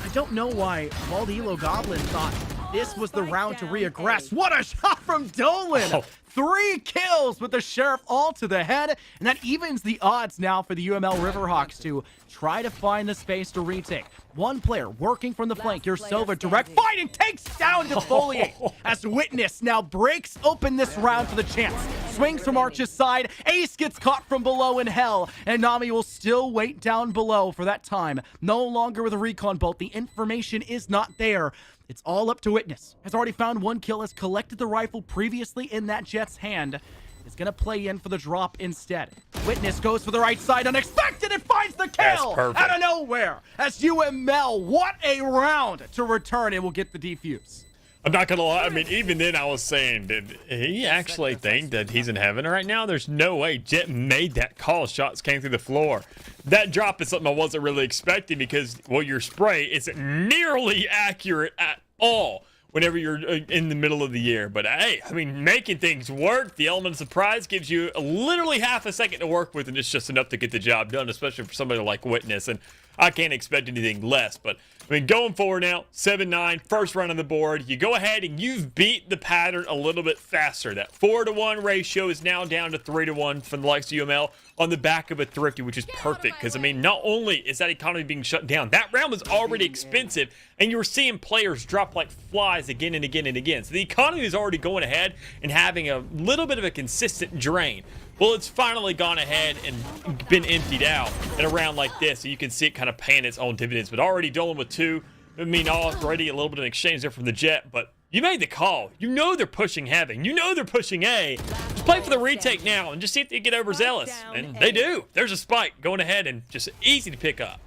I don't know why Valdilo Goblin thought this was the round to reaggress. What a shot from Dolan! Oh. 3 kills with the Sheriff all to the head, and that evens the odds now for the UML Riverhawks to try to find the space to retake. One player working from the flank. Your Silva direct fighting takes down Defoliate as Witness now breaks open this round for the chance. Swings from Arch's side. Ace gets caught from below in hell, and Nami will still wait down below for that time. No longer with a recon bolt. The information is not there. It's all up to Witness. Has already found 1 kill, has collected the rifle previously in that Jet's hand. Is going to play in for the drop instead. Witness goes for the right side, unexpected, and finds the kill out of nowhere. As UML, what a round to return, and will get the defuse. I'm not gonna lie, I mean, even then I was saying, did he actually think that he's in heaven right now? There's no way. Jet made that call. Shots came through the floor. That drop is something I wasn't really expecting, because, well, your spray isn't nearly accurate at all whenever you're in the middle of the air. But hey, I mean, making things work, the element of surprise gives you literally half a second to work with, and it's just enough to get the job done, especially for somebody like Witness. And I can't expect anything less. But I mean, going forward now, 7-9, first run on the board. You go ahead and you've beat the pattern a little bit faster. That 4-to-1 ratio is now down to 3-to-1 from the likes of UML on the back of a Thrifty, which is perfect. Because, I mean, not only is that economy being shut down, that round was already expensive, and you were seeing players drop like flies again and again and again. So the economy is already going ahead and having a little bit of a consistent drain. Well, it's finally gone ahead and been emptied out in a round like this, so you can see it kind of paying its own dividends. But already Dolan with 2. I mean, already a little bit of an exchange there from the Jet, but you made the call. You know they're pushing Heaven. You know they're pushing A. Just play for the retake now and just see if they get overzealous. And they do. There's a spike going ahead and just easy to pick up.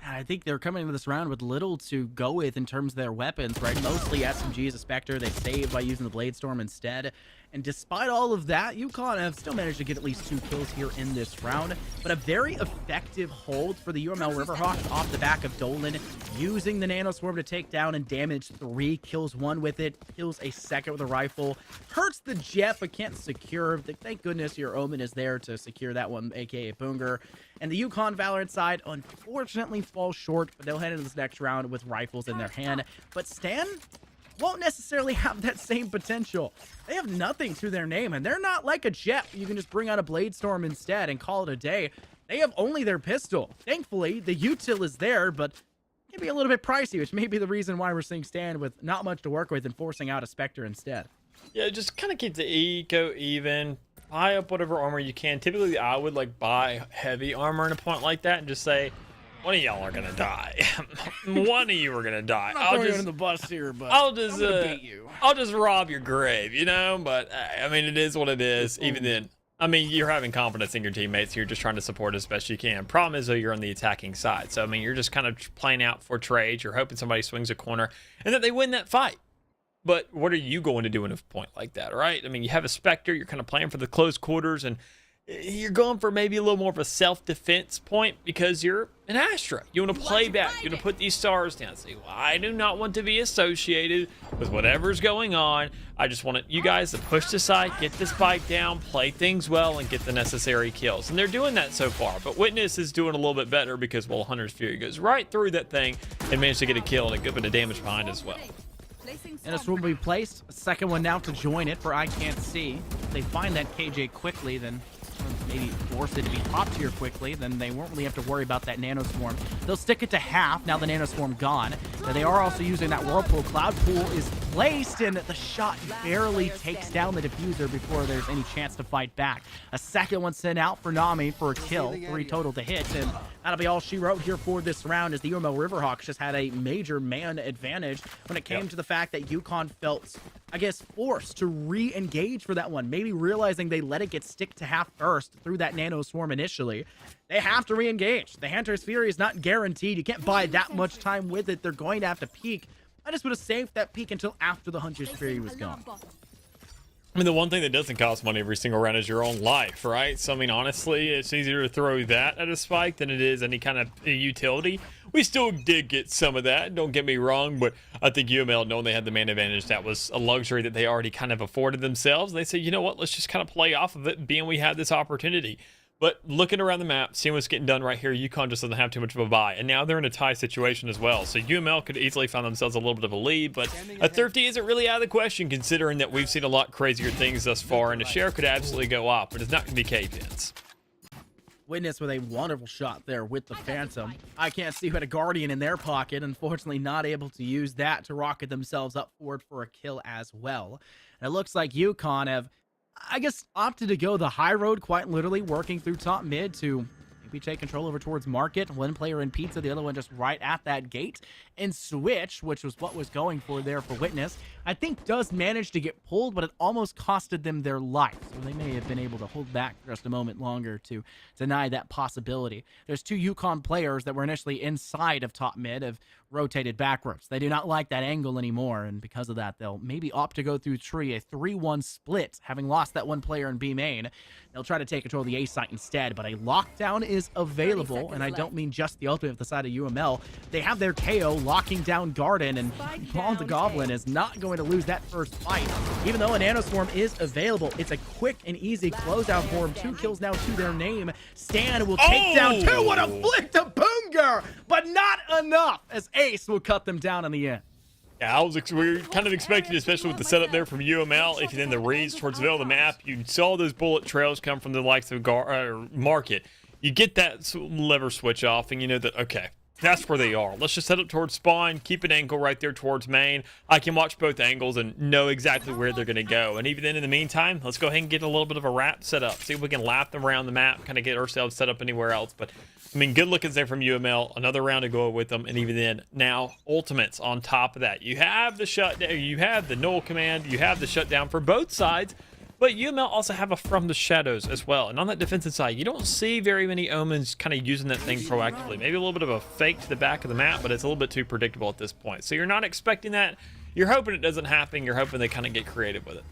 I think they're coming into this round with little to go with in terms of their weapons, right? Mostly SMGs, a Spectre. They saved by using the Blade Storm instead. And despite all of that, UConn have still managed to get at least 2 kills here in this round. But a very effective hold for the UML Riverhawks off the back of Dolan, using the Nano Swarm to take down and damage 3. Kills 1 with it, kills a second with a rifle. Hurts the Jet, but can't secure. Thank goodness your Omen is there to secure that one, aka Boonger. And the UConn Valorant side, unfortunately, falls short, but they'll head into this next round with rifles in their hand. But Stan won't necessarily have that same potential. They have nothing to their name, and they're not like a Jet. You can just bring out a Blade Storm instead and call it a day. They have only their pistol. Thankfully, the util is there, but it can be a little bit pricey, which may be the reason why we're seeing Stan with not much to work with and forcing out a Spectre instead. Yeah, just kind of keep the eco even. Buy up whatever armor you can. Typically, I would like buy heavy armor in a point like that and just say, one of y'all are gonna die. One of you are gonna die. I'll just in the bus here, but I'll just I'm gonna beat you. I'll just rob your grave, you know. But I mean, it is what it is. Even then, I mean, you're having confidence in your teammates. You're just trying to support as best you can. Problem is, though, you're on the attacking side. So I mean, you're just kind of playing out for trades. You're hoping somebody swings a corner and that they win that fight. But what are you going to do in a point like that, right? I mean, you have a Spectre. You're kind of playing for the close quarters, and you're going for maybe a little more of a self-defense point because you're an Astra. You want to play back. You want to put these stars down. Say, well, I do not want to be associated with whatever's going on. I just want you guys to push the side, get this spike down, play things well, and get the necessary kills. And they're doing that so far. But Witness is doing a little bit better because, well, Hunter's Fury goes right through that thing and managed to get a kill and a good bit of damage behind as well. And this will be placed. A second one now to join it for I Can't See. If they find that KJ quickly, then maybe force it to be top tier quickly, then they won't really have to worry about that Nano Swarm. They'll stick it to half, now the Nano Swarm gone. Now they are also using that Whirlpool. Cloud Pool is placed, and the shot barely takes down the diffuser before there's any chance to fight back. A second one sent out for Nami for a kill, 3 total to hit, and That'll be all she wrote here for this round, as the UML Riverhawks just had a major man advantage when it came to the fact that UConn felt, I guess, forced to re-engage for that one. Maybe realizing they let it get stick to half first through that nano swarm initially. They have to re-engage. The Hunter's Fury is not guaranteed. You can't buy that much time with it. They're going to have to peek. I just would have saved that peek until after the Hunter's Fury was gone. I mean, the one thing that doesn't cost money every single round is your own life, right? So, I mean, honestly, it's easier to throw that at a spike than it is any kind of utility. We still did get some of that, don't get me wrong, but I think UML, knowing they had the man advantage, that was a luxury that they already kind of afforded themselves. And they said, you know what, let's just kind of play off of it, being we had this opportunity. But looking around the map, seeing what's getting done right here, UConn just doesn't have too much of a buy. And now they're in a tie situation as well. So UML could easily find themselves a little bit of a lead, but a thrifty isn't really out of the question considering that we've seen a lot crazier things thus far, and a share could absolutely go off, but it's not going to be K-Pins. Witness with a wonderful shot there with the Phantom. I can't see who had a Guardian in their pocket. Unfortunately, not able to use that to rocket themselves up forward for a kill as well. And it looks like UConn have, I guess, opted to go the high road, quite literally working through top mid to maybe take control over towards market. One player in pizza, the other one just right at that gate. And switch, which was what was going for there for Witness, I think does manage to get pulled, but it almost costed them their life. So they may have been able to hold back for just a moment longer to deny that possibility. There's two UConn players that were initially inside of top mid have rotated backwards. They do not like that angle anymore, and because of that, they'll maybe opt to go through tree, a 3-1 split, having lost that one player in B main. They'll try to take control of the A site instead, but a lockdown is available, and I don't mean just the ultimate of the side of UML. They have their KO locking down Garden, and Ball the Goblin is not going to lose that first fight. Even though a nanoswarm is available, it's a quick and easy closeout for him. 2 kills now to their name. Stan will take down 2. What a flick to Boonger, but not enough, as Ace will cut them down in the end. Yeah, we were kind of expecting, especially with the setup there from UML, if you then the reads towards the middle of the map, you saw those bullet trails come from the likes of Market. You get that lever switch off, and you know that, okay, that's where they are. Let's just head up towards spawn, keep an angle right there towards main. I can watch both angles and know exactly where they're going to go. And even then, in the meantime, let's go ahead and get a little bit of a wrap set up. See if we can lap them around the map, kind of get ourselves set up anywhere else. But, I mean, good lookings there from UML. Another round to go with them. And even then, now, ultimates on top of that. You have the shutdown, you have the null command, you have the shutdown for both sides. But UML also have a From the Shadows as well. And on that defensive side, you don't see very many Omens kind of using that thing proactively. Maybe a little bit of a fake to the back of the map, but it's a little bit too predictable at this point. So you're not expecting that. You're hoping it doesn't happen. You're hoping they kind of get creative with it.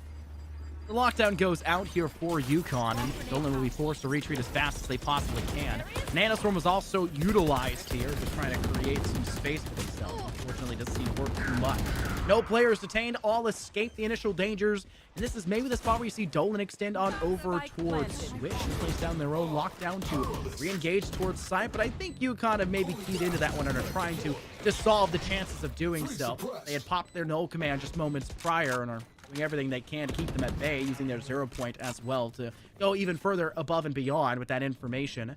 The lockdown goes out here for UConn, and Dolan will be forced to retreat as fast as they possibly can. Nanoswarm was also utilized here, just trying to create some space for themselves. Unfortunately, doesn't seem to work too much. No players detained, all escape the initial dangers, and this is maybe the spot where you see Dolan extend on over towards Switch and place down their own lockdown to re-engage towards site, but I think UConn have maybe keyed into that one and are trying to dissolve the chances of doing so. They had popped their null command just moments prior and are doing everything they can to keep them at bay, using their 0 point as well to go even further above and beyond with that information.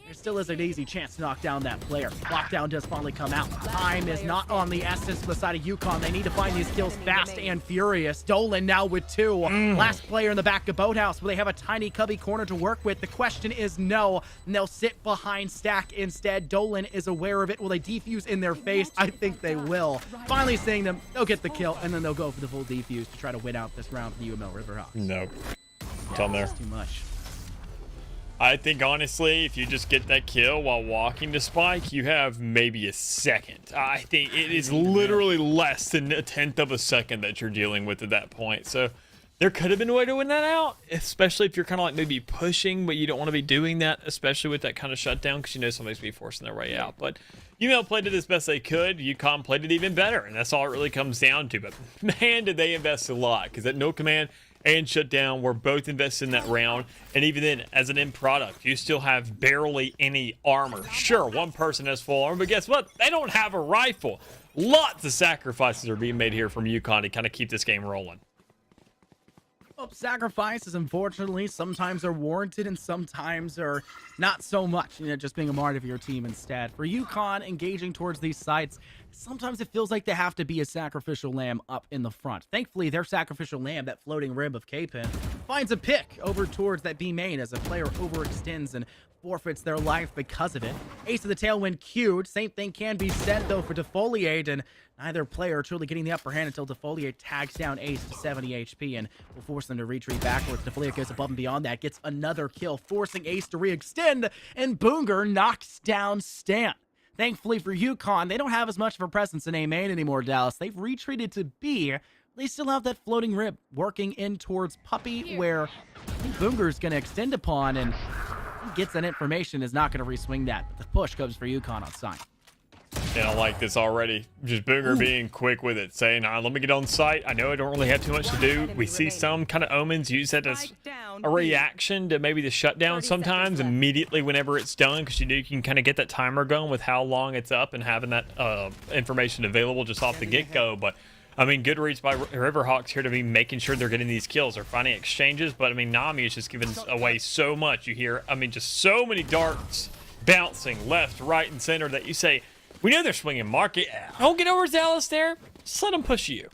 There still is an easy chance to knock down that player. Lockdown does finally come out. Time is not on the essence for the side of UConn. They need to find these kills fast and furious. Dolan now with 2. Last player in the back of Boathouse. Will they have a tiny cubby corner to work with? The question is no. And they'll sit behind Stack instead. Dolan is aware of it. Will they defuse in their face? I think they will. Finally seeing them, they'll get the kill, and then they'll go for the full defuse to try to win out this round for the UML Riverhawks. Nope. It's on there. Too much. I think, honestly, if you just get that kill while walking to spike, you have maybe a second. I think it is literally less than a 10th of a second that you're dealing with at that point. So there could have been a way to win that out, especially if you're kind of like maybe pushing, but you don't want to be doing that, especially with that kind of shutdown, because you know somebody's going to be forcing their way out. But UML played it as best they could. UConn played it even better, and that's all it really comes down to. But man, did they invest a lot, because that no command and shutdown were both invested in that round. And even then, as an end product, you still have barely any armor. Sure, one person has full armor, but guess what? They don't have a rifle. Lots of sacrifices are being made here from UConn to kind of keep this game rolling. Well, sacrifices, unfortunately, sometimes are warranted and sometimes are not so much. You know, just being a part of your team instead. For UConn, engaging towards these sites, sometimes it feels like they have to be a sacrificial lamb up in the front. Thankfully, their sacrificial lamb, that floating rib of K-Pin, finds a pick over towards that B main as a player overextends and forfeits their life because of it. Ace of the Tailwind queued. Same thing can be said, though, for Defoliate, and neither player truly getting the upper hand until Defoliate tags down Ace to 70 HP and will force them to retreat backwards. Defoliate goes above and beyond that, gets another kill, forcing Ace to re-extend, and Boonger knocks down Stan. Thankfully for UConn, they don't have as much of a presence in A main anymore, Dallas. They've retreated to B. They still have that floating rib working in towards Puppy, where I think Boonger's going to extend upon, and he gets that information, is not going to re-swing that. But the push comes for UConn on site. And I like this already. Just Booger being quick with it, saying, let me get on site. I know I don't really have too much to do. We see some kind of omens use that as a reaction to maybe the shutdown sometimes, immediately whenever it's done, because you can kind of get that timer going with how long it's up and having that information available just off the get-go. But I mean, good reads by Riverhawks here to be making sure they're getting these kills. They're finding exchanges, but I mean, Nami is just giving away so much. You hear, I mean, just so many darts bouncing left, right, and center that you say, we know they're swinging market. Don't get overzealous there. Just let them push you.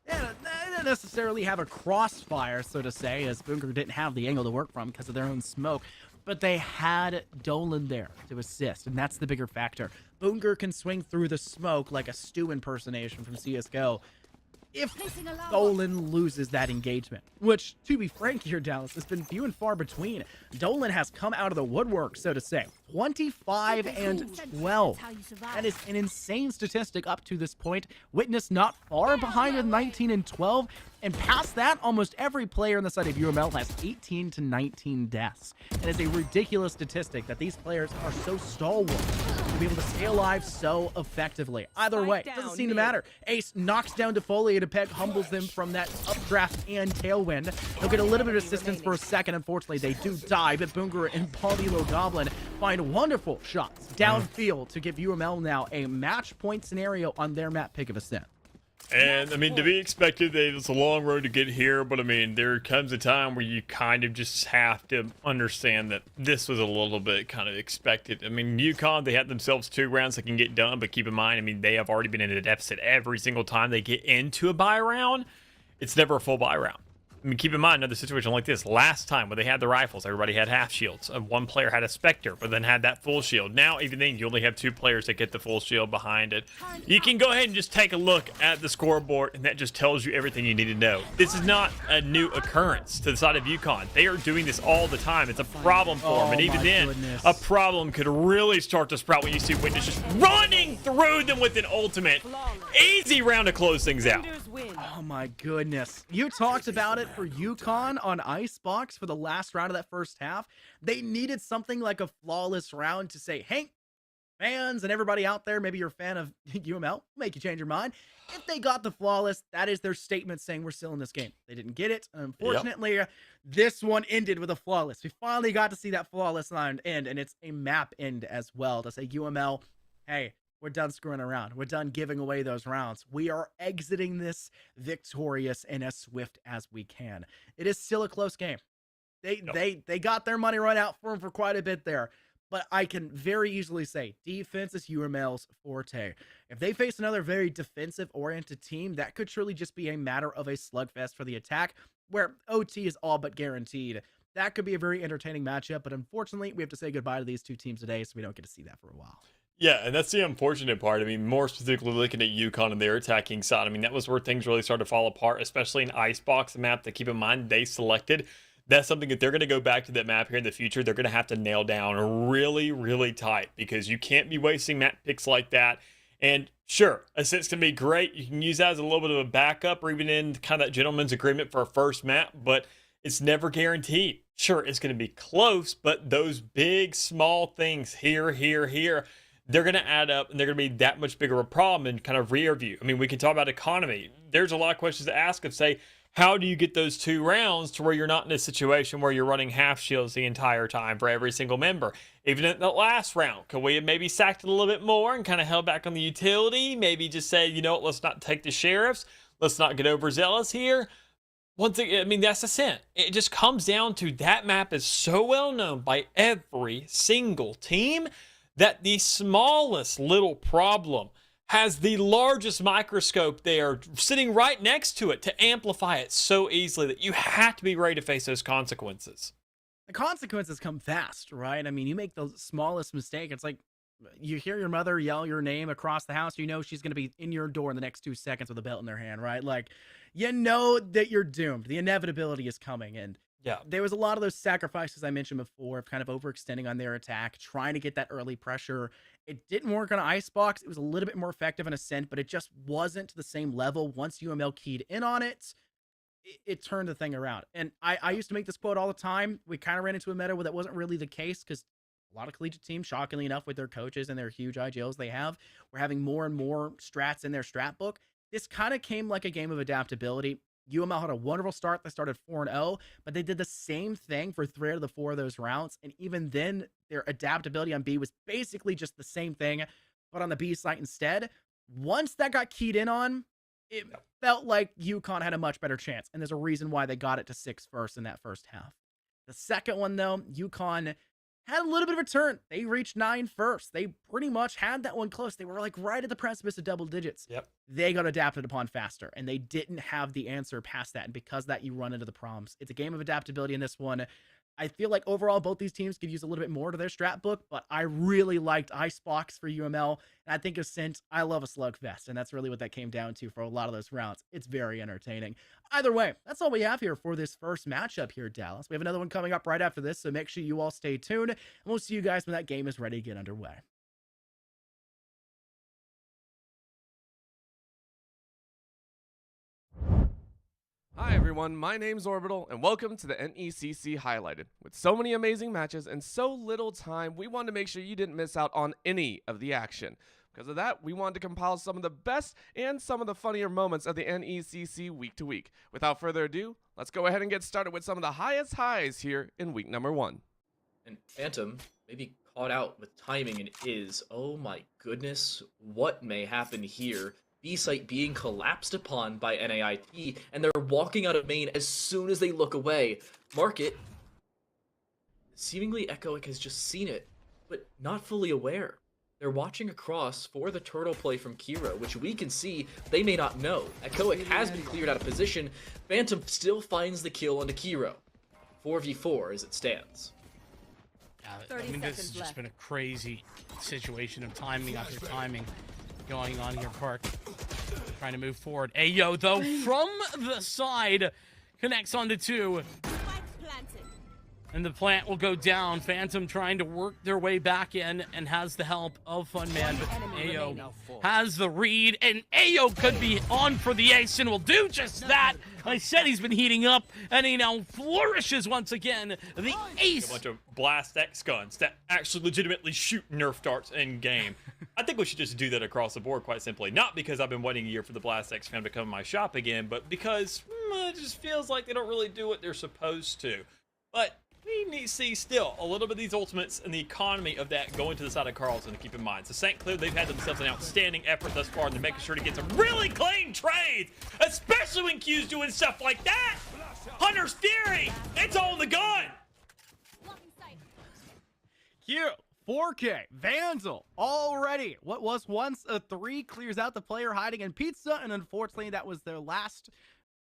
Yeah, they don't necessarily have a crossfire, so to say, as Boonger didn't have the angle to work from because of their own smoke. But they had Dolan there to assist, and that's the bigger factor. Boonger can swing through the smoke like a Stu impersonation from CSGO if Dolan loses that engagement, which, to be frank here, Dallas, has been few and far between. Dolan has come out of the woodwork, so to say. 25 and 12. That is an insane statistic up to this point. Witness not far behind with 19 and 12. And past that, almost every player on the side of UML has 18 to 19 deaths. It is a ridiculous statistic that these players are so stalwart to be able to stay alive so effectively. Either way, it doesn't seem to matter. Ace knocks down Defoliate. A peg humbles them from that updraft and tailwind. They'll get a little bit of assistance for a second. Unfortunately, they do die, but Boonger and Polylo Goblin find wonderful shots downfield to give UML now a match point scenario on their map pick of Ascent. And I mean, to be expected, it's a long road to get here, but I mean, there comes a time where you kind of just have to understand that this was a little bit kind of expected. I mean, UConn, they had themselves 2 rounds that can get done, but keep in mind, I mean, they have already been in a deficit every single time they get into a buy round. It's never a full buy round. I mean, keep in mind another situation like this. Last time when they had the rifles, everybody had half shields. One player had a Spectre, but then had that full shield. Now, even then, you only have 2 players that get the full shield behind it. You can go ahead and just take a look at the scoreboard, and that just tells you everything you need to know. This is not a new occurrence to the side of UConn. They are doing this all the time. It's a problem for them, and even then, a problem could really start to sprout when you see Witness just running through them with an ultimate. Easy round to close things out. Oh my goodness. You talked about it for UConn on Icebox for the last round of that first half. They needed something like a flawless round to say, hey, fans and everybody out there, maybe you're a fan of UML, make you change your mind. If they got the flawless, that is their statement saying we're still in this game. They didn't get it. Unfortunately, this one ended with a flawless. We finally got to see that flawless line end, and it's a map end as well to say UML, hey, we're done screwing around. We're done giving away those rounds. We are exiting this victorious and as swift as we can. It is still a close game. They got their money run out for them for quite a bit there. But I can very easily say defense is UML's forte. If they face another very defensive-oriented team, that could truly just be a matter of a slugfest for the attack, where OT is all but guaranteed. That could be a very entertaining matchup, but unfortunately, we have to say goodbye to these 2 teams today, so we don't get to see that for a while. Yeah, and that's the unfortunate part. I mean, more specifically looking at UConn and their attacking side, I mean, that was where things really started to fall apart, especially in Icebox, the map that, keep in mind, they selected. That's something that they're going to go back to that map here in the future. They're going to have to nail down really, really tight, because you can't be wasting map picks like that. And sure, Ascent's going to be great. You can use that as a little bit of a backup or even in kind of that gentleman's agreement for a first map, but it's never guaranteed. Sure, it's going to be close, but those big, small things here, they're going to add up, and they're going to be that much bigger a problem in kind of rear view. I mean, we can talk about economy. There's a lot of questions to ask of, say, how do you get those 2 rounds to where you're not in a situation where you're running half shields the entire time for every single member? Even in the last round, could we have maybe sacked it a little bit more and kind of held back on the utility? Maybe just say, you know what, let's not take the sheriffs. Let's not get overzealous here. One thing, I mean, that's Ascent. It just comes down to that map is so well known by every single team that the smallest little problem has the largest microscope there sitting right next to it to amplify it so easily that you have to be ready to face those consequences. The consequences come fast, right? I mean, you make the smallest mistake, it's like you hear your mother yell your name across the house, you know she's going to be in your door in the next 2 seconds with a belt in their hand, right? Like, you know that you're doomed. The inevitability is coming. And Yeah. there was a lot of those sacrifices I mentioned before of kind of overextending on their attack, trying to get that early pressure. It didn't work on Icebox. It was a little bit more effective in Ascent, but it just wasn't to the same level. Once UML keyed in on it, it turned the thing around. And I used to make this quote all the time. We kind of ran into a meta where that wasn't really the case because a lot of collegiate teams, shockingly enough, with their coaches and their huge IGLs they have, were having more and more strats in their strat book. This kind of came like a game of adaptability. UML had a wonderful start. They started 4-0, but they did the same thing for 3 out of the 4 of those rounds. And even then, their adaptability on B was basically just the same thing, but on the B site instead. Once that got keyed in on, it felt like UConn had a much better chance. And there's a reason why they got it to 6 first in that first half. The second one, though, UConn had a little bit of a turn. They reached 9 first. They pretty much had that one close. They were like right at the precipice of double digits. Yep. They got adapted upon faster, and they didn't have the answer past that. And because of that, you run into the problems. It's a game of adaptability in this one. I feel like overall, both these teams could use a little bit more to their strat book, but I really liked Icebox for UML. And I think Ascent, I love a slugfest, and that's really what that came down to for a lot of those rounds. It's very entertaining. Either way, that's all we have here for this first matchup here, Dallas. We have another one coming up right after this, so make sure you all stay tuned, and we'll see you guys when that game is ready to get underway. Hi everyone, my name's Orbital, and welcome to the NECC Highlighted. With so many amazing matches and so little time, we wanted to make sure you didn't miss out on any of the action. Because of that, we wanted to compile some of the best and some of the funnier moments of the NECC week to week. Without further ado, let's go ahead and get started with some of the highest highs here in week number 1. And Phantom maybe caught out with timing and is, oh my goodness, what may happen here? B-site being collapsed upon by NAIT, and they're walking out of main as soon as they look away. Market, seemingly Echoic has just seen it, but not fully aware. They're watching across for the turtle play from Kiro, which we can see they may not know. Echoic has been cleared out of position. Phantom still finds the kill onto Kiro. 4v4 as it stands. I mean, this has just been a crazy situation of timing after timing going on here. Park trying to move forward. Ayo, though, from the side, connects onto 2. And the plant will go down. Phantom trying to work their way back in and has the help of Funman. But Ayo has the read, and Ayo could be on for the ace and will do just that. I said he's been heating up, and he now flourishes once again. The ace. A bunch of Blast X guns that actually legitimately shoot Nerf darts in game. I think we should just do that across the board, quite simply. Not because I've been waiting a year for the Blast X fan to come to my shop again, but because it just feels like they don't really do what they're supposed to. But we need to see still a little bit of these ultimates and the economy of that going to the side of Carlson to keep in mind. So St. Clair, they've had themselves an outstanding effort thus far, and they're making sure to get some really clean trades, especially when Q's doing stuff like that. Hunter's Fury, it's on the gun. Q, 4K, Vandal, already. What was once a 3 clears out the player hiding in Pizza, and unfortunately that was their last.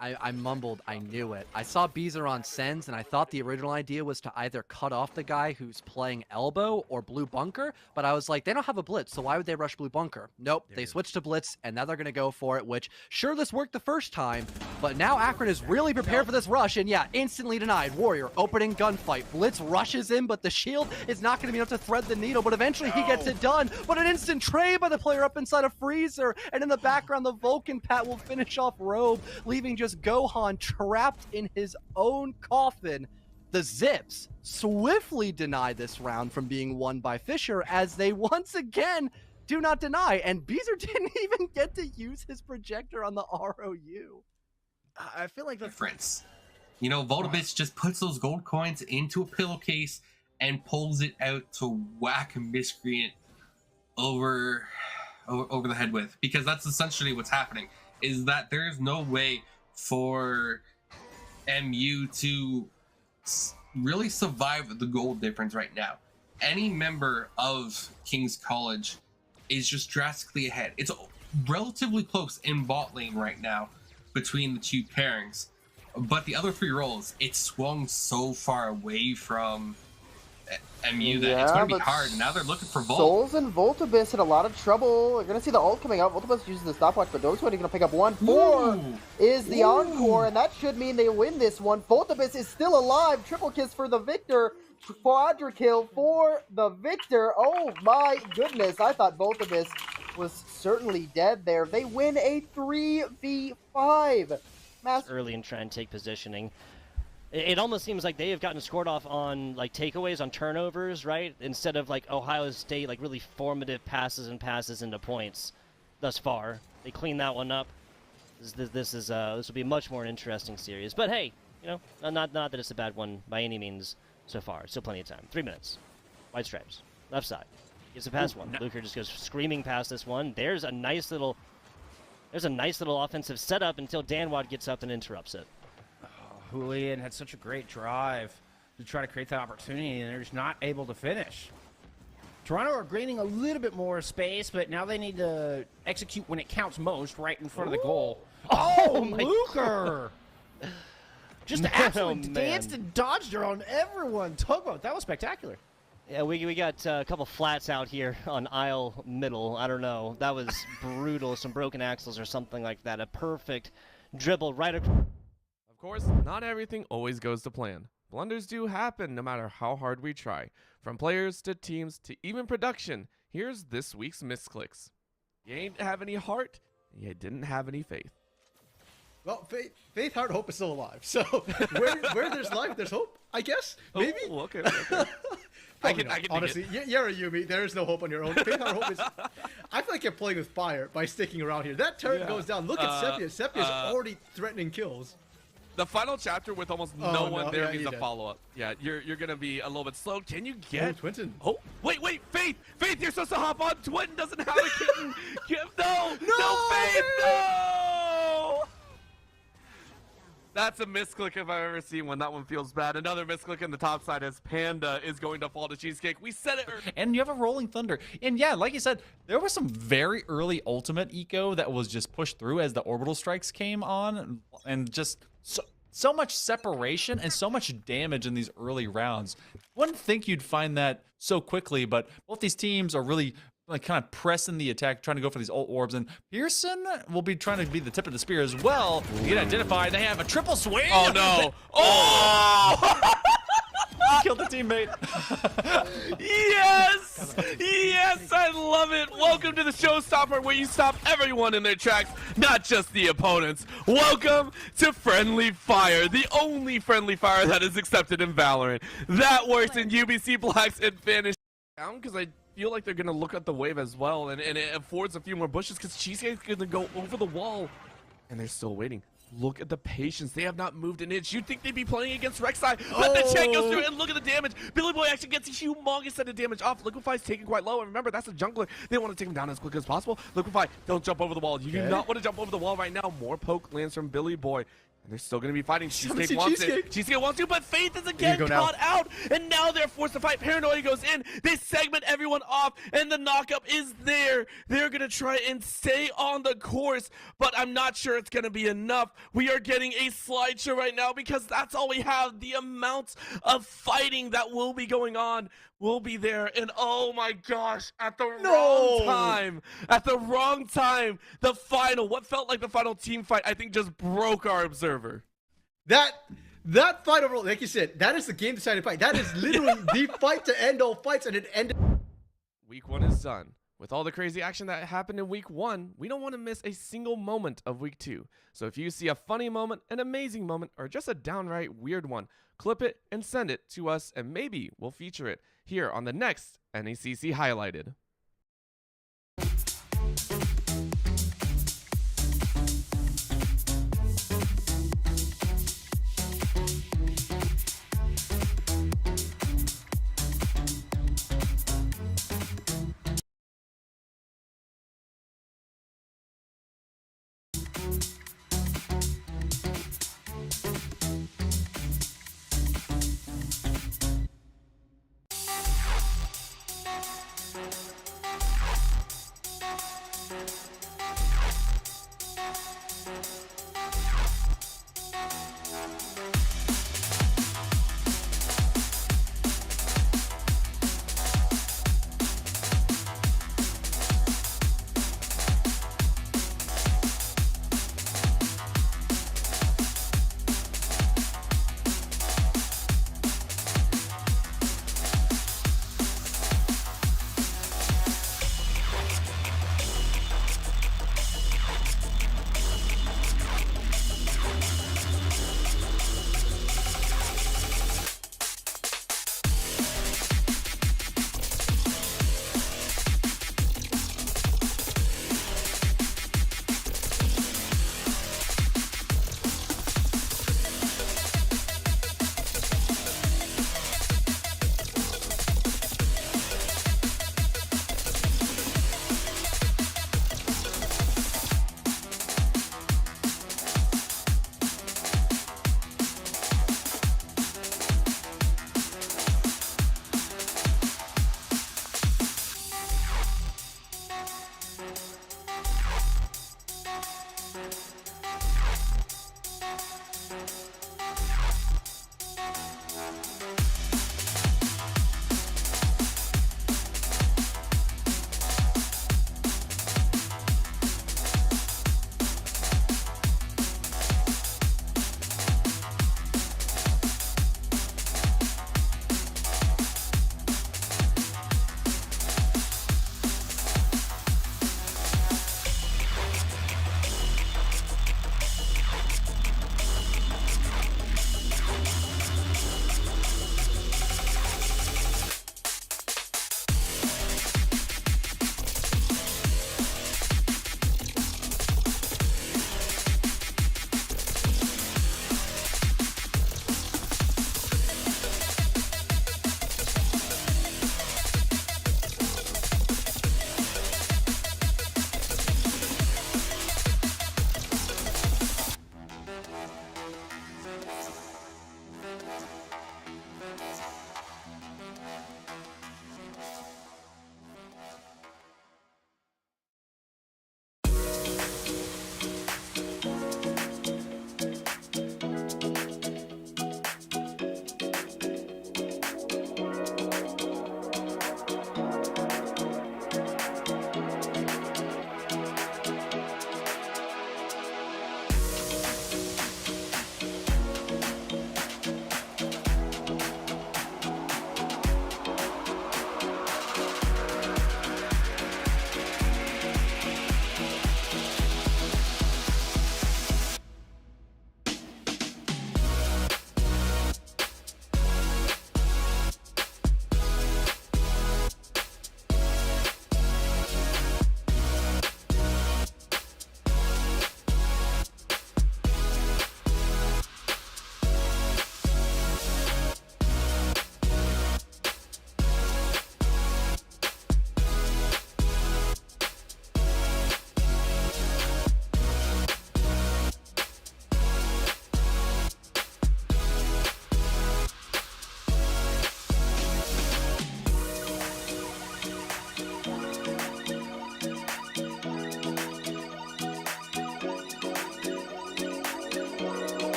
I mumbled, I knew it. I saw Beezer on Sens, and I thought the original idea was to either cut off the guy who's playing elbow or blue bunker, but I was like, they don't have a blitz, so why would they rush blue bunker? Nope, they switched to blitz, and now they're going to go for it, which, sure, this worked the first time, but now Akron is really prepared for this rush, and yeah, instantly denied. Warrior, opening gunfight. Blitz rushes in, but the shield is not going to be enough to thread the needle, but eventually he gets it done, but an instant trade by the player up inside a freezer, and in the background, the Vulcan Pat will finish off Robe, leaving just Gohan trapped in his own coffin. The Zips swiftly deny this round from being won by Fisher as they once again do not deny, and Beezer didn't even get to use his projector on the ROU. I feel like that's difference. You know, Voltabits just puts those gold coins into a pillowcase and pulls it out to whack a miscreant over the head with, because that's essentially what's happening, is that there's no way for MU to really survive the gold difference right now. Any member of King's College is just drastically ahead. It's relatively close in bot lane right now between the two pairings, but the other 3 roles, it's swung so far away from MU that it's going to be hard. Now they're looking for Volt. Souls and Voltabyss in a lot of trouble. You're going to see the ult coming out. Voltabyss uses the stopwatch, but Doge's going to pick up 1-4 is the encore, and that should mean they win this one. Voltabyss is still alive. Triple kiss for the victor. Quadra kill for the victor. Oh my goodness. I thought Voltabyss was certainly dead there. They win a 3v5. Early and try and take positioning. It almost seems like they have gotten scored off on like takeaways on turnovers, right? Instead of like Ohio State, like really formative passes into points. Thus far, they cleaned that one up. This will be a much more interesting series. But hey, you know, not that it's a bad one by any means so far. Still plenty of time. 3 minutes. White stripes, left side. Gets a pass one. Luker just goes screaming past this one. There's a nice little offensive setup until Danwad gets up and interrupts it. Julian had such a great drive to try to create that opportunity, and they're just not able to finish. Toronto are gaining a little bit more space, but now they need to execute when it counts most, right in front of the goal. Oh, Luker! Just absolutely danced and dodged her on everyone. Tugboat, that was spectacular. Yeah, we got a couple flats out here on aisle middle. I don't know. That was brutal. Some broken axles or something like that. A perfect dribble right across. Of course, not everything always goes to plan. Blunders do happen no matter how hard we try. From players to teams to even production, here's this week's misclicks. You ain't have any heart, you didn't have any faith. Well, faith, heart, hope is still alive. So where there's life, there's hope, I guess. Maybe. Oh, okay. I can honestly, you're a Yumi. There is no hope on your own. Faith, heart, hope is. I feel like you're playing with fire by sticking around here. That turret goes down. Look at Sepia. Sepia is already threatening kills. The final chapter with almost no one there needs a follow-up. Yeah, you're gonna be a little bit slow. Can you get? Twinton. Oh, wait, Faith, you're supposed to hop on. Twinton doesn't have a kitten. No, Faith, no. That's a misclick if I've ever seen one. That one feels bad. Another misclick in the top side as Panda is going to fall to Cheesecake. We said it. And you have a Rolling Thunder. And yeah, like you said, there was some very early ultimate eco that was just pushed through as the orbital strikes came on. And just so much separation and so much damage in these early rounds. Wouldn't think you'd find that so quickly, but both these teams are really like kind of pressing the attack, trying to go for these ult orbs, and Pearson will be trying to be the tip of the spear as well. You get identified. They have a triple swing. Oh no! Oh! Killed the teammate. Yes! Yes, I love it. Welcome to the showstopper where you stop everyone in their tracks, not just the opponents. Welcome to Friendly Fire, the only friendly fire that is accepted in Valorant. That works in UBC Black's advantage. Because I feel like they're going to look at the wave as well, and it affords a few more bushes because Cheesecake's going to go over the wall. And they're still waiting. Look at the patience. They have not moved an inch. You'd think they'd be playing against Rek'Sai, but the check goes through, and look at the damage. Billy Boy actually gets a humongous set of damage off. Liquify's taken quite low, and remember, that's a jungler. They want to take him down as quick as possible. Liquify, don't jump over the wall. You do not want to jump over the wall right now. More poke lands from Billy Boy. And they're still going to be fighting. Cheesecake wants it. Cheesecake wants to, but Faith is again caught out. And now they're forced to fight. Paranoia goes in. They segment everyone off. And the knockup is there. They're going to try and stay on the course. But I'm not sure it's going to be enough. We are getting a slideshow right now because that's all we have. The amounts of fighting that will be going on will be there. And oh my gosh, at the wrong time, the final, what felt like the final team fight, I think just broke our observer. That fight overall, like you said, that is the game deciding fight. That is literally the fight to end all fights, and it ended. Week 1 is done. With all the crazy action that happened in week 1, we don't want to miss a single moment of week 2. So if you see a funny moment, an amazing moment, or just a downright weird one, clip it and send it to us, and maybe we'll feature it here on the next NECC Highlighted.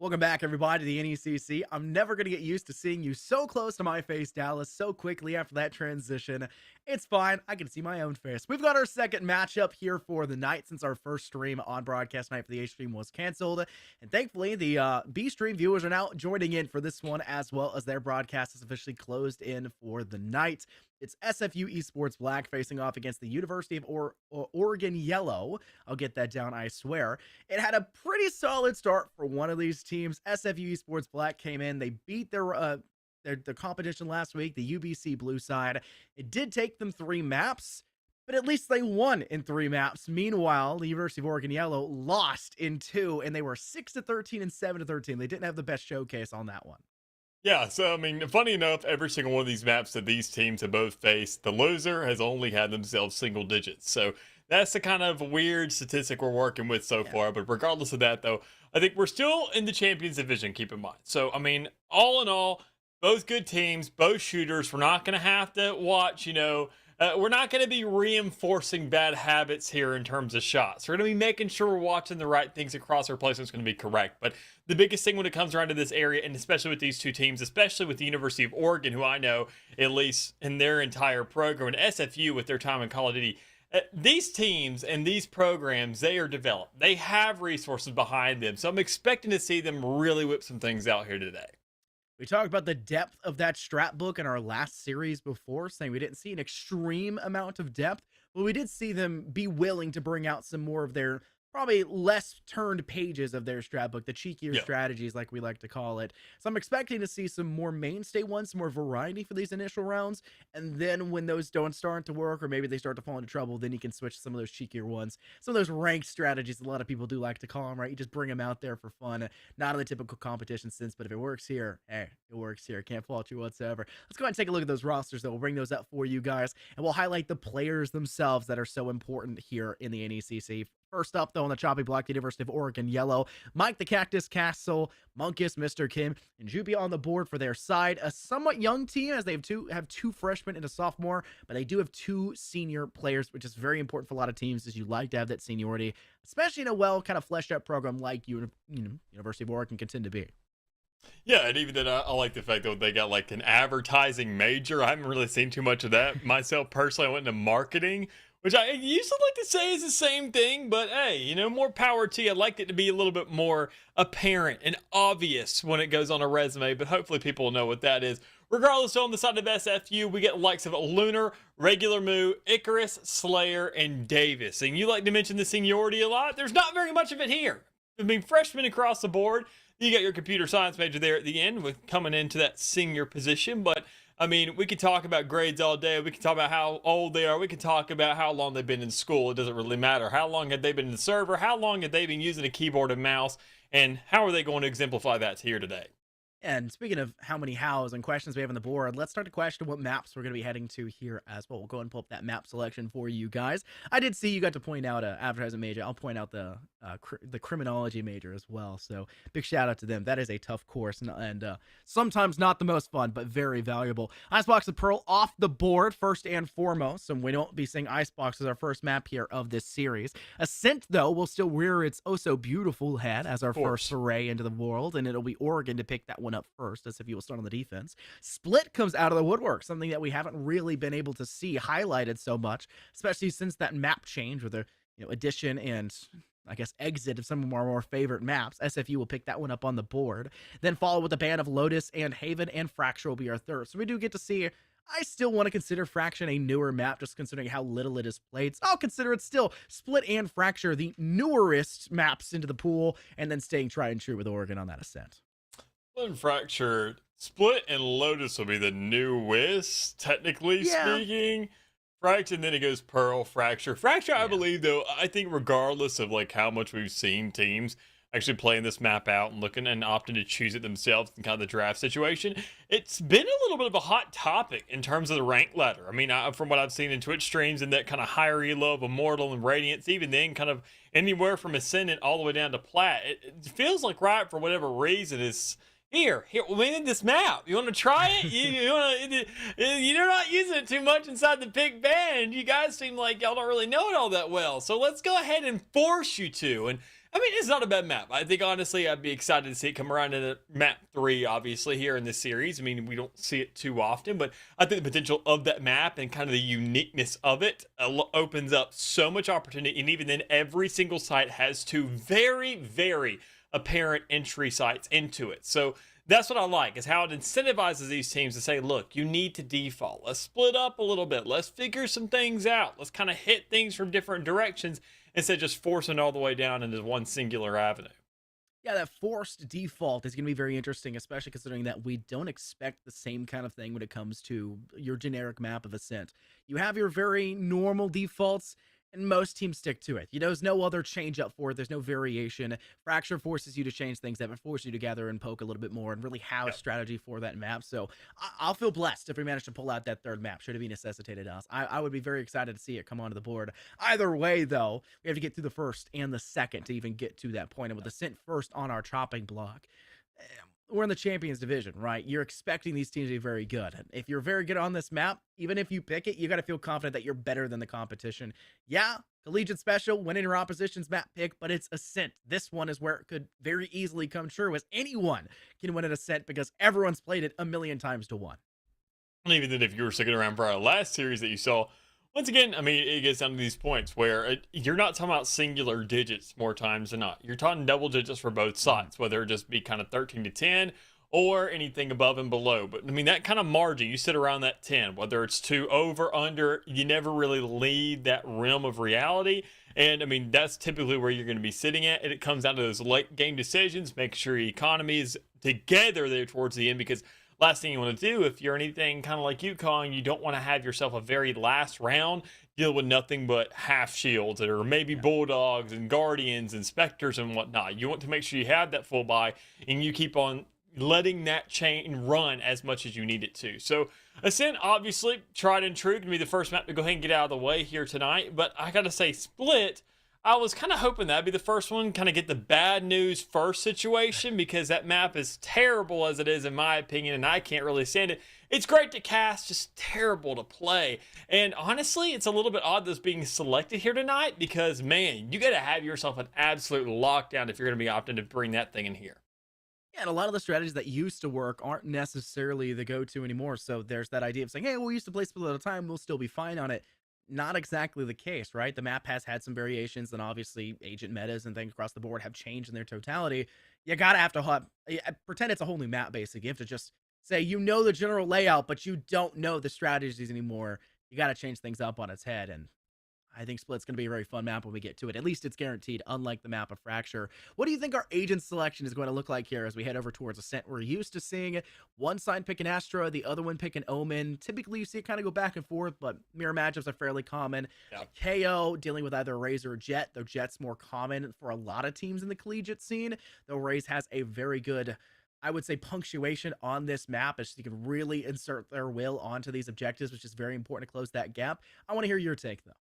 Welcome back, everybody, to the NECC. I'm never going to get used to seeing you so close to my face, Dallas, so quickly after that transition. It's fine. I can see my own face. We've got our second matchup here for the night since our first stream on broadcast night for the A stream was canceled. And thankfully, the B stream viewers are now joining in for this one as well as their broadcast is officially closed in for the night. It's SFU Esports Black facing off against the University of Oregon Yellow. I'll get that down, I swear. It had a pretty solid start for one of these teams. SFU Esports Black came in. They beat their competition last week, the UBC Blue side. It did take them 3 maps, but at least they won in 3 maps. Meanwhile, the University of Oregon Yellow lost in 2, and they were 6-13 and 7-13. They didn't have the best showcase on that one. Yeah, so I mean, funny enough, every single one of these maps that these teams have both faced, the loser has only had themselves single digits. So that's the kind of weird statistic we're working with so far. But regardless of that, though, I think we're still in the Champions Division, keep in mind. So, I mean, all in all, both good teams, both shooters. We're not going to have to watch, we're not going to be reinforcing bad habits here in terms of shots. We're going to be making sure we're watching the right things across our placement is going to be correct. But the biggest thing when it comes around to this area, and especially with these two teams, especially with the University of Oregon, who I know, at least in their entire program, and SFU with their time in Call of Duty, these teams and these programs, they are developed. They have resources behind them. So I'm expecting to see them really whip some things out here today. We talked about the depth of that strat book in our last series before, saying we didn't see an extreme amount of depth, but we did see them be willing to bring out some more of their probably less turned pages of their strat book, the cheekier strategies, like we like to call it. So I'm expecting to see some more mainstay ones, some more variety for these initial rounds. And then when those don't start to work, or maybe they start to fall into trouble, then you can switch to some of those cheekier ones. Some of those ranked strategies, a lot of people do like to call them, right? You just bring them out there for fun, not in the typical competition sense, but if it works here, hey, it works here. Can't fault you whatsoever. Let's go ahead and take a look at those rosters, though. We'll bring those up for you guys, and we'll highlight the players themselves that are so important here in the NECC. First up, though, on the chopping block, the University of Oregon Yellow, Mike the Cactus Castle, Munkus, Mr. Kim, and Jupi on the board for their side. A somewhat young team, as they have two freshmen and a sophomore, but they do have 2 senior players, which is very important for a lot of teams, as you like to have that seniority, especially in a well kind of fleshed out program like University of Oregon can tend to be. Yeah, and even then, I like the fact that they got like an advertising major. I haven't really seen too much of that myself personally. I went into marketing, which I used to like to say is the same thing, but hey, more power to you. I'd like it to be a little bit more apparent and obvious when it goes on a resume, but hopefully people will know what that is. Regardless, on the side of SFU, we get the likes of Lunar, Regular Moo, Icarus, Slayer, and Davis. And you like to mention the seniority a lot. There's not very much of it here. I mean, freshmen across the board. You got your computer science major there at the end with coming into that senior position, but I mean, we could talk about grades all day. We could talk about how old they are. We could talk about how long they've been in school. It doesn't really matter. How long have they been in the server? How long have they been using a keyboard and mouse? And how are they going to exemplify that here today? And speaking of how many hows and questions we have on the board, let's start to question what maps we're going to be heading to here as well. We'll go and pull up that map selection for you guys. I did see you got to point out advertising major. I'll point out the criminology major as well. So big shout out to them. That is a tough course and sometimes not the most fun, but very valuable. Icebox of Pearl off the board first and foremost. So we don't be seeing Icebox as our first map here of this series. Ascent, though, will still rear its oh so beautiful head as our first foray into the world, and it'll be Oregon to pick that one up first, as if you will start on the defense. Split comes out of the woodwork, something that we haven't really been able to see highlighted so much, especially since that map change with the addition and I guess exit of some of our more favorite maps. SFU will pick that one up on the board. Then follow with a band of Lotus and Haven, and Fracture will be our third. So we do get to see. I still want to consider Fraction a newer map, just considering how little it is played. So I'll consider it still Split and Fracture the newerest maps into the pool, and then staying tried and true with Oregon on that ascent. And Fracture, Split and Lotus will be the newest, technically speaking. Fracture, and then it goes Pearl, Fracture. Fracture, I believe, though, I think regardless of like how much we've seen teams actually playing this map out and looking and opting to choose it themselves in kind of the draft situation, it's been a little bit of a hot topic in terms of the rank ladder. I mean, from what I've seen in Twitch streams and that kind of higher elo of Immortal and Radiance, even then kind of anywhere from Ascendant all the way down to Plat, it feels like Riot, for whatever reason, is... Here, we need this map. You want to try it? You're not using it too much inside the big band. You guys seem like y'all don't really know it all that well. So let's go ahead and force you to. And I mean, it's not a bad map. I think, honestly, I'd be excited to see it come around in map 3, obviously, here in this series. I mean, we don't see it too often, but I think the potential of that map and kind of the uniqueness of it opens up so much opportunity. And even then, every single site has 2 very, very apparent entry sites into it. So that's what I like, is how it incentivizes these teams to say, look, you need to default. Let's split up a little bit. Let's figure some things out. Let's kind of hit things from different directions instead of just forcing all the way down into one singular avenue. Yeah, that forced default is going to be very interesting, especially considering that we don't expect the same kind of thing when it comes to your generic map of Ascent. You have your very normal defaults, and most teams stick to it. There's no other change up for it. There's no variation. Fracture forces you to change things that force you to gather and poke a little bit more and really have a strategy for that map. So I'll feel blessed if we manage to pull out that third map, should it be necessitated us. I would be very excited to see it come onto the board. Either way, though, we have to get through the first and the second to even get to that point. And with Ascent first on our chopping block, we're in the Champions Division, right? You're expecting these teams to be very good. If you're very good on this map, even if you pick it, you got to feel confident that you're better than the competition. Yeah, Collegiate Special, winning your opposition's map pick, but it's Ascent. This one is where it could very easily come true, as anyone can win an Ascent because everyone's played it a million times to 1. And even then, if you were sticking around for our last series that you saw, once again, I mean, it gets down to these points where you're not talking about singular digits more times than not. You're talking double digits for both sides, whether it just be kind of 13 to 10 or anything above and below. But I mean, that kind of margin, you sit around that 10, whether it's 2 over, under, you never really leave that realm of reality. And I mean, that's typically where you're going to be sitting at. And it comes down to those late game decisions, make sure your economy is together there towards the end, because last thing you want to do, if you're anything kind of like UConn, you don't want to have yourself a very last round deal with nothing but half shields or maybe bulldogs and guardians and specters and whatnot. You want to make sure you have that full buy and you keep on letting that chain run as much as you need it to. So Ascent, obviously, tried and true, can be the first map to go ahead and get out of the way here tonight. But I got to say, Split, I was kind of hoping that'd be the first one, kind of get the bad news first situation, because that map is terrible as it is, in my opinion, and I can't really stand it. It's great to cast, just terrible to play. And honestly, it's a little bit odd that's being selected here tonight, because, man, you got to have yourself an absolute lockdown if you're going to be opting to bring that thing in here. Yeah, and a lot of the strategies that used to work aren't necessarily the go-to anymore. So there's that idea of saying, hey, we used to play Split at a time, we'll still be fine on it. Not exactly the case, right? The map has had some variations, and obviously agent metas and things across the board have changed in their totality. You gotta have to pretend it's a whole new map, basically. You have to just say you know the general layout, but you don't know the strategies anymore. You gotta change things up on its head, and I think Split's going to be a very fun map when we get to it. At least it's guaranteed, unlike the map of Fracture. What do you think our agent selection is going to look like here as we head over towards Ascent? We're used to seeing one side pick an Astra, the other one pick an Omen. Typically, you see it kind of go back and forth, but mirror matchups are fairly common. KO dealing with either Raze or Jet, though Jet's more common for a lot of teams in the collegiate scene, though Raze has a very good, I would say, punctuation on this map, as you can really insert their will onto these objectives, which is very important to close that gap. I want to hear your take, though.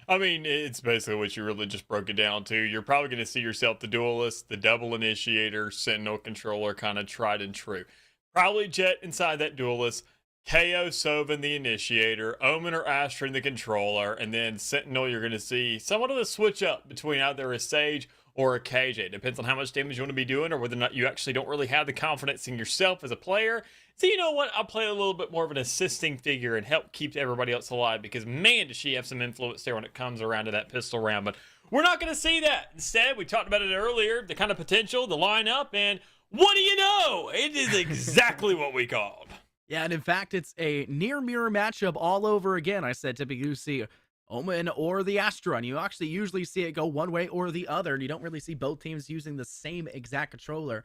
I mean, it's basically what you really just broke it down to. You're probably going to see yourself the Duelist, the Double Initiator, Sentinel Controller, kind of tried and true. Probably Jet inside that Duelist, KO Sovin the Initiator, Omen or Astra in the Controller, and then Sentinel, you're going to see somewhat of a switch up between either a Sage or a KJ. It depends on how much damage you want to be doing, or whether or not you actually don't really have the confidence in yourself as a player. So you know what? I'll play a little bit more of an assisting figure and help keep everybody else alive, because man, does she have some influence there when it comes around to that pistol round. But we're not going to see that. Instead, we talked about it earlier, the kind of potential, the lineup, and what do you know? It is exactly what we called. Yeah, and in fact, it's a near mirror matchup all over again. I said typically you see Omen or the Astra, and you actually usually see it go one way or the other, and you don't really see both teams using the same exact controller.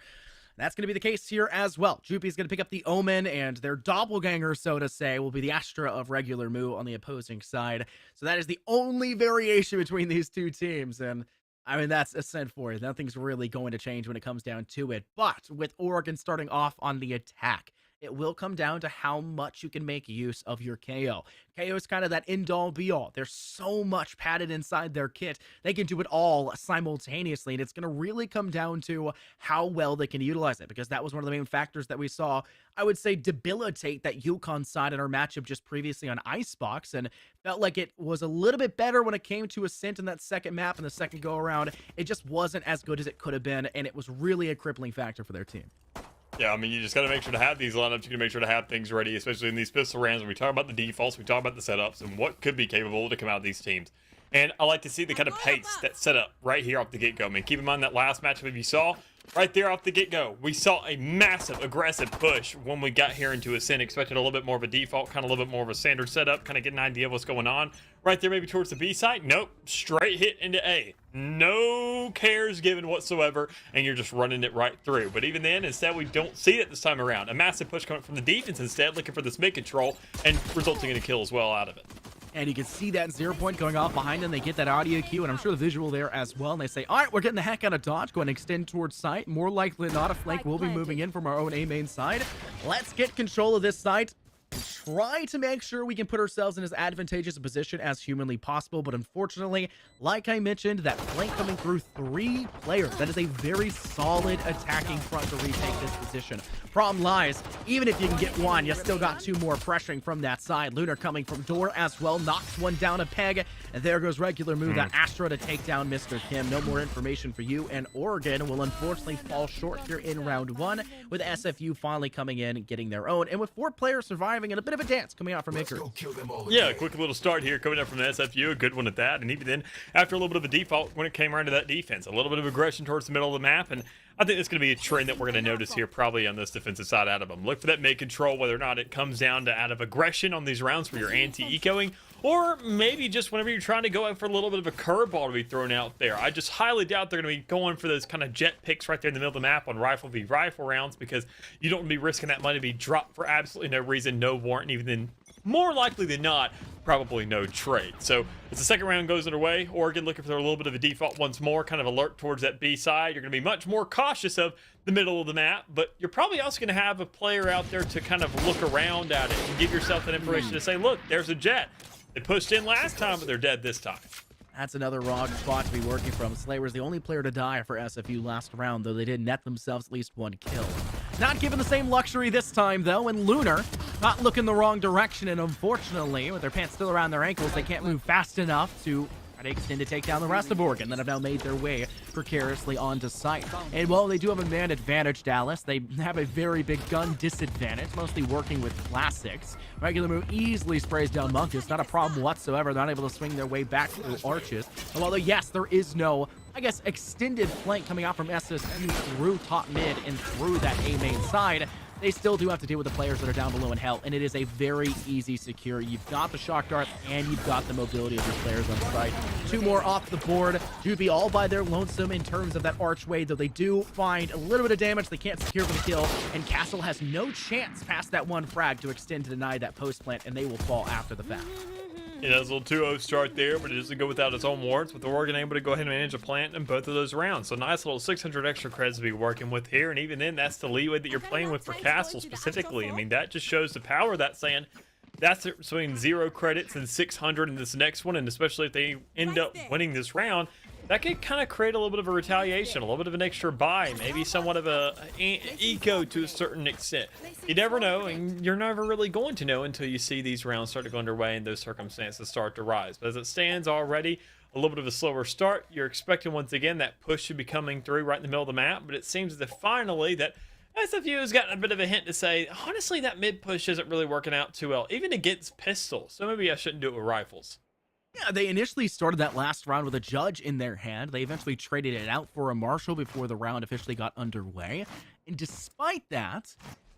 That's going to be the case here as well. Jupi's going to pick up the Omen, and their doppelganger, so to say, will be the Astra of regular Mu on the opposing side. So that is the only variation between these two teams, and I mean, that's Ascent for you. Nothing's really going to change when it comes down to it. But with Oregon starting off on the attack, it will come down to how much you can make use of your KO. KO is kind of that end-all be-all. There's so much padded inside their kit. They can do it all simultaneously, and it's going to really come down to how well they can utilize it, because that was one of the main factors that we saw, I would say, debilitate that UConn side in our matchup just previously on Icebox, and felt like it was a little bit better when it came to Ascent in that second map and the second go-around. It just wasn't as good as it could have been, and it was really a crippling factor for their team. Yeah, I mean, you just got to make sure to have these lineups. You got to make sure to have things ready, especially in these pistol rounds. When we talk about the defaults, we talk about the setups and what could be capable to come out of these teams. And I like to see the kind of pace that's set up right here off the get-go. I mean, keep in mind that last matchup, if you saw, right there off the get-go, we saw a massive, aggressive push when we got here into Ascent. Expected a little bit more of a default, kind of a little bit more of a standard setup, kind of get an idea of what's going on. Right there, maybe towards the B side. Nope, straight hit into A. No cares given whatsoever, and you're just running it right through. But even then, instead, we don't see it this time around. A massive push coming from the defense instead, looking for this mid-control, and resulting in a kill as well out of it. And you can see that 0 point going off behind them. They get that audio cue, and I'm sure the visual there as well. And they say, all right, we're getting the heck out of dodge. Go and extend towards site. More likely than not, a flank will be moving in from our own A main side. Let's get control of this site. Try to make sure we can put ourselves in as advantageous a position as humanly possible, but unfortunately, like I mentioned, that flank coming through 3 players, that is a very solid attacking front to retake this position. Problem lies, even if you can get one, you still got 2 more pressuring from that side. Lunar coming from door as well, knocks one down a peg, and there goes regular move, that Astra to take down Mr. Kim. No more information for you, and Oregon will unfortunately fall short here in round 1, with SFU finally coming in and getting their own, and with 4 players surviving and a bit of a dance coming out from Icarus. Yeah, a quick little start here coming up from the SFU, a good one at that. And even then, after a little bit of a default when it came around to that defense, a little bit of aggression towards the middle of the map, and I think it's going to be a trend that we're going to notice here probably on this defensive side out of them. Look for that mid-control, whether or not it comes down to out of aggression on these rounds where you're anti-ecoing, or maybe just whenever you're trying to go out for a little bit of a curveball to be thrown out there. I just highly doubt they're going to be going for those kind of jet picks right there in the middle of the map on rifle v rifle rounds, because you don't want to be risking that money to be dropped for absolutely no reason, no warrant, even then more likely than not, probably no trade. So as the second round goes underway, Oregon looking for a little bit of a default once more, kind of alert towards that B side. You're going to be much more cautious of the middle of the map, but you're probably also going to have a player out there to kind of look around at it and give yourself that information to say, look, there's a jet. They pushed in last time, but they're dead this time. That's another wrong spot to be working from. Slayer was the only player to die for SFU last round, though they did net themselves at least 1 kill. Not given the same luxury this time, though, and Lunar not looking the wrong direction, and unfortunately, with their pants still around their ankles, they can't move fast enough to try to extend to take down the rest of Oregon that have now made their way precariously onto site. And while they do have a man advantage, Dallas, they have a very big gun disadvantage, mostly working with classics. Regular move easily sprays down Monkus, not a problem whatsoever. They're not able to swing their way back through arches. And although, yes, there is no, I guess, extended flank coming out from SSU through top mid and through that A main side, they still do have to deal with the players that are down below in hell, and it is a very easy secure. You've got the shock dart, and you've got the mobility of your players on site. 2 more off the board. Should be all by their lonesome in terms of that archway, though they do find a little bit of damage. They can't secure for the kill, and Castle has no chance past that 1 frag to extend to deny that post plant, and they will fall after the fact. It has a little 2-0 start there, but it doesn't go without its own warrants, with Oregon able to go ahead and manage a plant in both of those rounds. So nice little 600 extra creds to be working with here, and even then, that's the leeway that you're playing with for Castle specifically. I mean, that just shows the power of that, saying that's between 0 credits and 600 in this next one, and especially if they end up winning this round, that could kind of create a little bit of a retaliation, a little bit of an extra buy, maybe somewhat of a eco to a certain extent. You never know, and you're never really going to know until you see these rounds start to go underway and those circumstances start to rise. But as it stands already, a little bit of a slower start. You're expecting once again that push should be coming through right in the middle of the map, but it seems as if finally that SFU has gotten a bit of a hint to say, honestly, that mid push isn't really working out too well, even against pistols. So maybe I shouldn't do it with rifles. Yeah, they initially started that last round with a judge in their hand. They eventually traded it out for a marshal before the round officially got underway. And despite that,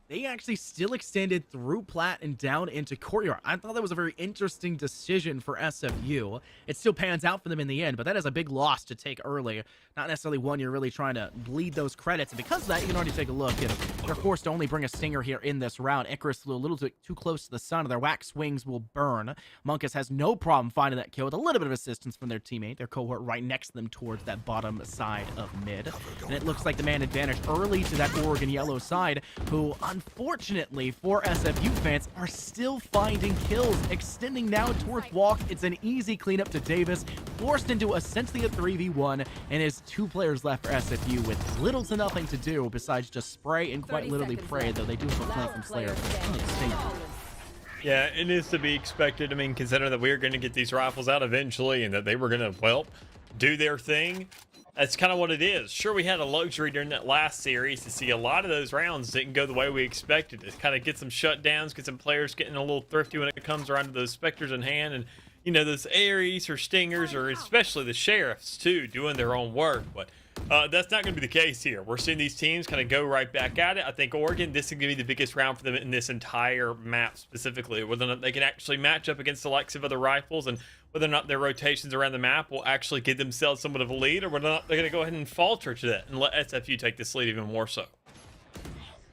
they actually still extended through Plat and down into Courtyard. I thought that was a very interesting decision for SFU. It still pans out for them in the end, but that is a big loss to take early. Not necessarily one you're really trying to bleed those credits. And because of that, you can already take a look. And they're forced to only bring a stinger here in this round. Icarus a little bit too close to the sun. Their wax wings will burn. Monkus has no problem finding that kill with a little bit of assistance from their teammate. Their cohort right next to them towards that bottom side of mid. And it looks like the man advantage early to that Oregon yellow side, who unfortunately unfortunately for SFU fans, are still finding kills, extending now towards Walk. It's an easy cleanup to Davis, forced into essentially a 3v1, and is 2 players left for SFU with little to nothing to do besides just spray and quite literally pray, though they do have a flank from Slayer. Yeah, it is to be expected. I mean, considering that we are going to get these rifles out eventually and that they were going to, well, do their thing. That's kind of what it is. Sure, we had a luxury during that last series to see a lot of those rounds didn't go the way we expected. To kind of get some shutdowns, get some players getting a little thrifty when it comes around to those Spectres in hand. And, you know, those Ares or Stingers, or especially the Sheriffs, too, doing their own work. But that's not going to be the case here. We're seeing these teams kind of go right back at it. I think Oregon, this is going to be the biggest round for them in this entire map specifically. Whether or not they can actually match up against the likes of other rifles, and whether or not their rotations around the map will actually give themselves somewhat of a lead, or whether or not they're going to go ahead and falter to that and let SFU take this lead even more so.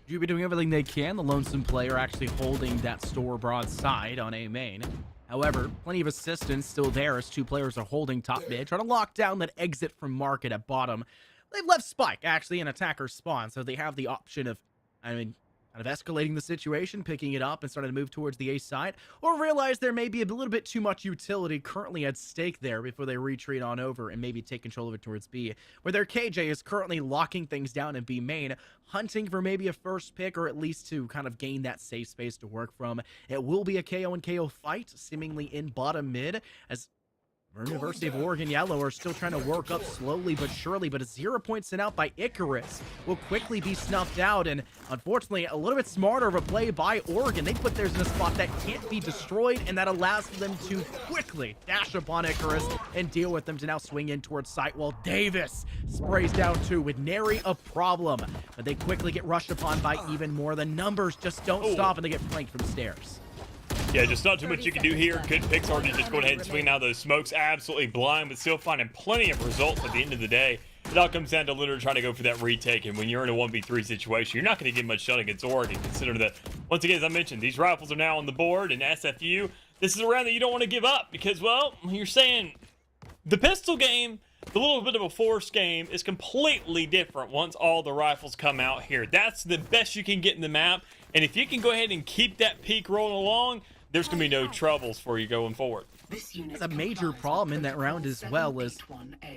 You'll be doing everything they can. The Lonesome player actually holding that store broadside on A main. However, plenty of assistance still there as 2 players are holding top mid, trying to lock down that exit from market at bottom. They've left Spike actually in attacker spawn, so they have the option of, kind of escalating the situation, picking it up and starting to move towards the A side, or realize there may be a little bit too much utility currently at stake there before they retreat on over and maybe take control of it towards B, where their KJ is currently locking things down in B main, hunting for maybe a first pick, or at least to kind of gain that safe space to work from. It will be a KO and KO fight, seemingly in bottom mid, as University of Oregon Yellow are still trying to work up slowly but surely, but a 0 point sent out by Icarus will quickly be snuffed out, and unfortunately a little bit smarter of a play by Oregon. They put theirs in a spot that can't be destroyed, and that allows them to quickly dash upon Icarus and deal with them to now swing in towards site, while Davis sprays down 2 with nary a problem, but they quickly get rushed upon by even more. The numbers just don't stop, and they get flanked from stairs. Yeah, just not too much you can do here. Good picks already, just going ahead and swinging out those smokes. Absolutely blind, but still finding plenty of results at the end of the day. It all comes down to literally trying to go for that retake, and when you're in a 1v3 situation, you're not going to get much shot against Oregon, considering that, once again, as I mentioned, these rifles are now on the board, and SFU, this is a round that you don't want to give up, because, well, you're saying the pistol game, the little bit of a force game, is completely different once all the rifles come out here. That's the best you can get in the map, and if you can go ahead and keep that peak rolling along, there's going to be no troubles for you going forward. That's a major problem in that round as well, as,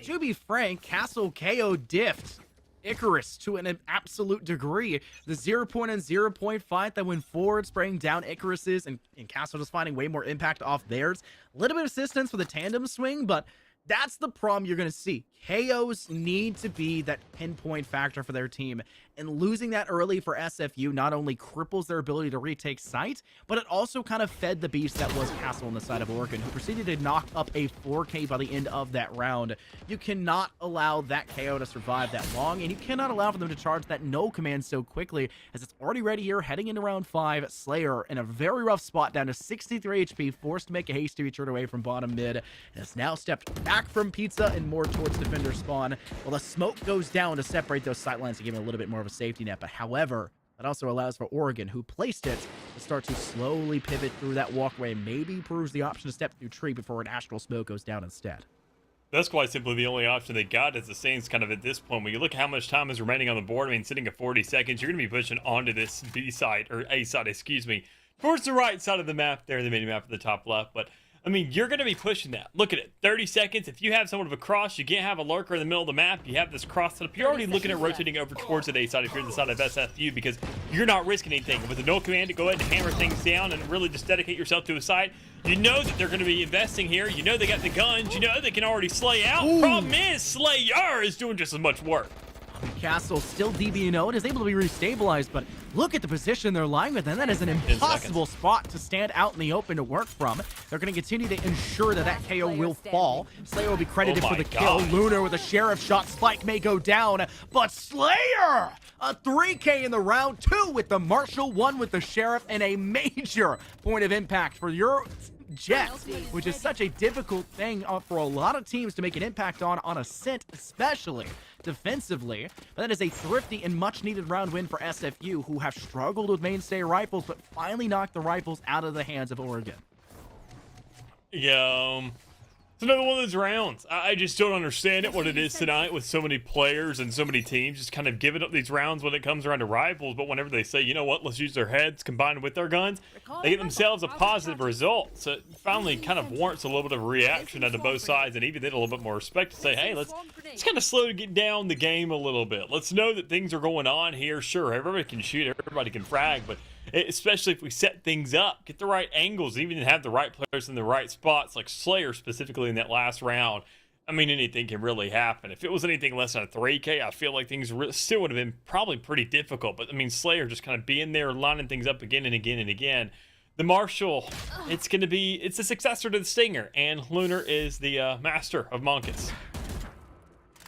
to be frank, Castle KO diffed Icarus to an absolute degree. The 0 point and 0 point fight that went forward, spraying down Icarus's, and Castle just finding way more impact off theirs. A little bit of assistance for the tandem swing, but that's the problem you're going to see. KOs need to be that pinpoint factor for their team, and losing that early for SFU not only cripples their ability to retake site, but it also kind of fed the beast that was Castle on the side of Oregon, who proceeded to knock up a 4K by the end of that round. You cannot allow that KO to survive that long, and you cannot allow for them to charge that no command so quickly, as it's already ready here, heading into round 5. Slayer in a very rough spot, down to 63 HP, forced to make a hasty retreat away from bottom mid, and has now stepped back from Pizza and more towards defender spawn, while the smoke goes down to separate those sightlines to give him a little bit more of a safety net. But however, that also allows for Oregon, who placed it, to start to slowly pivot through that walkway, maybe proves the option to step through tree before an astral smoke goes down instead. That's quite simply the only option they got as the Saints kind of at this point. When you look at how much time is remaining on the board, I mean, sitting at 40 seconds, you're going to be pushing onto this B side, or A side, excuse me, towards the right side of the map there, the mini map at the top left. But I mean, you're going to be pushing that. Look at it, 30 seconds. If you have somewhat of a cross, you can't have a lurker in the middle of the map. You have this cross set up. You're already looking at rotating over towards the A side if you're the side of SFU, because you're not risking anything. With the no command to go ahead and hammer things down and really just dedicate yourself to a site, you know that they're going to be investing here. You know they got the guns. You know they can already slay out. Ooh. Problem is, Slayer is doing just as much work. Castle still DB'd, is able to be restabilized, but look at the position they're lying with, and that is an impossible spot to stand out in the open to work from. They're going to continue to ensure that that KO will fall. Slayer will be credited for the kill. Lunar with a Sheriff shot. Spike may go down, but Slayer! A 3K in the round, 2 with the Marshal, 1 with the Sheriff, and a major point of impact for your Jet, which is such a difficult thing for a lot of teams to make an impact on Ascent, especially defensively. But that is a thrifty and much needed round win for SFU, who have struggled with mainstay rifles, but finally knocked the rifles out of the hands of Oregon. Yeah, It's another one of those rounds. I just don't understand it, what it is tonight with so many players and so many teams just kind of giving up these rounds when it comes around to rifles. But whenever they say, you know what, let's use their heads combined with their guns, they get themselves a positive result. So it finally kind of warrants a little bit of reaction out of both sides, and even then a little bit more respect to say, hey, let's kind of slow to get down the game a little bit. Let's know that things are going on here. Sure, everybody can shoot, everybody can frag, but especially if we set things up, get the right angles, even have the right players in the right spots, like Slayer specifically in that last round. I mean, anything can really happen. If it was anything less than a 3K, I feel like things still would have been probably pretty difficult. But I mean, Slayer just kind of being there, lining things up again and again and again. The Marshall, it's a successor to the Stinger, and Lunar is the master of Monkus.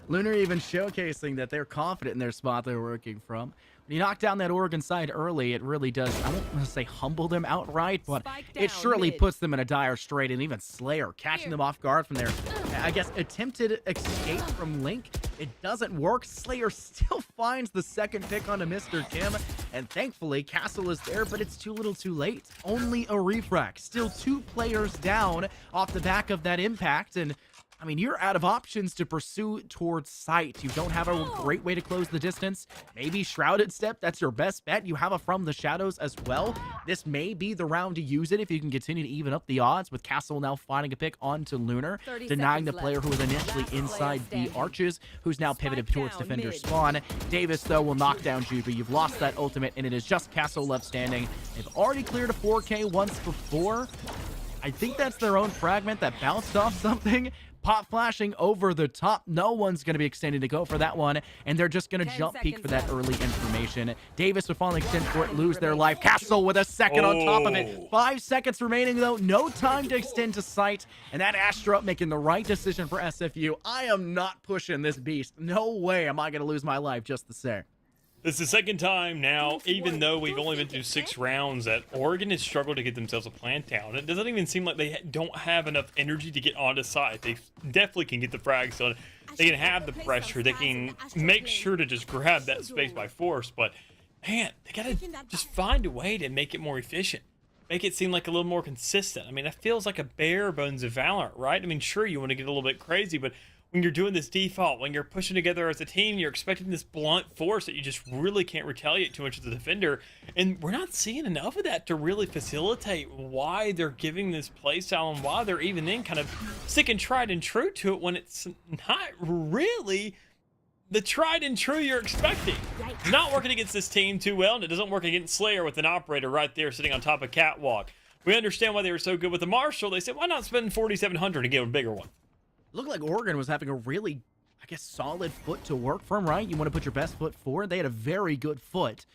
Lunar even showcasing that they're confident in their spot they're working from. When you knock down that Oregon side early, it really does, I won't want to say humble them outright, but it surely puts them in a dire strait, and even Slayer catching them off guard from their, I guess, attempted escape from Link. It doesn't work. Slayer still finds the second pick onto Mr. Kim, and thankfully Castle is there, but it's too little too late. Only a refract. Still 2 players down off the back of that impact, and I mean, you're out of options to pursue towards sight. You don't have a great way to close the distance. Maybe Shrouded Step, that's your best bet. You have a From the Shadows as well. This may be the round to use it if you can continue to even up the odds, with Castle now finding a pick onto Lunar, denying the player who was initially inside the arches, who's now pivoted towards defender spawn. Davis, though, will knock down Juby. You've lost that ultimate, and it is just Castle left standing. They've already cleared a 4K once before. I think that's their own fragment that bounced off something. Pop flashing over the top. No one's going to be extending to go for that one, and they're just going to jump peek for that early information. Davis would finally extend for it, lose their life. Castle with a second on top of it. 5 seconds remaining, though. No time to extend to sight, and that Astra making the right decision for SFU. I am not pushing this beast. No way am I going to lose my life just the same. It's the second time now, even though we've only been through 6 rounds, that Oregon has struggled to get themselves a plant down. It doesn't even seem like they don't have enough energy to get onto site. They definitely can get the frags done. They can have the pressure. They can make sure to just grab that space by force. But, man, they got to just find a way to make it more efficient. Make it seem like a little more consistent. I mean, that feels like a bare bones of Valorant, right? I mean, sure, you want to get a little bit crazy, but when you're doing this default, when you're pushing together as a team, you're expecting this blunt force that you just really can't retaliate too much as a defender. And we're not seeing enough of that to really facilitate why they're giving this playstyle and why they're even then kind of sticking tried and true to it when it's not really the tried and true you're expecting. It's not working against this team too well, and it doesn't work against Slayer with an operator right there sitting on top of Catwalk. We understand why they were so good with the Marshall. They said, why not spend 4,700 to get a bigger one? Looked like Oregon was having a really, I guess, solid foot to work from, right? You want to put your best foot forward. They had a very good foot.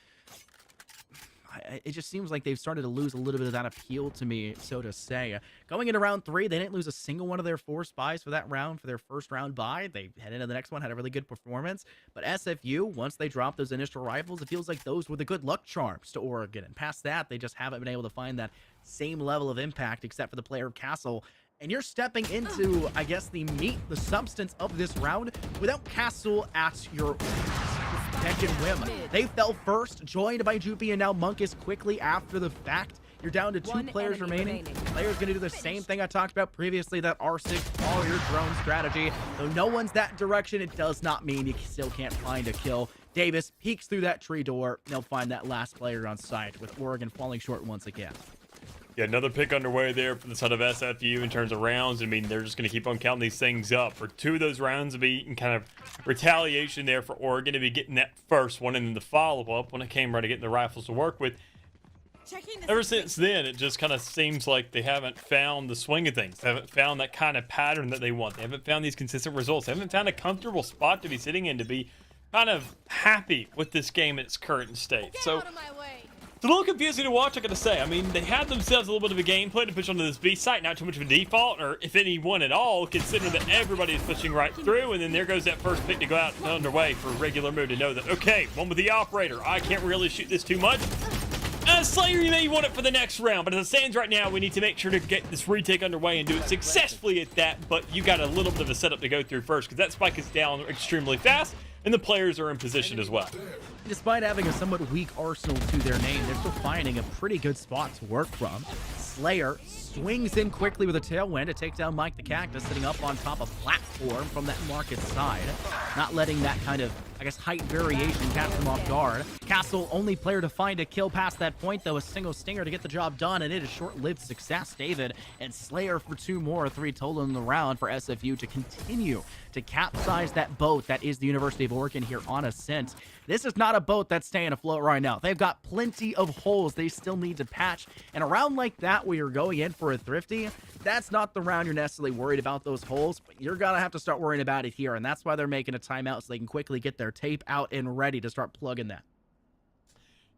It just seems like they've started to lose a little bit of that appeal to me, so to say. Going into round 3, they didn't lose a single one of their 4 spies for that round, for their first round bye. They head into the next one, had a really good performance. But SFU, once they dropped those initial rifles, it feels like those were the good luck charms to Oregon. And past that, they just haven't been able to find that same level of impact, except for the player of Castle. And you're stepping into, I guess, the meat, the substance of this round without Castle at your beck and whim. They fell first, joined by Jupi, and now Monkus quickly after the fact. You're down to 2 players remaining. Player's going to do the same thing I talked about previously, that R6 follow your drone strategy. Though no one's that direction, it does not mean you still can't find a kill. Davis peeks through that tree door. They'll find that last player on site, with Oregon falling short once again. Yeah, another pick underway there for the side of SFU in terms of rounds. I mean, they're just going to keep on counting these things up. For 2 of those rounds to be in kind of retaliation there for Oregon to be getting that first one and then the follow-up when it came right to getting the rifles to work with. Ever since then, it just kind of seems like they haven't found the swing of things. They haven't found that kind of pattern that they want. They haven't found these consistent results. They haven't found a comfortable spot to be sitting in to be kind of happy with this game in its current state. So it's a little confusing to watch, I gotta say. I mean, they had themselves a little bit of a game plan to push onto this B site, not too much of a default, or if any one at all, considering that everybody is pushing right through, and then there goes that first pick to go out and underway for regular move to know that, okay, one with the operator, I can't really shoot this too much. Slayer, you may want it for the next round, but as it stands right now, we need to make sure to get this retake underway and do it successfully at that, but you got a little bit of a setup to go through first, because that spike is down extremely fast, and the players are in position as well. Despite having a somewhat weak arsenal to their name, they're still finding a pretty good spot to work from. Slayer swings in quickly with a tailwind to take down Mike the Cactus, sitting up on top of platform from that market side. Not letting that kind of, I guess, height variation catch them off guard. Castle, only player to find a kill past that point, though. A single stinger to get the job done, and it is short-lived success. David and Slayer for 2 more, 3 total in the round for SFU to continue to capsize that boat that is the University of Oregon here on Ascent. This is not a boat that's staying afloat right now. They've got plenty of holes they still need to patch, and a round like that where you're going in for a thrifty, that's not the round you're necessarily worried about those holes, but you're gonna have to start worrying about it here, and that's why they're making a timeout so they can quickly get their tape out and ready to start plugging that.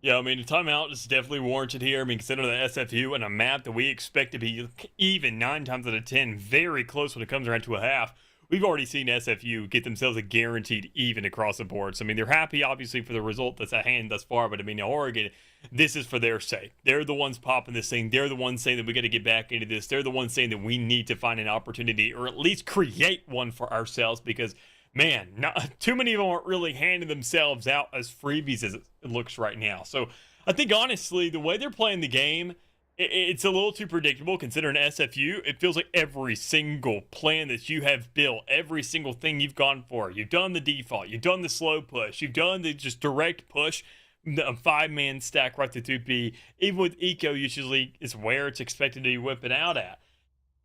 Yeah, I mean, a timeout is definitely warranted here. I mean, consider the SFU and a map that we expect to be even 9 times out of 10, very close when it comes around to a half. We've already seen SFU get themselves a guaranteed even across the board. So, I mean, they're happy, obviously, for the result that's at hand thus far. But, I mean, Oregon, this is for their sake. They're the ones popping this thing. They're the ones saying that we got to get back into this. They're the ones saying that we need to find an opportunity or at least create one for ourselves because, man, not too many of them aren't really handing themselves out as freebies as it looks right now. So, I think, honestly, the way they're playing the game, it's a little too predictable considering SFU. It feels like every single plan that you have built, every single thing you've gone for, you've done the default, you've done the slow push, you've done the just direct push, a 5-man stack right to 2P. Even with Eco, usually is where it's expected to be whipping out at.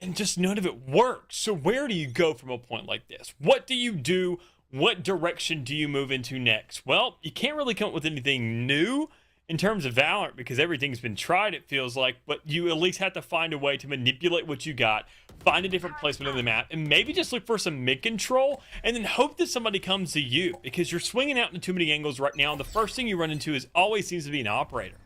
And just none of it works. So where do you go from a point like this? What do you do? What direction do you move into next? Well, you can't really come up with anything new in terms of Valorant because everything's been tried, it feels like, but you at least have to find a way to manipulate what you got, find a different placement of the map, and maybe just look for some mid control, and then hope that somebody comes to you because you're swinging out into too many angles right now, and the first thing you run into is always seems to be an operator.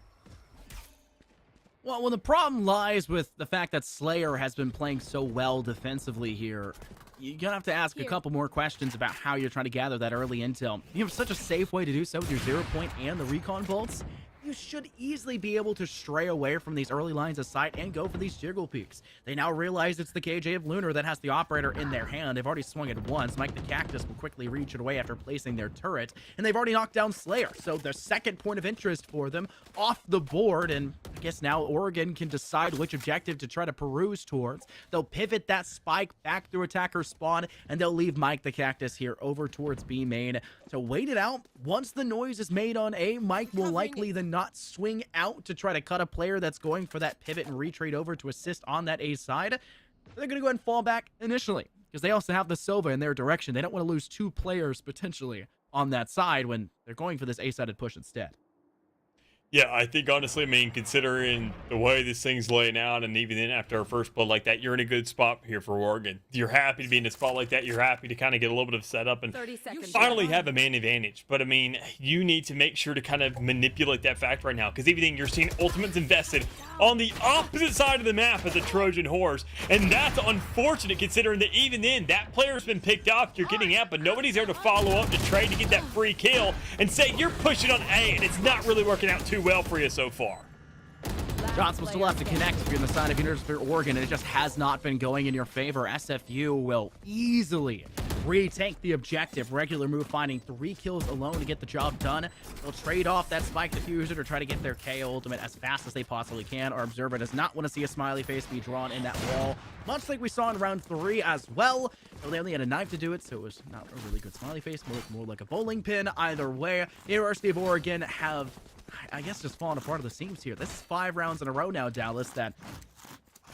Well, the problem lies with the fact that Slayer has been playing so well defensively here. You're going to have to ask a couple more questions about how you're trying to gather that early intel. You have such a safe way to do so with your 0 point and the recon bolts. You should easily be able to stray away from these early lines of sight and go for these jiggle peaks. They now realize it's the KJ of Lunar that has the operator in their hand. They've already swung it once. Mike the Cactus will quickly reach it away after placing their turret, and they've already knocked down Slayer. So their second point of interest for them off the board, and I guess now Oregon can decide which objective to try to peruse towards. They'll pivot that spike back through attacker spawn, and they'll leave Mike the Cactus here over towards B main to wait it out. Once the noise is made on A, Mike will likely then not swing out to try to cut a player that's going for that pivot and retreat over to assist on that A side. They're going to go ahead and fall back initially because they also have the Sova in their direction. They don't want to lose 2 players potentially on that side when they're going for this A-sided push instead. Yeah, I think honestly, I mean, considering the way this thing's laying out, and even then after our first blood like that, you're in a good spot here for Oregon. You're happy to be in a spot like that. You're happy to kind of get a little bit of setup and finally have a man advantage. But I mean, you need to make sure to kind of manipulate that fact right now, because even then you're seeing ultimates invested on the opposite side of the map as a Trojan horse, and that's unfortunate considering that even then that player's been picked off. You're getting out, but nobody's there to follow up to trade to get that free kill and say you're pushing on A, and it's not really working out too well for you so far. Shots will still have to connect if you're on the side of University of Oregon, and it just has not been going in your favor. SFU will easily retake the objective. Regular move finding 3 kills alone to get the job done. They'll trade off that spike diffuser to try to get their K ultimate as fast as they possibly can. Our observer does not want to see a smiley face be drawn in that wall, much like we saw in round 3 as well. They only had a knife to do it, so it was not a really good smiley face, more like a bowling pin. Either way, the University of Oregon have, I guess, just fallen apart at the seams here. This is 5 rounds in a row now, Dallas, that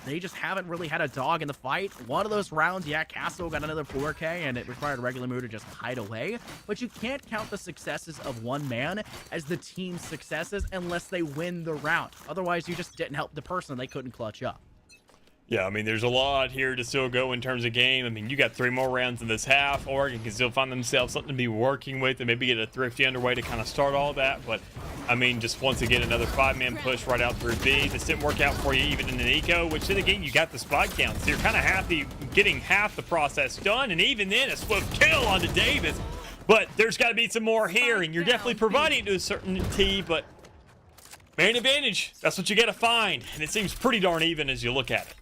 they just haven't really had a dog in the fight. One of those rounds, yeah, Castle got another 4K, and it required regular move to just hide away. But you can't count the successes of one man as the team's successes unless they win the round. Otherwise, you just didn't help the person they couldn't clutch up. Yeah, I mean, there's a lot here to still go in terms of game. I mean, you got 3 more rounds in this half. Oregon can still find themselves something to be working with and maybe get a thrifty underway to kind of start all that. But, I mean, just once again, another 5-man push right out through B. This didn't work out for you even in an eco, which then again, you got the spike count. So you're kind of happy getting half the process done. And even then, a swift kill onto Davis. But there's got to be some more here, and you're definitely providing it to a certainty, but man advantage, that's what you got to find. And it seems pretty darn even as you look at it.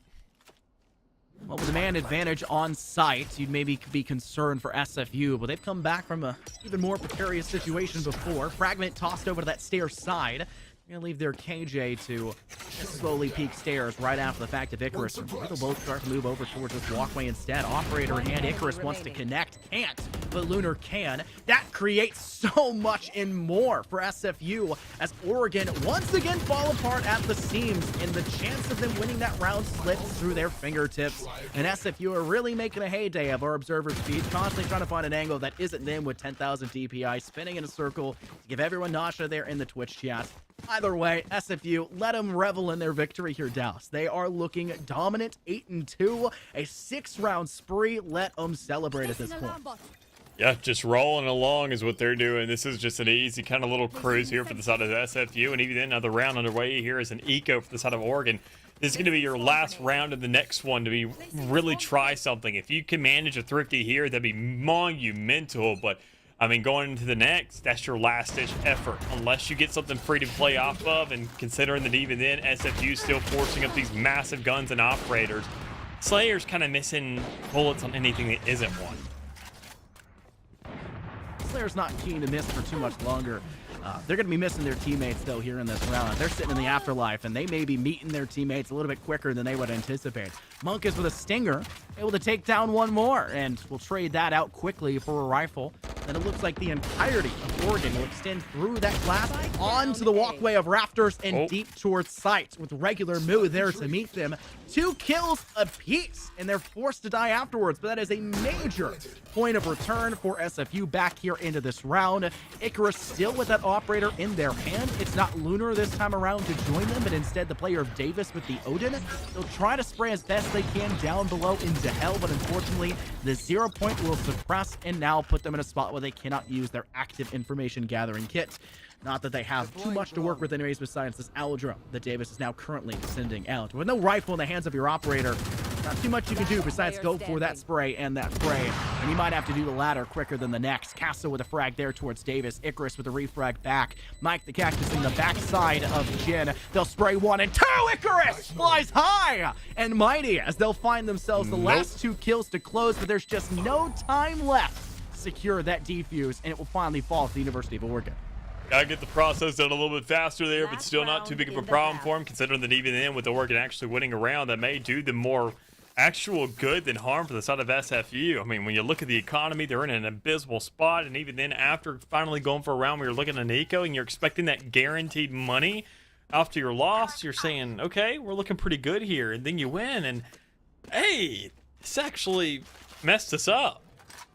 Well, with the man advantage on site, you'd maybe be concerned for SFU, but they've come back from a even more precarious situation before. Fragment tossed over to that stair side. Gonna leave their KJ to just slowly peek stairs right after the fact of Icarus. And they'll both start to move over towards this walkway instead. Operator and Icarus wants to connect, can't, but Lunar can. That creates so much and more for SFU as Oregon once again fall apart at the seams, and the chance of them winning that round slips through their fingertips. And SFU are really making a heyday of our observer speed, constantly trying to find an angle that isn't them with 10,000 DPI, spinning in a circle to give everyone nausea there in the Twitch chat. Either way, SFU, let them revel in their victory here, Dallas. They are looking dominant, 8-2, a 6-round spree. Let them celebrate at this point. Yeah, just rolling along is what they're doing. This is just an easy kind of little cruise here for the side of SFU, and even then another round underway here is an eco for the side of Oregon. This is going to be your last round of the next one to be really try something. If you can manage a thrifty here, that'd be monumental, but I mean, going into the next, that's your last-ditch effort. Unless you get something free to play off of, and considering that even then, SFU still forcing up these massive guns and operators, Slayer's kind of missing bullets on anything that isn't one. Slayer's not keen to miss for too much longer. They're going to be missing their teammates, though, here in this round. They're sitting in the afterlife, and they may be meeting their teammates a little bit quicker than they would anticipate. Monk is with a stinger, able to take down one more, and we'll trade that out quickly for a rifle. Then it looks like the entirety of Oregon will extend through that glass onto the walkway of rafters and deep towards sight, with regular Moo there to meet them. 2 kills apiece, and they're forced to die afterwards, but that is a major point of return for SFU back here into this round. Icarus still with that operator in their hand. It's not Lunar this time around to join them, but instead the player of Davis with the Odin. They'll try to spray as best they can down below into hell, but unfortunately the 0 point will suppress and now put them in a spot where they cannot use their active information gathering kit. Not that they have too much to work with anyways besides this Aldra that Davis is now currently sending out. With no rifle in the hands of your operator, not too much you can do besides go for that spray and that fray. And you might have to do the latter quicker than the next. Castle with a frag there towards Davis. Icarus with a refrag back. Mike the Cactus in the backside of Jin. They'll spray 1 and 2. Icarus flies high and mighty as they'll find themselves the last 2 kills to close, but there's just no time left to secure that defuse, and it will finally fall to the University of Oregon. Gotta get the process done a little bit faster there, but still not too big of a problem for him, considering that even then, with Oregon actually winning a round, that may do them more actual good than harm for the side of SFU. I mean, when you look at the economy, they're in an abysmal spot, and even then, after finally going for a round where you're looking at Nico and you're expecting that guaranteed money after your loss, you're saying, okay, we're looking pretty good here, and then you win, and hey, this actually messed us up.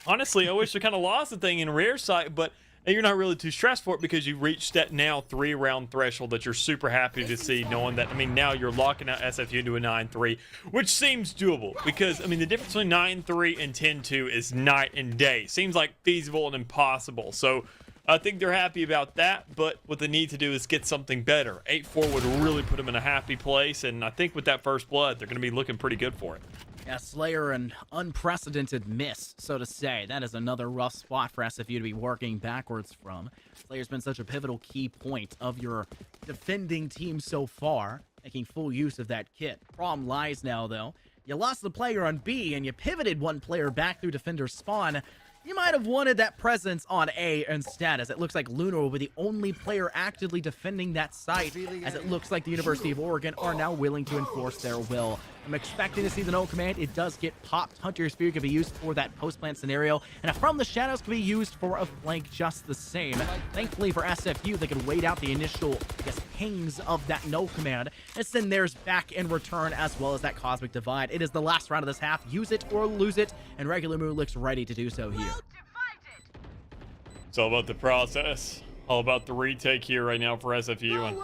Honestly, I wish we kind of lost the thing in rare sight, but you're not really too stressed for it because you reached that now 3-round threshold that you're super happy to see, knowing that, I mean, now you're locking out SFU into a 9-3, which seems doable because, I mean, the difference between 9-3 and 10-2 is night and day. Seems like feasible and impossible. So I think they're happy about that, but what they need to do is get something better. 8-4 would really put them in a happy place, and I think with that first blood, they're going to be looking pretty good for it. Yeah, Slayer, an unprecedented miss, so to say. That is another rough spot for SFU to be working backwards from. Slayer's been such a pivotal key point of your defending team so far, making full use of that kit. Problem lies now, though. You lost the player on B, and you pivoted one player back through defender spawn. You might have wanted that presence on A instead, as it looks like Lunar will be the only player actively defending that site, as it looks like the University of Oregon are now willing to enforce their will. I'm expecting to see the no command. It does get popped. Hunter's Spear can be used for that post-plant scenario, and From the Shadows can be used for a flank just the same. Thankfully for SFU, they can wait out the initial, I guess, pings of that no command, and send theirs back in return, as well as that Cosmic Divide. It is the last round of this half. Use it or lose it, and Regular Moo looks ready to do so here. It's all about the process, all about the retake here right now for SFU, and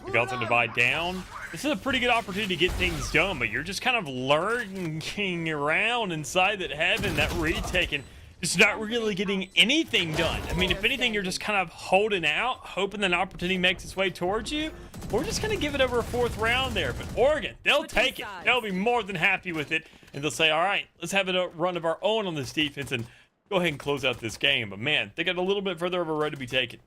we got the divide down. This is a pretty good opportunity to get things done, but you're just kind of lurking around inside that heaven, that retake, and just not really getting anything done. I mean, if anything, you're just kind of holding out, hoping that an opportunity makes its way towards you. We're just going to give it over a 4th round there, but Oregon, they'll take it. They'll be more than happy with it, and they'll say, all right, let's have a run of our own on this defense and go ahead and close out this game. But man, they got a little bit further of a road to be taken.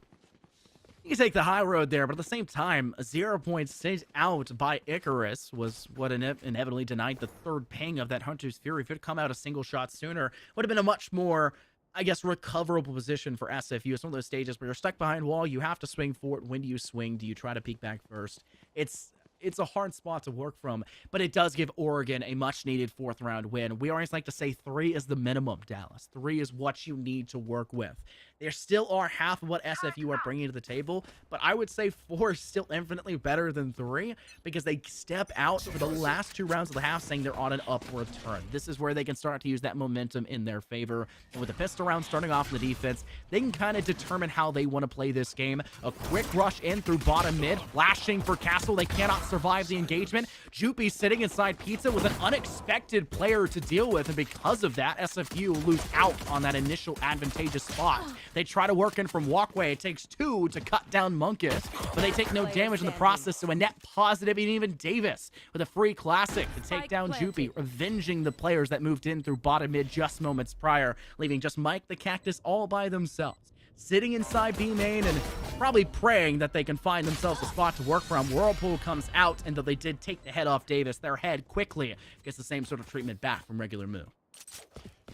You can take the high road there, but at the same time, a 0 point sent out by Icarus was what inevitably denied the 3rd ping of that Hunter's Fury. If it had come out a single shot sooner, would have been a much more, I guess, recoverable position for SFU. It's one of those stages where you're stuck behind wall. You have to swing for it. When do you swing? Do you try to peek back first? It's a hard spot to work from, but it does give Oregon a much-needed 4th round win. We always like to say 3 is the minimum, Dallas. 3 is what you need to work with. There still are half of what SFU are bringing to the table, but I would say 4 is still infinitely better than 3 because they step out for the last 2 rounds of the half saying they're on an upward turn. This is where they can start to use that momentum in their favor. And with the pistol round starting off in the defense, they can kind of determine how they want to play this game. A quick rush in through bottom mid, flashing for Castle. They cannot survive the engagement. Jupy sitting inside Pizza with an unexpected player to deal with, and because of that, SFU lose out on that initial advantageous spot. They try to work in from walkway. It takes 2 to cut down Munkus, but they take no damage in the process, so a net positive, and even Davis with a free classic to take down Jupy, avenging the players that moved in through bottom mid just moments prior, leaving just Mike the Cactus all by themselves. Sitting inside B main and probably praying that they can find themselves a spot to work from. Whirlpool comes out, and though they did take the head off Davis, their head quickly gets the same sort of treatment back from regular Moo.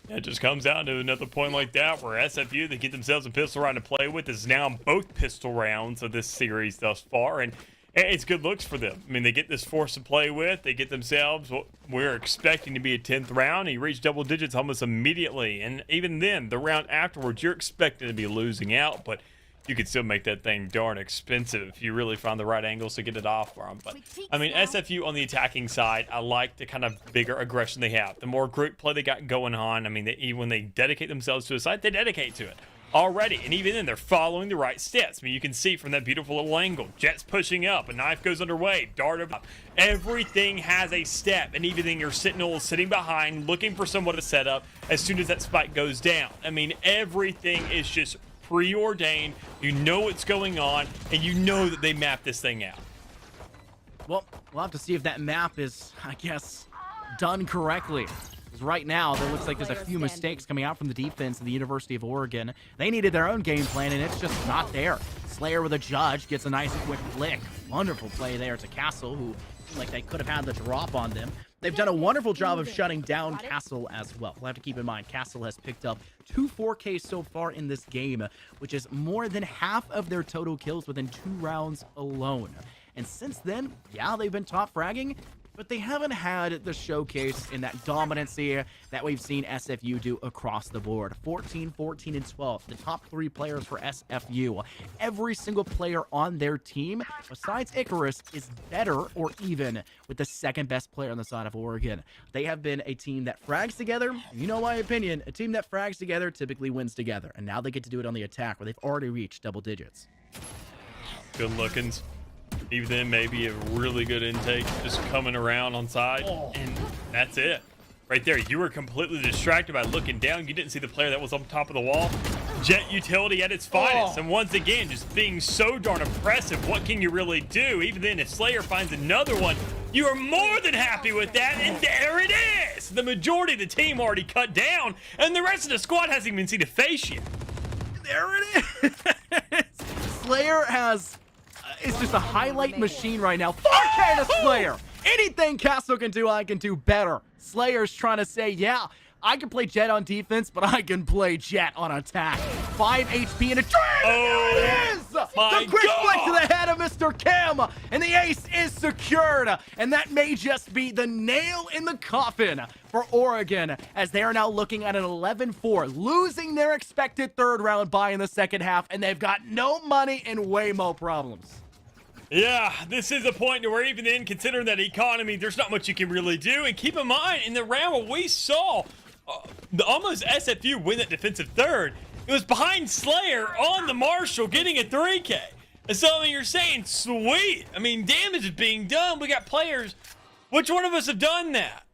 It just comes down to another point like that where SFU, they get themselves a pistol round to play with. Is now both pistol rounds of this series thus far, and it's good looks for them. I mean, they get this force to play with. They get themselves what we're expecting to be a 10th round. He reached double digits almost immediately. And even then, the round afterwards, you're expecting to be losing out. But you could still make that thing darn expensive if you really find the right angles to get it off from. But, I mean, SFU on the attacking side, I like the kind of bigger aggression they have. The more group play they got going on, I mean, when they dedicate themselves to a site, they dedicate to it already, and even then they're following the right steps. I mean, you can see from that beautiful little angle, Jet's pushing up, a knife goes underway, dart up. Everything has a step, and even then your Sentinel is sitting behind looking for someone to set up as soon as that spike goes down. I mean, everything is just preordained. You know what's going on, and you know that they mapped this thing out. Well, we'll have to see if that map is, I guess, done correctly. Because right now, there looks like there's a few mistakes coming out from the defense of the University of Oregon. They needed their own game plan, and it's just not there. Slayer with a judge gets a nice quick flick. Wonderful play there to Castle, who seemed like they could have had the drop on them. They've done a wonderful job of shutting down Castle as well. We'll have to keep in mind, Castle has picked up 2 4Ks so far in this game, which is more than half of their total kills within 2 rounds alone. And since then, yeah, they've been top fragging, but they haven't had the showcase in that dominancy that we've seen SFU do across the board. 14, 14, and 12, the top 3 players for SFU. Every single player on their team, besides Icarus, is better or even with the 2nd best player on the side of Oregon. They have been a team that frags together. You know my opinion. A team that frags together typically wins together. And now they get to do it on the attack, where they've already reached double digits. Good lookings. Even then, maybe a really good intake just coming around on side, and that's it. Right there, you were completely distracted by looking down. You didn't see the player that was on top of the wall. Jet utility at its finest, and once again, just being so darn impressive. What can you really do? Even then, if Slayer finds another one, you are more than happy with that, and there it is! The majority of the team already cut down, and the rest of the squad hasn't even seen a face yet. There it is! Slayer has... it's just a highlight machine right now. 4K to Slayer! Anything Castle can do, I can do better. Slayer's trying to say, yeah, I can play Jet on defense, but I can play Jet on attack. 5 HP and a dragon! There it is! The quick flick to the head of Mr. Kim, and the ace is secured. And that may just be the nail in the coffin for Oregon, as they are now looking at an 11-4, losing their expected 3rd round bye in the 2nd half, and they've got no money and way more problems. Yeah, this is a point where even then, considering that economy, there's not much you can really do. And keep in mind, in the round where we saw almost SFU win that defensive 3rd, it was behind Slayer on the Marshall getting a 3K. And so, I mean, you're saying, sweet. I mean, damage is being done. We got players. Which one of us have done that?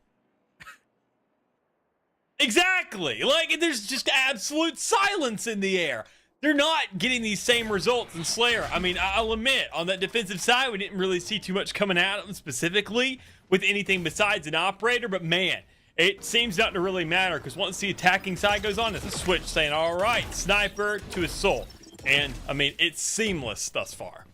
Exactly. Like, there's just absolute silence in the air. They're not getting these same results in Slayer. I mean, I'll admit, on that defensive side, we didn't really see too much coming at them specifically with anything besides an operator, but man, it seems not to really matter, because once the attacking side goes on, it's a switch saying, all right, sniper to assault. And, I mean, it's seamless thus far.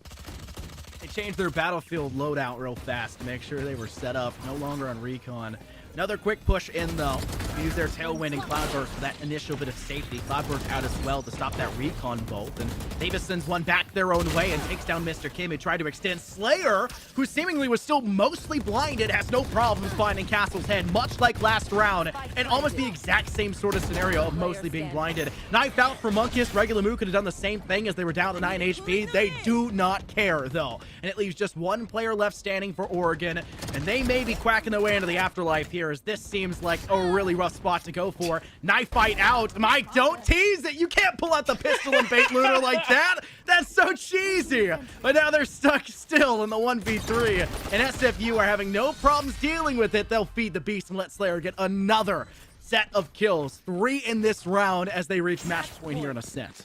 It change their battlefield loadout real fast to make sure they were set up, no longer on recon. Another quick push in, though. Use their Tailwind and Cloudburst for that initial bit of safety. Cloudburst out as well to stop that recon bolt. And Davis sends one back their own way and takes down Mr. Kim, who tried to extend. Slayer, who seemingly was still mostly blinded, has no problems finding Castle's head, much like last round, and almost the exact same sort of scenario of mostly being blinded. Knifed out for Monkus. Regular Moo could have done the same thing as they were down to 9 HP. They do not care, though. And it leaves just one player left standing for Oregon, and they may be quacking their way into the afterlife here, as this seems like a really rough spot to go for. Knife fight out. Mike, don't tease it. You can't pull out the pistol and bait Lunar like that. That's so cheesy. But now they're stuck still in the 1v3, and SFU are having no problems dealing with it. They'll feed the beast and let Slayer get another set of kills. 3 in this round as they reach match point here in Ascent.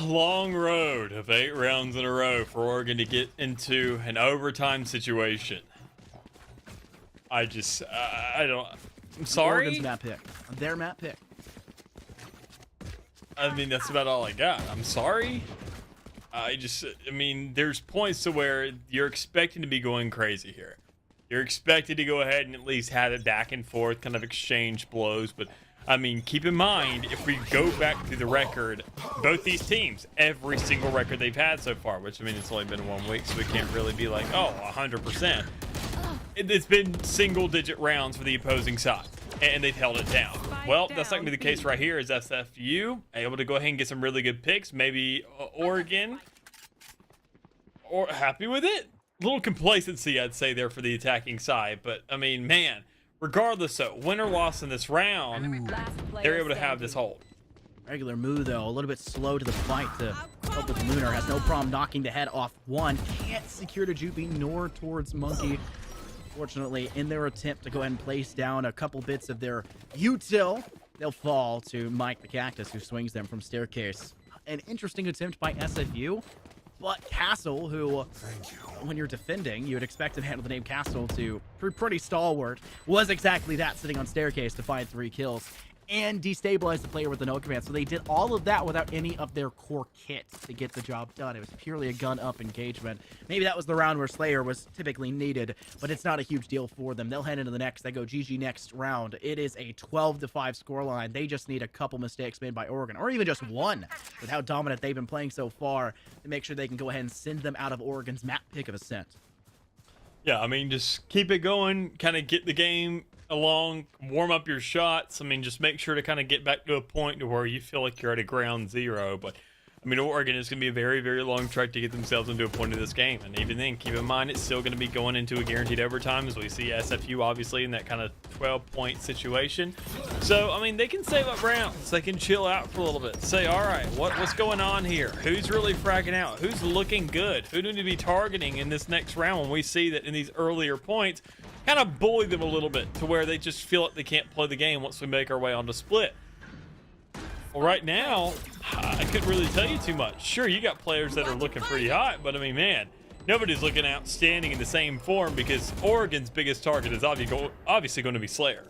A long road of 8 rounds in a row for Oregon to get into an overtime situation. I don't. I'm sorry. Oregon's map pick. Their map pick. I mean, that's about all I got. I'm sorry. I mean, there's points to where you're expecting to be going crazy here. You're expected to go ahead and at least have it back and forth, kind of exchange blows. But, I mean, keep in mind, if we go back through the record, both these teams, every single record they've had so far, which, I mean, it's only been 1 week, so we can't really be like, oh, 100%. It's been single-digit rounds for the opposing side, and they've held it down. Well, that's not going to be the case right here. Is SFU able to go ahead and get some really good picks? Maybe Oregon, or happy with it? A little complacency, I'd say, there for the attacking side. But, I mean, man, regardless of win or loss in this round, they're able to have this hold. Regular Moo, though, a little bit slow to the fight to help with Lunar. Has no problem knocking the head off one. Can't secure to Jupy nor towards Monkey. Fortunately, in their attempt to go ahead and place down a couple bits of their util, they'll fall to Mike the Cactus, who swings them from staircase. An interesting attempt by SFU, but Castle, who, when you're defending, you would expect to handle the name Castle to be pretty stalwart, was exactly that, sitting on staircase to find 3 kills and destabilize the player with the no command. So they did all of that without any of their core kit to get the job done. It was purely a gun-up engagement. Maybe that was the round where Slayer was typically needed, but it's not a huge deal for them. They'll head into the next. They go GG next round. It is a 12-5 scoreline. They just need a couple mistakes made by Oregon, or even just one, with how dominant they've been playing so far, to make sure they can go ahead and send them out of Oregon's map pick of Ascent. Yeah, I mean, just keep it going, kind of get the game along, warm up your shots. I mean, just make sure to kind of get back to a point to where you feel like you're at a ground zero. But I mean, Oregon is going to be a very, very long trek to get themselves into a point of this game. And even then, keep in mind, it's still going to be going into a guaranteed overtime, as we see SFU obviously in that kind of 12-point situation. So, I mean, they can save up rounds. They can chill out for a little bit. Say, all right, what's going on here? Who's really fragging out? Who's looking good? Who do we need to be targeting in this next round when we see that in these earlier points, kind of bully them a little bit to where they just feel like they can't play the game once we make our way onto split. Well, right now, I couldn't really tell you too much. Sure, you got players that are looking pretty hot, but I mean, man, nobody's looking outstanding in the same form, because Oregon's biggest target is obviously going to be Slayer.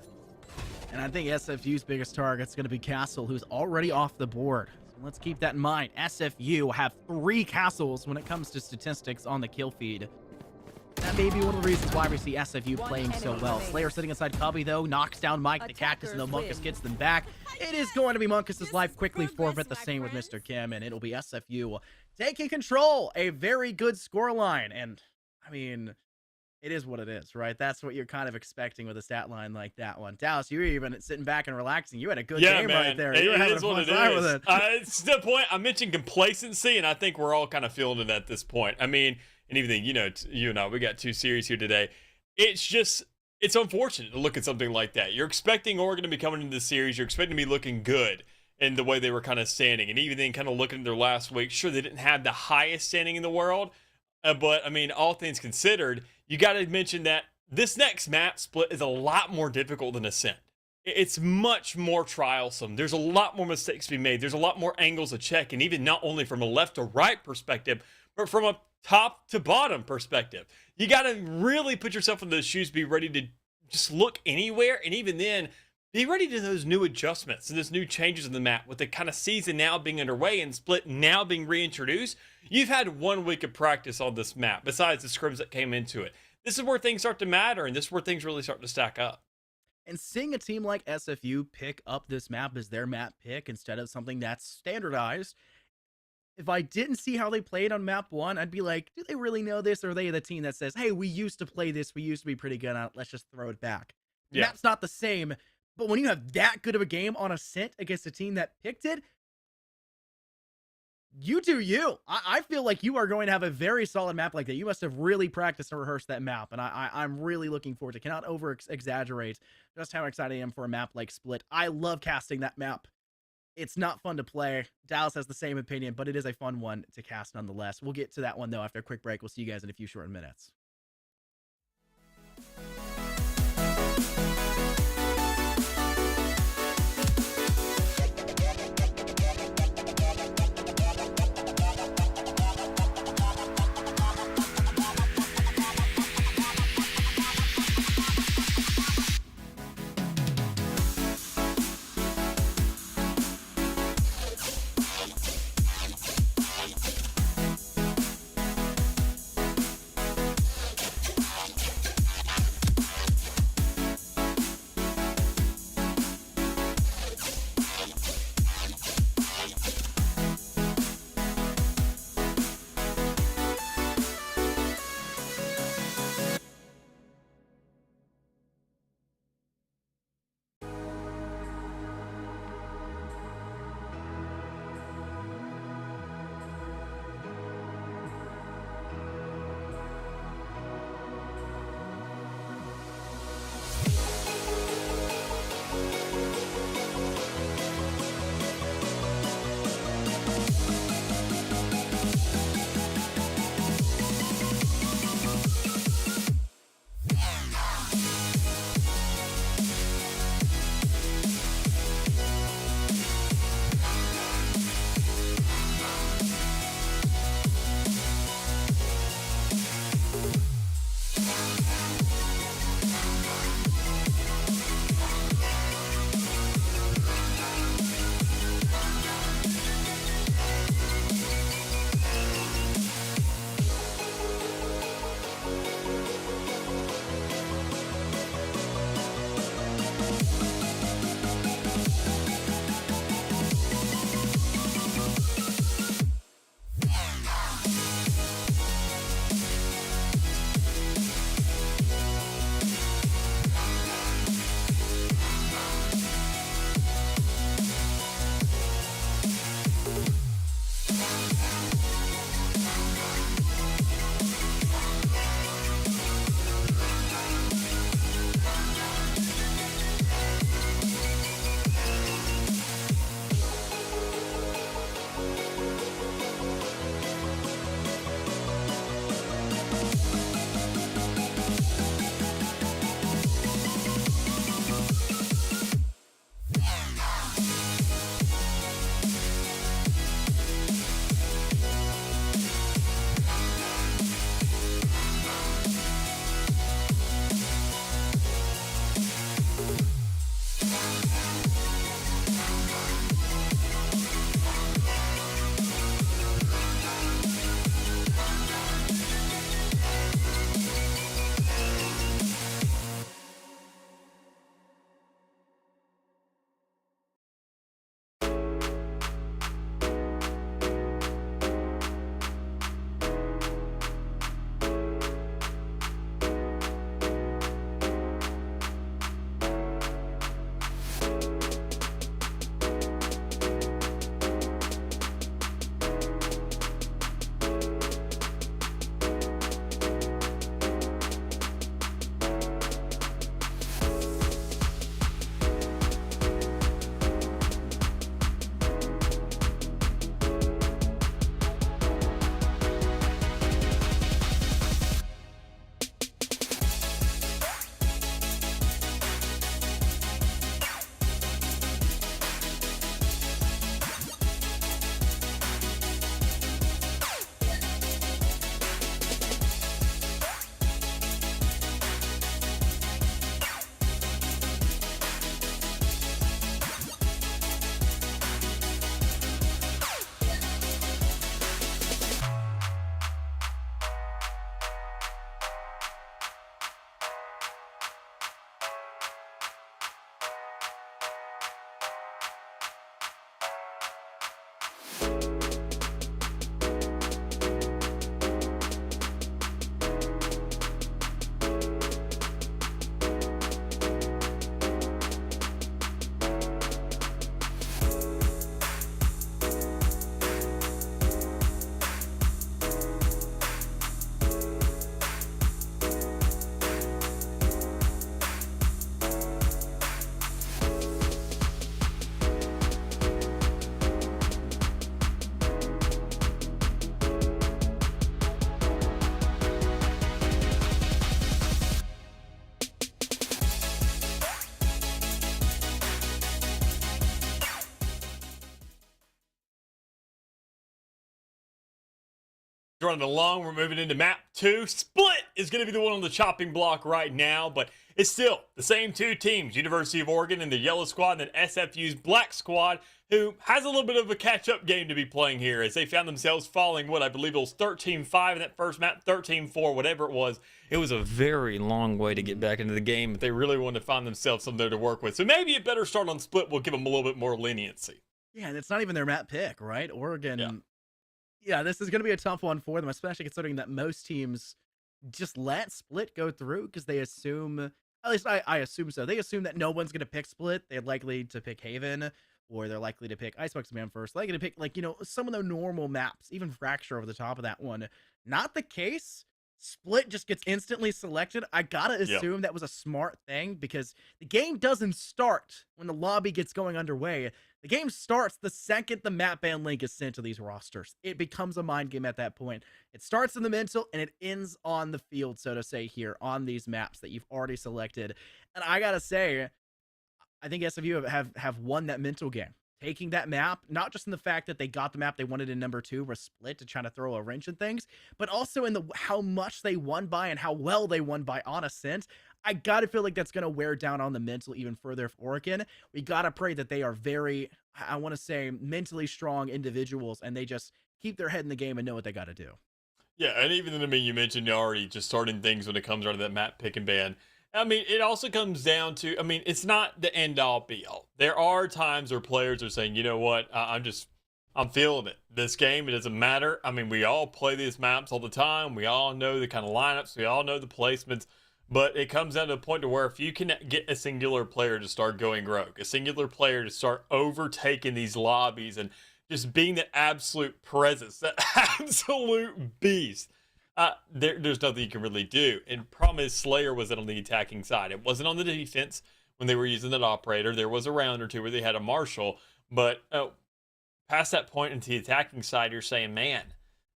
And I think SFU's biggest target is going to be Castle, who's already off the board. So let's keep that in mind. SFU have 3 Castles when it comes to statistics on the kill feed. That may be one of the reasons why we see SFU playing so well. Slayer sitting inside Cubby, though, knocks down Mike the Cactus, and though Monkus gets them back, it is going to be Monkus' life quickly forfeit, the same with Mr. Kim, and it'll be SFU taking control. A very good scoreline, and, I mean, it is what it is, right? That's what you're kind of expecting with a stat line like that one. Dallas, you were even sitting back and relaxing. You had a good game man. right there. You were having a fun time with it. It's the point. I mentioned complacency, and I think we're all kind of feeling it at this point. I mean, and even, you know, you and I, we got 2 series here today. It's unfortunate to look at something like that. You're expecting Oregon to be coming into the series. You're expecting to be looking good in the way they were kind of standing. And even then, kind of looking at their last week, sure, they didn't have the highest standing in the world. But, I mean, all things considered, you got to mention that this next map split is a lot more difficult than Ascent. It's much more trialsome. There's a lot more mistakes to be made. There's a lot more angles to check. And even not only from a left to right perspective, but from a top to bottom perspective. You got to really put yourself in those shoes, be ready to just look anywhere. And even then, be ready to those new adjustments and those new changes in the map with the kind of season now being underway and Split now being reintroduced. You've had 1 week of practice on this map besides the scrims that came into it. This is where things start to matter, and this is where things really start to stack up. And seeing a team like SFU pick up this map as their map pick instead of something that's standardized, if I didn't see how they played on map 1, I'd be like, do they really know this? Or are they the team that says, hey, we used to play this, we used to be pretty good on it, let's just throw it back? The map's not the same, but when you have that good of a game on Ascent against a team that picked it, you do you. I feel like you are going to have a very solid map like that. You must have really practiced and rehearsed that map, and I'm really looking forward to it. Cannot over-exaggerate just how excited I am for a map like Split. I love casting that map. It's not fun to play. Dallas has the same opinion, but it is a fun one to cast nonetheless. We'll get to that one, though, after a quick break. We'll see you guys in a few short minutes. Running along, we're moving into map 2. Split is going to be the one on the chopping block right now, but it's still the same two teams, University of Oregon and the yellow squad, and then SFU's black squad, who has a little bit of a catch-up game to be playing here, as they found themselves falling, what I believe it was 13-5 in that first map, 13-4, whatever it was. It was a very long way to get back into the game, but they really wanted to find themselves something there to work with. So maybe a better start on Split will give them a little bit more leniency. Yeah, and it's not even their map pick, right? Oregon... Yeah. Yeah, this is going to be a tough one for them, especially considering that most teams just let Split go through because they assume, at least I assume so, they assume that no one's going to pick Split. They're likely to pick Haven, or they're likely to pick Icebox Man first. They're going to pick, like, you know, some of the normal maps, even Fracture over the top of that one. Not the case. Split just gets instantly selected. I gotta assume that was a smart thing, because the game doesn't start when the lobby gets going underway. The game starts the second the map ban link is sent to these rosters. It becomes a mind game at that point. It starts in the mental and it ends on the field, so to say, here on these maps that you've already selected. And I gotta say, I think SFU have won that mental game. Taking that map, not just in the fact that they got the map they wanted in number 2, was Split, to try to throw a wrench in things, but also in the how much they won by and how well they won by on Ascent. I gotta feel like that's gonna wear down on the mental even further for Oregon. We gotta pray that they are very, I want to say, mentally strong individuals, and they just keep their head in the game and know what they gotta do. Yeah, and even, I mean, you mentioned already just starting things when it comes out of that map pick and ban. I mean, it also comes down to, I mean, it's not the end-all be-all. There are times where players are saying, you know what, I'm feeling it. This game, it doesn't matter. I mean, we all play these maps all the time. We all know the kind of lineups. We all know the placements. But it comes down to a point to where if you can get a singular player to start going rogue, a singular player to start overtaking these lobbies and just being the absolute presence, that absolute beast, there's nothing you can really do. And problem is, Slayer wasn't on the attacking side. It wasn't on the defense when they were using that operator. There was a round or two where they had a Marshall, but past that point into the attacking side, you're saying, man,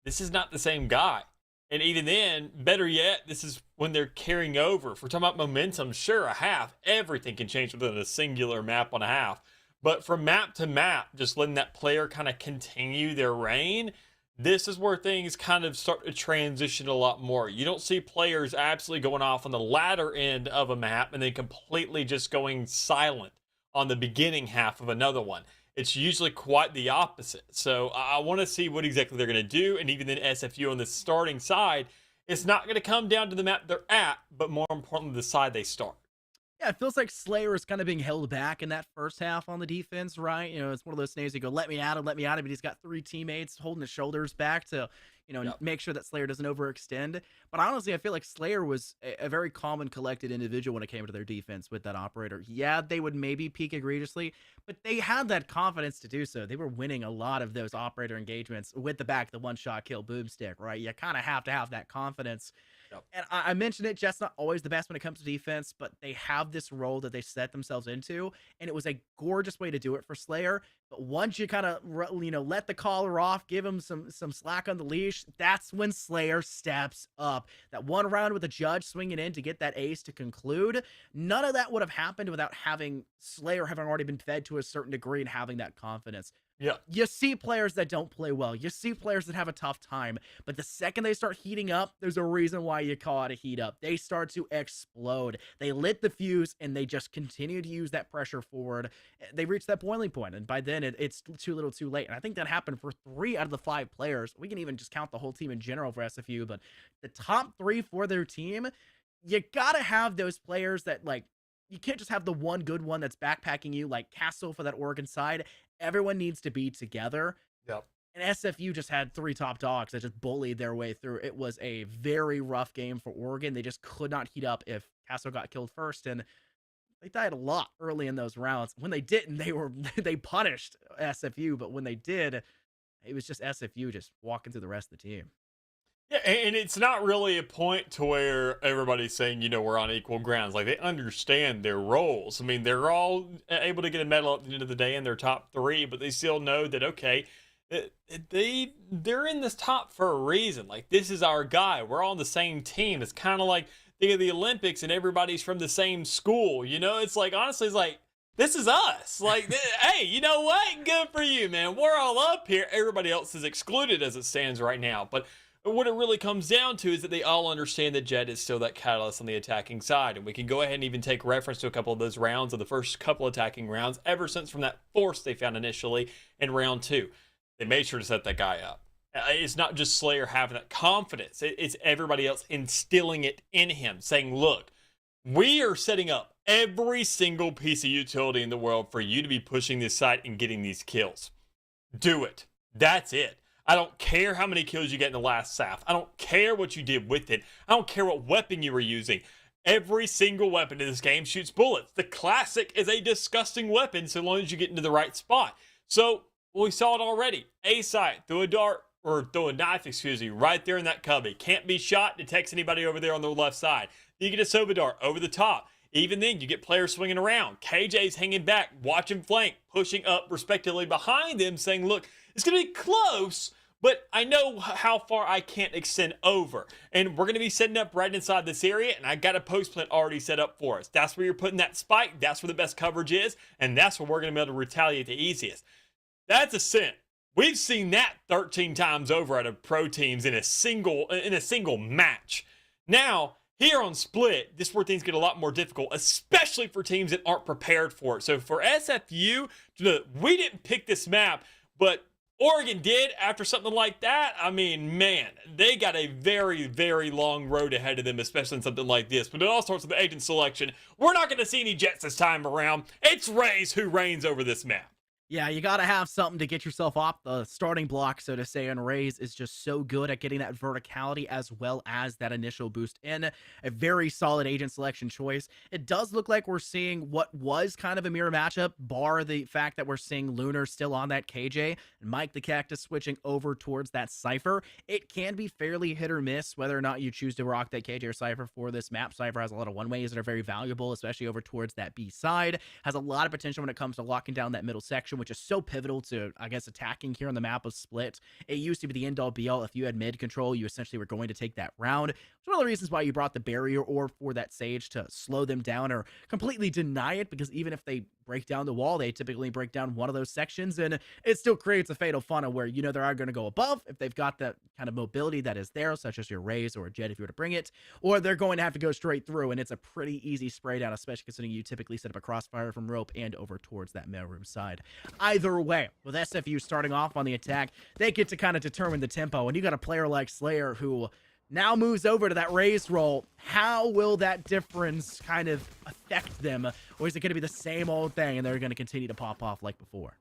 this is not the same guy. And even then, better yet, this is when they're carrying over. If we're talking about momentum, sure, a half, everything can change within a singular map on a half. But from map to map, just letting that player kind of continue their reign, this is where things kind of start to transition a lot more. You don't see players absolutely going off on the latter end of a map and then completely just going silent on the beginning half of another one. It's usually quite the opposite. So I want to see what exactly they're going to do. And even then, SFU on the starting side, it's not going to come down to the map they're at, but more importantly, the side they start. Yeah, it feels like Slayer is kind of being held back in that first half on the defense, right? You know, it's one of those things you go, let me at him, but he's got 3 teammates holding his shoulders back to, you know, make sure that Slayer doesn't overextend. But honestly, I feel like Slayer was a very calm and collected individual when it came to their defense with that operator. Yeah, they would maybe peak egregiously, but they had that confidence to do so. They were winning a lot of those operator engagements with the back, the one-shot kill boomstick, right? You kind of have to have that confidence. And I mentioned it, Jeff's not always the best when it comes to defense, but they have this role that they set themselves into, and it was a gorgeous way to do it for Slayer. But once you kind of, you know, let the collar off, give him some slack on the leash, that's when Slayer steps up. That one round with the judge swinging in to get that ace to conclude, none of that would have happened without having Slayer having already been fed to a certain degree and having that confidence. Yeah. You see players that don't play well. You see players that have a tough time. But the second they start heating up, there's a reason why you call it a heat up. They start to explode. They lit the fuse, and they just continue to use that pressure forward. They reach that boiling point, and by then it's too little too late. And I think that happened for 3 out of the 5 players. We can even just count the whole team in general for SFU, but the top 3 for their team, you gotta have those players that, like, you can't just have the one good one that's backpacking you, like Castle for that Oregon side. Everyone needs to be together. Yep. And SFU just had 3 top dogs that just bullied their way through. It was a very rough game for Oregon. They just could not heat up if Castle got killed first, and they died a lot early in those rounds. When they didn't, they punished SFU, but when they did, it was just SFU just walking through the rest of the team. Yeah, and it's not really a point to where everybody's saying, you know, we're on equal grounds. Like, they understand their roles. I mean, they're all able to get a medal at the end of the day in their top 3, but they still know that, okay, they're in this top for a reason. Like, this is our guy. We're all on the same team. It's kind of like, think of the Olympics and everybody's from the same school. You know, it's like, honestly, it's like, this is us. Like, hey, you know what? Good for you, man. We're all up here. Everybody else is excluded as it stands right now. But But what it really comes down to is that they all understand that Jett is still that catalyst on the attacking side. And we can go ahead and even take reference to a couple of those rounds of the first couple attacking rounds ever since from that force they found initially in round 2. They made sure to set that guy up. It's not just Slayer having that confidence. It's everybody else instilling it in him, saying, look, we are setting up every single piece of utility in the world for you to be pushing this site and getting these kills. Do it. That's it. I don't care how many kills you get in the last SAF. I don't care what you did with it. I don't care what weapon you were using. Every single weapon in this game shoots bullets. The classic is a disgusting weapon so long as you get into the right spot. So, we saw it already. A site, throw a dart, or throw a knife, right there in that cubby. Can't be shot, detects anybody over there on the left side. You get a Sova dart over the top. Even then, you get players swinging around. KJ's hanging back, watching flank, pushing up respectively behind them, saying, look, it's going to be close, but I know how far I can't extend over. And we're going to be setting up right inside this area, and I got a post plant already set up for us. That's where you're putting that spike. That's where the best coverage is, and that's where we're going to be able to retaliate the easiest. That's a sin. We've seen that 13 times over out of pro teams in a single match. Now, here on Split, this is where things get a lot more difficult, especially for teams that aren't prepared for it. So for SFU, we didn't pick this map, but Oregon did after something like that. I mean, man, they got a very, very long road ahead of them, especially in something like this. But it all starts with the agent selection. We're not going to see any Jets this time around. It's Raze who reigns over this map. Yeah, you got to have something to get yourself off the starting block, so to say, and Raze is just so good at getting that verticality as well as that initial boost in. A very solid agent selection choice. It does look like we're seeing what was kind of a mirror matchup, bar the fact that we're seeing Lunar still on that KJ, and Mike the Cactus switching over towards that Cypher. It can be fairly hit or miss whether or not you choose to rock that KJ or Cypher for this map. Cypher has a lot of one-ways that are very valuable, especially over towards that B side. Has a lot of potential when it comes to locking down that middle section, which is so pivotal to, I guess, attacking here on the map of Split. It used to be the end-all be-all. If you had mid control, you essentially were going to take that round. It's one of the reasons why you brought the barrier or for that Sage to slow them down or completely deny it, because even if they break down the wall, they typically break down one of those sections, and it still creates a fatal funnel where, you know, they are going to go above if they've got that kind of mobility that is there, such as your Raze or a Jet if you were to bring it, or they're going to have to go straight through, and it's a pretty easy spray down, especially considering you typically set up a crossfire from rope and over towards that mailroom side. Either way, with SFU starting off on the attack, they get to kind of determine the tempo, and you got a player like Slayer who now moves over to that Raze role. How will that difference kind of affect them? Or is it going to be the same old thing and they're going to continue to pop off like before?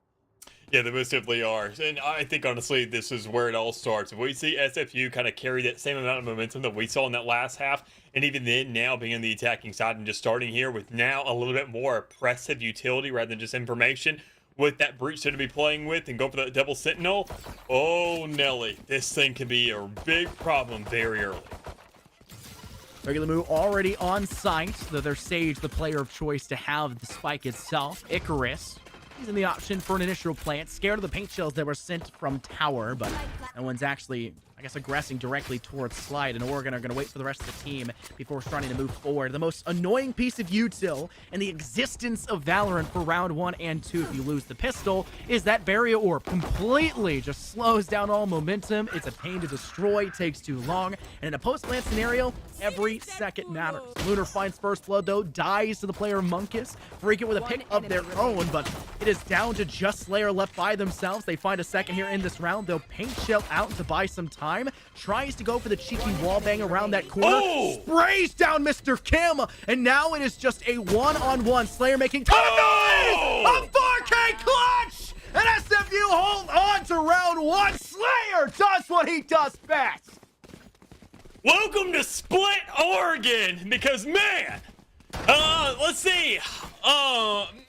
Yeah, they most definitely are. And I think, honestly, this is where it all starts. If we see SFU kind of carry that same amount of momentum that we saw in that last half, and even then now being on the attacking side and just starting here with now a little bit more oppressive utility rather than just information, with that breach to be playing with and go for that double sentinel, oh Nelly, this thing can be a big problem very early. Regular Moo already on site, though they're Sage the player of choice to have the spike itself. Icarus, he's in the option for an initial plant. Scared of the paint shells that were sent from tower, but no one's actually, I guess, aggressing directly towards Slide, and Oregon are going to wait for the rest of the team before starting to move forward. The most annoying piece of util in the existence of Valorant for round 1 and 2, if you lose the pistol, is that barrier orb. Completely just slows down all momentum. It's a pain to destroy, takes too long, and in a post-plant scenario, every second matters. Lunar finds first blood, though, dies to the player Munkus. Freak it with a pick of their own, but it is down to just Slayer left by themselves. They find a second here in this round. They'll paint shell out to buy some time. Tries to go for the cheeky wall bang around that corner. Oh! Sprays down Mr. Kim, and now it is just a one-on-one. Slayer making ton of noise! A 4K clutch! And SFU hold on to round 1. Slayer does what he does best. Welcome to Split, Oregon, because man, let's see,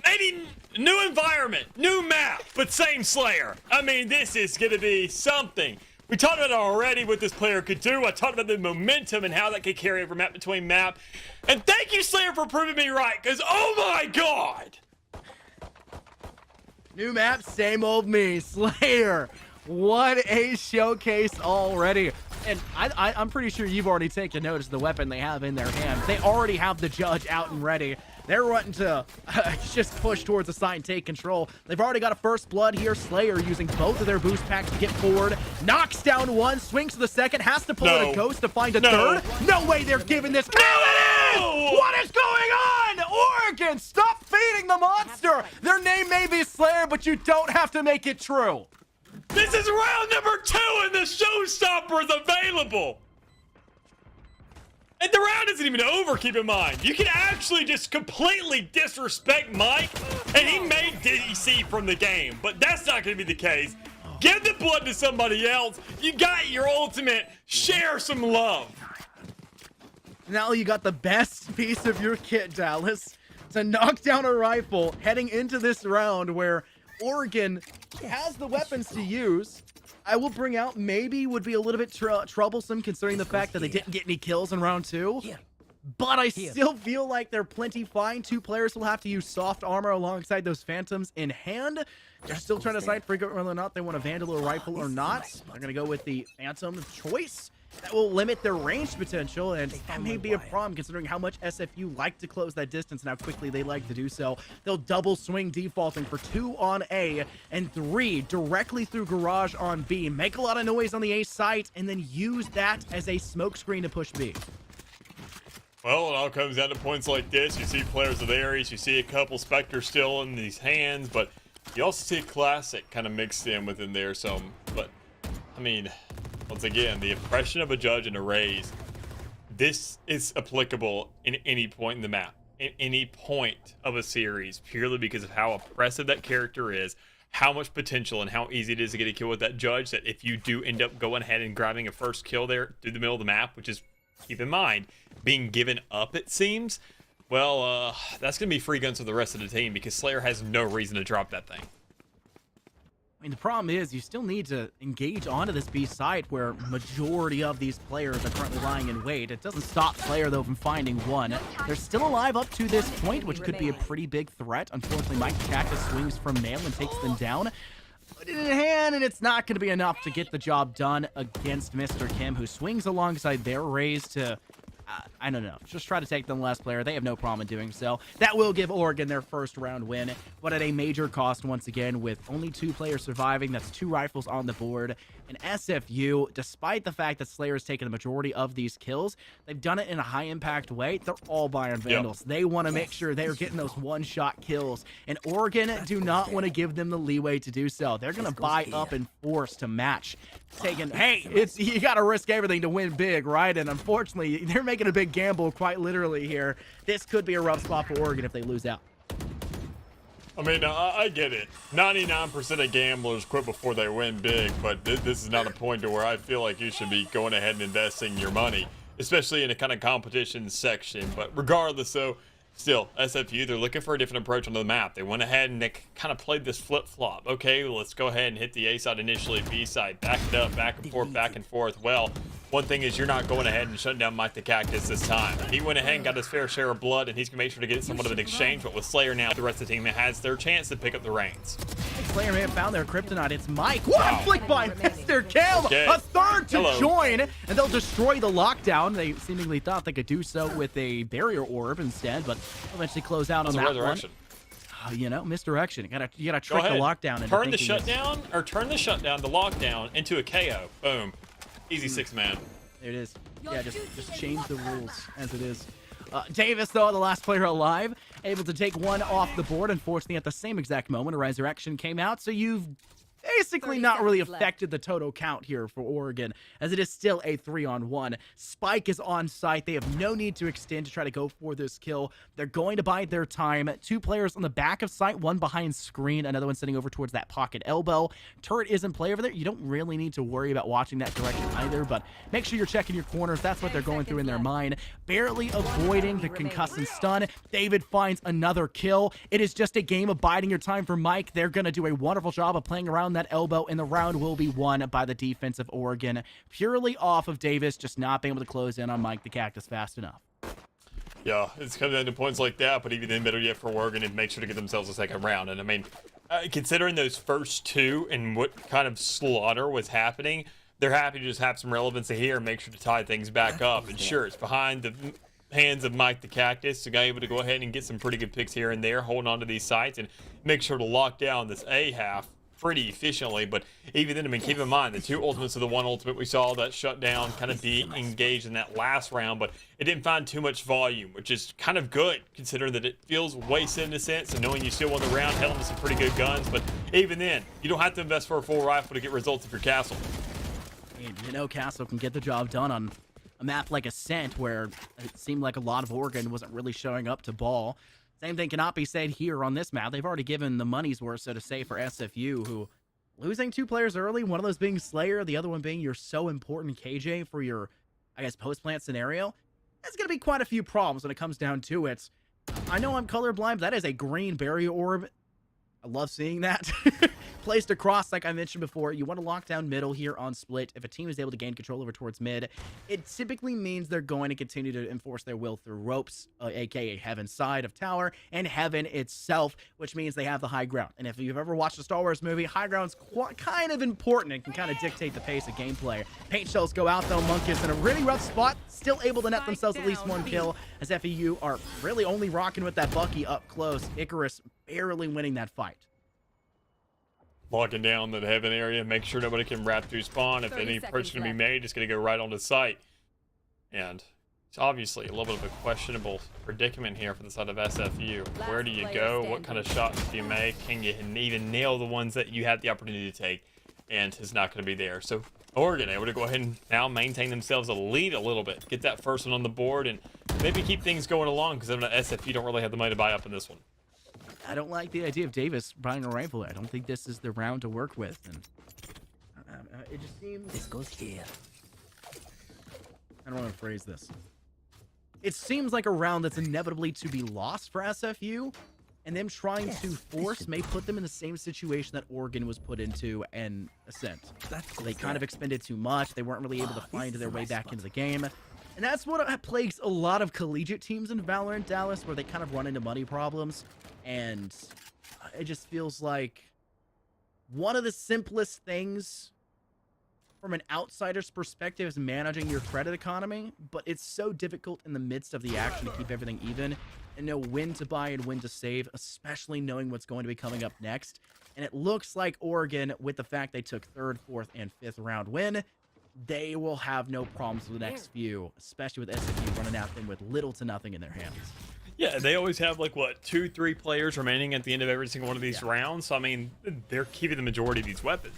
maybe new environment, new map, but same Slayer. I mean, this is gonna be something. We talked about it already, what this player could do. I talked about the momentum and how that could carry over map between map. And thank you, Slayer, for proving me right, because oh my god! New map, same old me. Slayer, what a showcase already. And I'm pretty sure you've already taken notice of the weapon they have in their hand. They already have the judge out and ready. They're wanting to just push towards the side and take control. They've already got a first blood here. Slayer using both of their boost packs to get forward. Knocks down one, swings to the second, has to pull in a ghost to find a third. No way they're giving this. No, it is! What is going on? Oregon, stop feeding the monster. Their name may be Slayer, but you don't have to make it true. This is round number 2 and the showstopper is available. And the round isn't even over, keep in mind. You can actually just completely disrespect Mike, and he made NECC from the game, but that's not going to be the case. Give the blood to somebody else. You got your ultimate. Share some love. Now you got the best piece of your kit, Dallas, to knock down a rifle heading into this round where Oregon has the weapons to use. I will bring out maybe would be a little bit troublesome considering the fact that they didn't get any kills in round 2. But I still feel like they're plenty fine. 2 players will have to use soft armor alongside those phantoms in hand. They're still trying to decide whether or not they want a Vandal or rifle or not. They're going to go with the phantom choice. That will limit their range potential, and that may be a problem considering how much SFU like to close that distance and how quickly they like to do so. They'll double swing defaulting for 2 on A and 3 directly through garage on B. Make a lot of noise on the A site and then use that as a smoke screen to push B. Well, it all comes down to points like this. You see players of Ares, you see a couple Spectres still in these hands, but you also see a Classic kind of mixed in within there. So, but, I mean, once again, the impression of a judge and a raise, this is applicable in any point in the map, in any point of a series, purely because of how oppressive that character is, how much potential and how easy it is to get a kill with that judge, that if you do end up going ahead and grabbing a first kill there through the middle of the map, which is, keep in mind, being given up, it seems, well, that's going to be free guns for the rest of the team because Slayer has no reason to drop that thing. I mean, the problem is you still need to engage onto this B site where majority of these players are currently lying in wait. It doesn't stop Slayer, though, from finding one. They're still alive up to this point, which could be a pretty big threat. Unfortunately, Mike Cactus swings from nail and takes them down. Put it in hand, and it's not going to be enough to get the job done against Mr. Kim, who swings alongside their raise to... I don't know. Just try to take the last player. They have no problem in doing so. That will give Oregon their first round win, but at a major cost once again with only 2 players surviving. That's 2 rifles on the board. And SFU, despite the fact that Slayer's taken the majority of these kills, they've done it in a high-impact way. They're all buying Vandals. They want to make sure they're getting those one-shot kills. And Oregon do not want to give them the leeway to do so. They're going to buy up and force to match. Hey, you got to risk everything to win big, right? And unfortunately, they're making a big gamble quite literally here. This could be a rough spot for Oregon if they lose out. I mean, I get it. 99% of gamblers quit before they win big, but this is not a point to where I feel like you should be going ahead and investing your money, especially in a kind of competition section. But regardless, though, still, SFU, they're looking for a different approach on the map. They went ahead and they kind of played this flip-flop. Okay, well, let's go ahead and hit the A side initially, B side, back it up, back and forth, back and forth. Well, one thing is you're not going ahead and shutting down Mike the Cactus this time. He went ahead and got his fair share of blood, and he's going to make sure to get somewhat of an exchange. But with Slayer now, the rest of the team has their chance to pick up the reins. Slayer may have found their kryptonite. It's Mike. One flick by Mr. Kim. Okay. A third to join, and they'll destroy the lockdown. They seemingly thought they could do so with a barrier orb instead, but eventually close out on that one. You know, misdirection. You gotta trick the lockdown. Turn the shutdown, the lockdown into a KO. Boom. Easy 6-man. There it is. Yeah, just change the rules as it is. Davis, though, the last player alive, able to take one off the board. Unfortunately, at the same exact moment, a resurrection came out, so you've basically not really affected the total count here for Oregon, as it is still a 3-on-1. Spike is on site. They have no need to extend to try to go for this kill. They're going to bide their time. 2 players on the back of site, one behind screen, another one sitting over towards that pocket elbow. Turret is in play over there. You don't really need to worry about watching that direction either, but make sure you're checking your corners. That's what they're going through in their mind. Barely avoiding the concussing stun. David finds another kill. It is just a game of biding your time for Mike. They're going to do a wonderful job of playing around that elbow, and the round will be won by the defense of Oregon, purely off of Davis just not being able to close in on Mike the Cactus fast enough. Yeah, it's coming down to points like that, but even then, better yet for Oregon to make sure to get themselves a second round. And I mean, considering those first 2 and what kind of slaughter was happening, they're happy to just have some relevancy here and make sure to tie things back up. And sure, it's behind the hands of Mike the Cactus, so able to go ahead and get some pretty good picks here and there, holding on to these sites and make sure to lock down this A half pretty efficiently. But even then, I mean, keep in mind the 2 ultimates of the 1 ultimate we saw that shut down kind of be engaged in that last round, but it didn't find too much volume, which is kind of good considering that it feels wasted in a sense, and knowing you still won the round, held with some pretty good guns. But even then, you don't have to invest for a full rifle to get results if you're Castle. And you know Castle can get the job done on a map like Ascent, where it seemed like a lot of Oregon wasn't really showing up to ball. Same thing cannot be said here on this map. They've already given the money's worth, so to say, for SFU, who losing 2 players early, one of those being Slayer, the other one being your so important KJ for your, I guess, post-plant scenario. That's going to be quite a few problems when it comes down to it. I know I'm colorblind, but that is a green barrier orb. I love seeing that. Placed across, like I mentioned before, you want to lock down middle here on split. If a team is able to gain control over towards mid, it typically means they're going to continue to enforce their will through ropes, aka Heaven's side of tower, and Heaven itself, which means they have the high ground. And if you've ever watched a Star Wars movie, high ground's kind of important and can kind of dictate the pace of gameplay. Paint shells go out though, Monkus in a really rough spot, still able to net themselves at least 1 kill, as FEU are really only rocking with that Bucky up close. Icarus barely winning that fight. Locking down the Heaven area, make sure nobody can wrap through spawn. If any approach can be made, it's going to go right onto site. And it's obviously a little bit of a questionable predicament here for the side of SFU. Where do you go? What kind of shots do you make? Can you even nail the ones that you had the opportunity to take? And it's not going to be there. So Oregon able to go ahead and now maintain themselves a lead a little bit. Get that first one on the board and maybe keep things going along, because SFU don't really have the money to buy up in this one. I don't like the idea of Davis buying a rifle. I don't think this is the round to work with. And it just seems... This goes here. I don't want to phrase this. It seems like a round that's inevitably to be lost for SFU, and them trying to force may put them in the same situation that Oregon was put into and Ascent. They kind of expended too much. They weren't really able to find their way back into the game. And that's what plagues a lot of collegiate teams in Valorant Dallas, where they kind of run into money problems. And it just feels like one of the simplest things from an outsider's perspective is managing your credit economy, but it's so difficult in the midst of the action to keep everything even and know when to buy and when to save, especially knowing what's going to be coming up next. And it looks like Oregon, with the fact they took 3rd, 4th, and 5th round win, they will have no problems for the next few, especially with SFU running at them with little to nothing in their hands. Yeah, they always have like, what, 2-3 players remaining at the end of every single one of these rounds. So, I mean, they're keeping the majority of these weapons.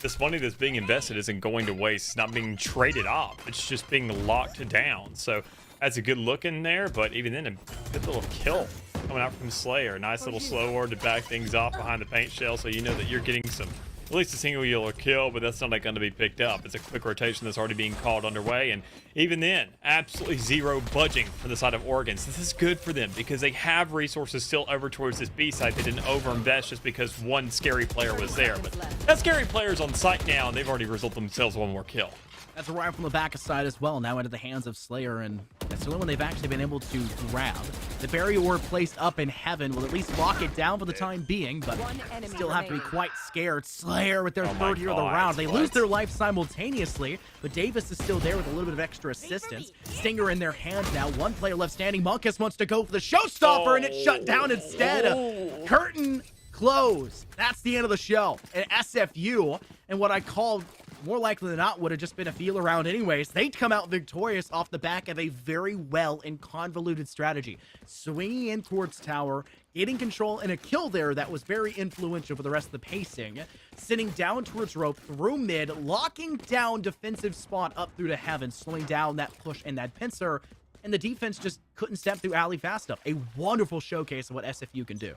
This money that's being invested isn't going to waste. It's not being traded off. It's just being locked down. So that's a good look in there, but even then, a good little kill coming out from Slayer. Nice little slow word to back things off behind the paint shell, so you know that you're getting some, at least a single yellow kill, but that's not going to be picked up. It's a quick rotation that's already being called underway, and even then, absolutely zero budging for the side of Oregon. So this is good for them because they have resources still over towards this B side. They didn't overinvest just because one scary player was there, but that scary player's on site now, and they've already resulted themselves 1 more kill. That's a right from the back side as well, now into the hands of Slayer, and that's the only one they've actually been able to grab. The barrier orb placed up in Heaven will at least lock it down for the time being, but still have to be quite scared. Slayer with their 3rd year of the round. They lose their life simultaneously, but Davis is still there with a little bit of extra assistance. Stinger in their hands now. 1 player left standing. Monkus wants to go for the showstopper, and it's shut down instead. Curtain closed. That's the end of the show. And SFU, and what I called more likely than not would have just been a feel around anyways, they'd come out victorious off the back of a very well and convoluted strategy. Swinging in towards tower, getting control and a kill there that was very influential for the rest of the pacing. Sitting down towards rope through mid, locking down defensive spot up through to Heaven, slowing down that push and that pincer, and the defense just couldn't step through alley fast enough. A wonderful showcase of what SFU can do.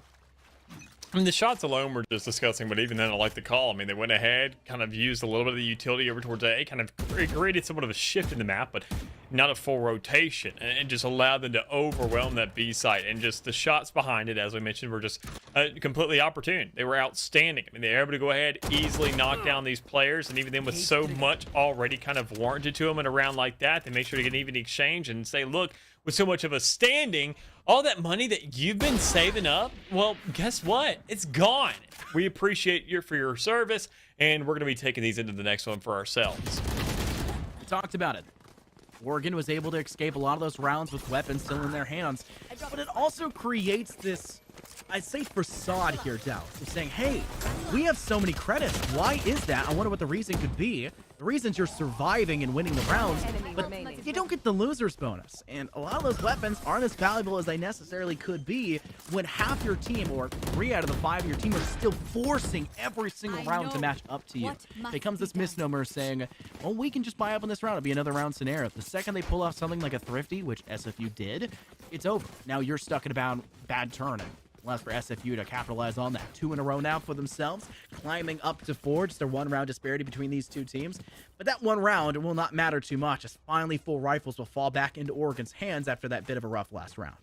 I mean, the shots alone were just disgusting, but even then, I like the call. I mean, they went ahead, kind of used a little bit of the utility over towards A, kind of created somewhat of a shift in the map, but not a full rotation, and just allowed them to overwhelm that B site. And just the shots behind it, as we mentioned, were just completely opportune. They were outstanding. I mean, they were able to go ahead, easily knock down these players, and even then with so much already kind of warranted to them in a round like that, they make sure to get an even exchange and say, look, with so much of a standing, all that money that you've been saving up, well, guess what? It's gone. We appreciate you for your service, and we're going to be taking these into the next one for ourselves. We talked about it. Oregon was able to escape a lot of those rounds with weapons still in their hands, but it also creates this, I'd say, facade here, Dallas, of saying, hey, we have so many credits. Why is that? I wonder what the reason could be. The reason's you're surviving and winning the rounds, but you don't get the loser's bonus. And a lot of those weapons aren't as valuable as they necessarily could be when half your team, or 3 out of the 5 of your team, are still forcing every single round to match up to you. It becomes this misnomer saying, well, we can just buy up on this round. It'll be another round scenario. The second they pull off something like a Thrifty, which SFU did, it's over. Now you're stuck in a bad turn. Less for SFU to capitalize on that. 2 in a row now for themselves, climbing up to 4. Just a 1-round disparity between these two teams. But that 1 round will not matter too much, as finally full rifles will fall back into Oregon's hands after that bit of a rough last round.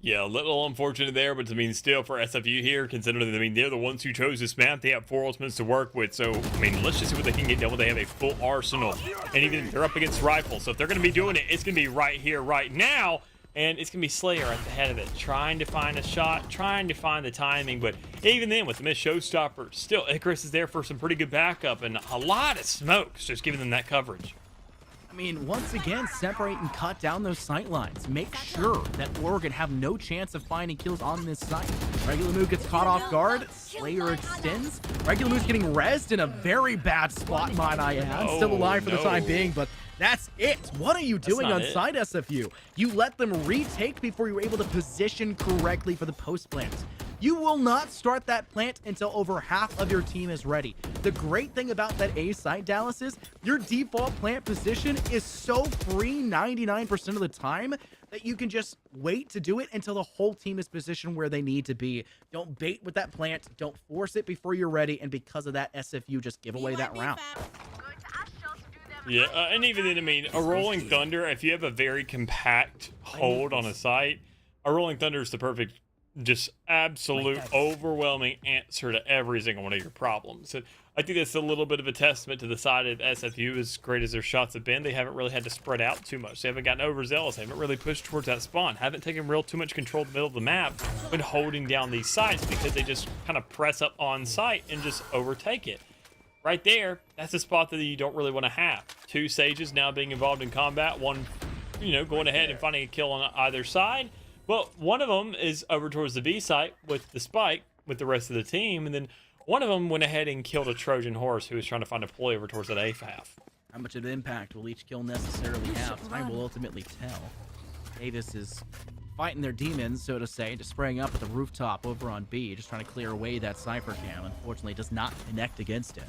Yeah, a little unfortunate there, but I mean, still for SFU here, considering that, I mean, they're the ones who chose this map. They have 4 ultimates to work with, so, I mean, let's just see what they can get done when they have a full arsenal. And even if they're up against rifles, so if they're going to be doing it, it's going to be right here, right now. And it's going to be Slayer at the head of it, trying to find a shot, trying to find the timing. But even then, with the missed showstopper, still Icarus is there for some pretty good backup and a lot of smokes, just giving them that coverage. I mean, once again, separate and cut down those sight lines. Make sure that Oregon have no chance of finding kills on this site. Regular Move gets caught off guard. Slayer extends. Regular Move's getting rezzed in a very bad spot, might I add. Still alive for the time being, but that's it. What are you doing on side SFU? You let them retake before you were able to position correctly for the post plant. You will not start that plant until over half of your team is ready. The great thing about that A site, Dallas, is your default plant position is so free 99% of the time that you can just wait to do it until the whole team is positioned where they need to be. Don't bait with that plant. Don't force it before you're ready. And because of that, SFU just give away that round. Yeah, and even then, I mean, a Rolling Thunder, if you have a very compact hold on a site, a Rolling Thunder is the perfect, just absolute, overwhelming answer to every single one of your problems. And I think that's a little bit of a testament to the side of SFU. As great as their shots have been, they haven't really had to spread out too much. They haven't gotten overzealous. They haven't really pushed towards that spawn. Haven't taken too much control of the middle of the map when holding down these sites, because they just kind of press up on site and just overtake it. Right there, that's a spot that you don't really want to have. 2 Sages now being involved in combat. 1, going ahead and finding a kill on either side. But one of them is over towards the B site with the spike with the rest of the team. And then one of them went ahead and killed a Trojan horse who was trying to find a ploy over towards that A half. How much of an impact will each kill necessarily have? Time will ultimately tell. Davis is fighting their demons, so to say, just spraying up at the rooftop over on B, just trying to clear away that Cypher cam. Unfortunately, does not connect against it.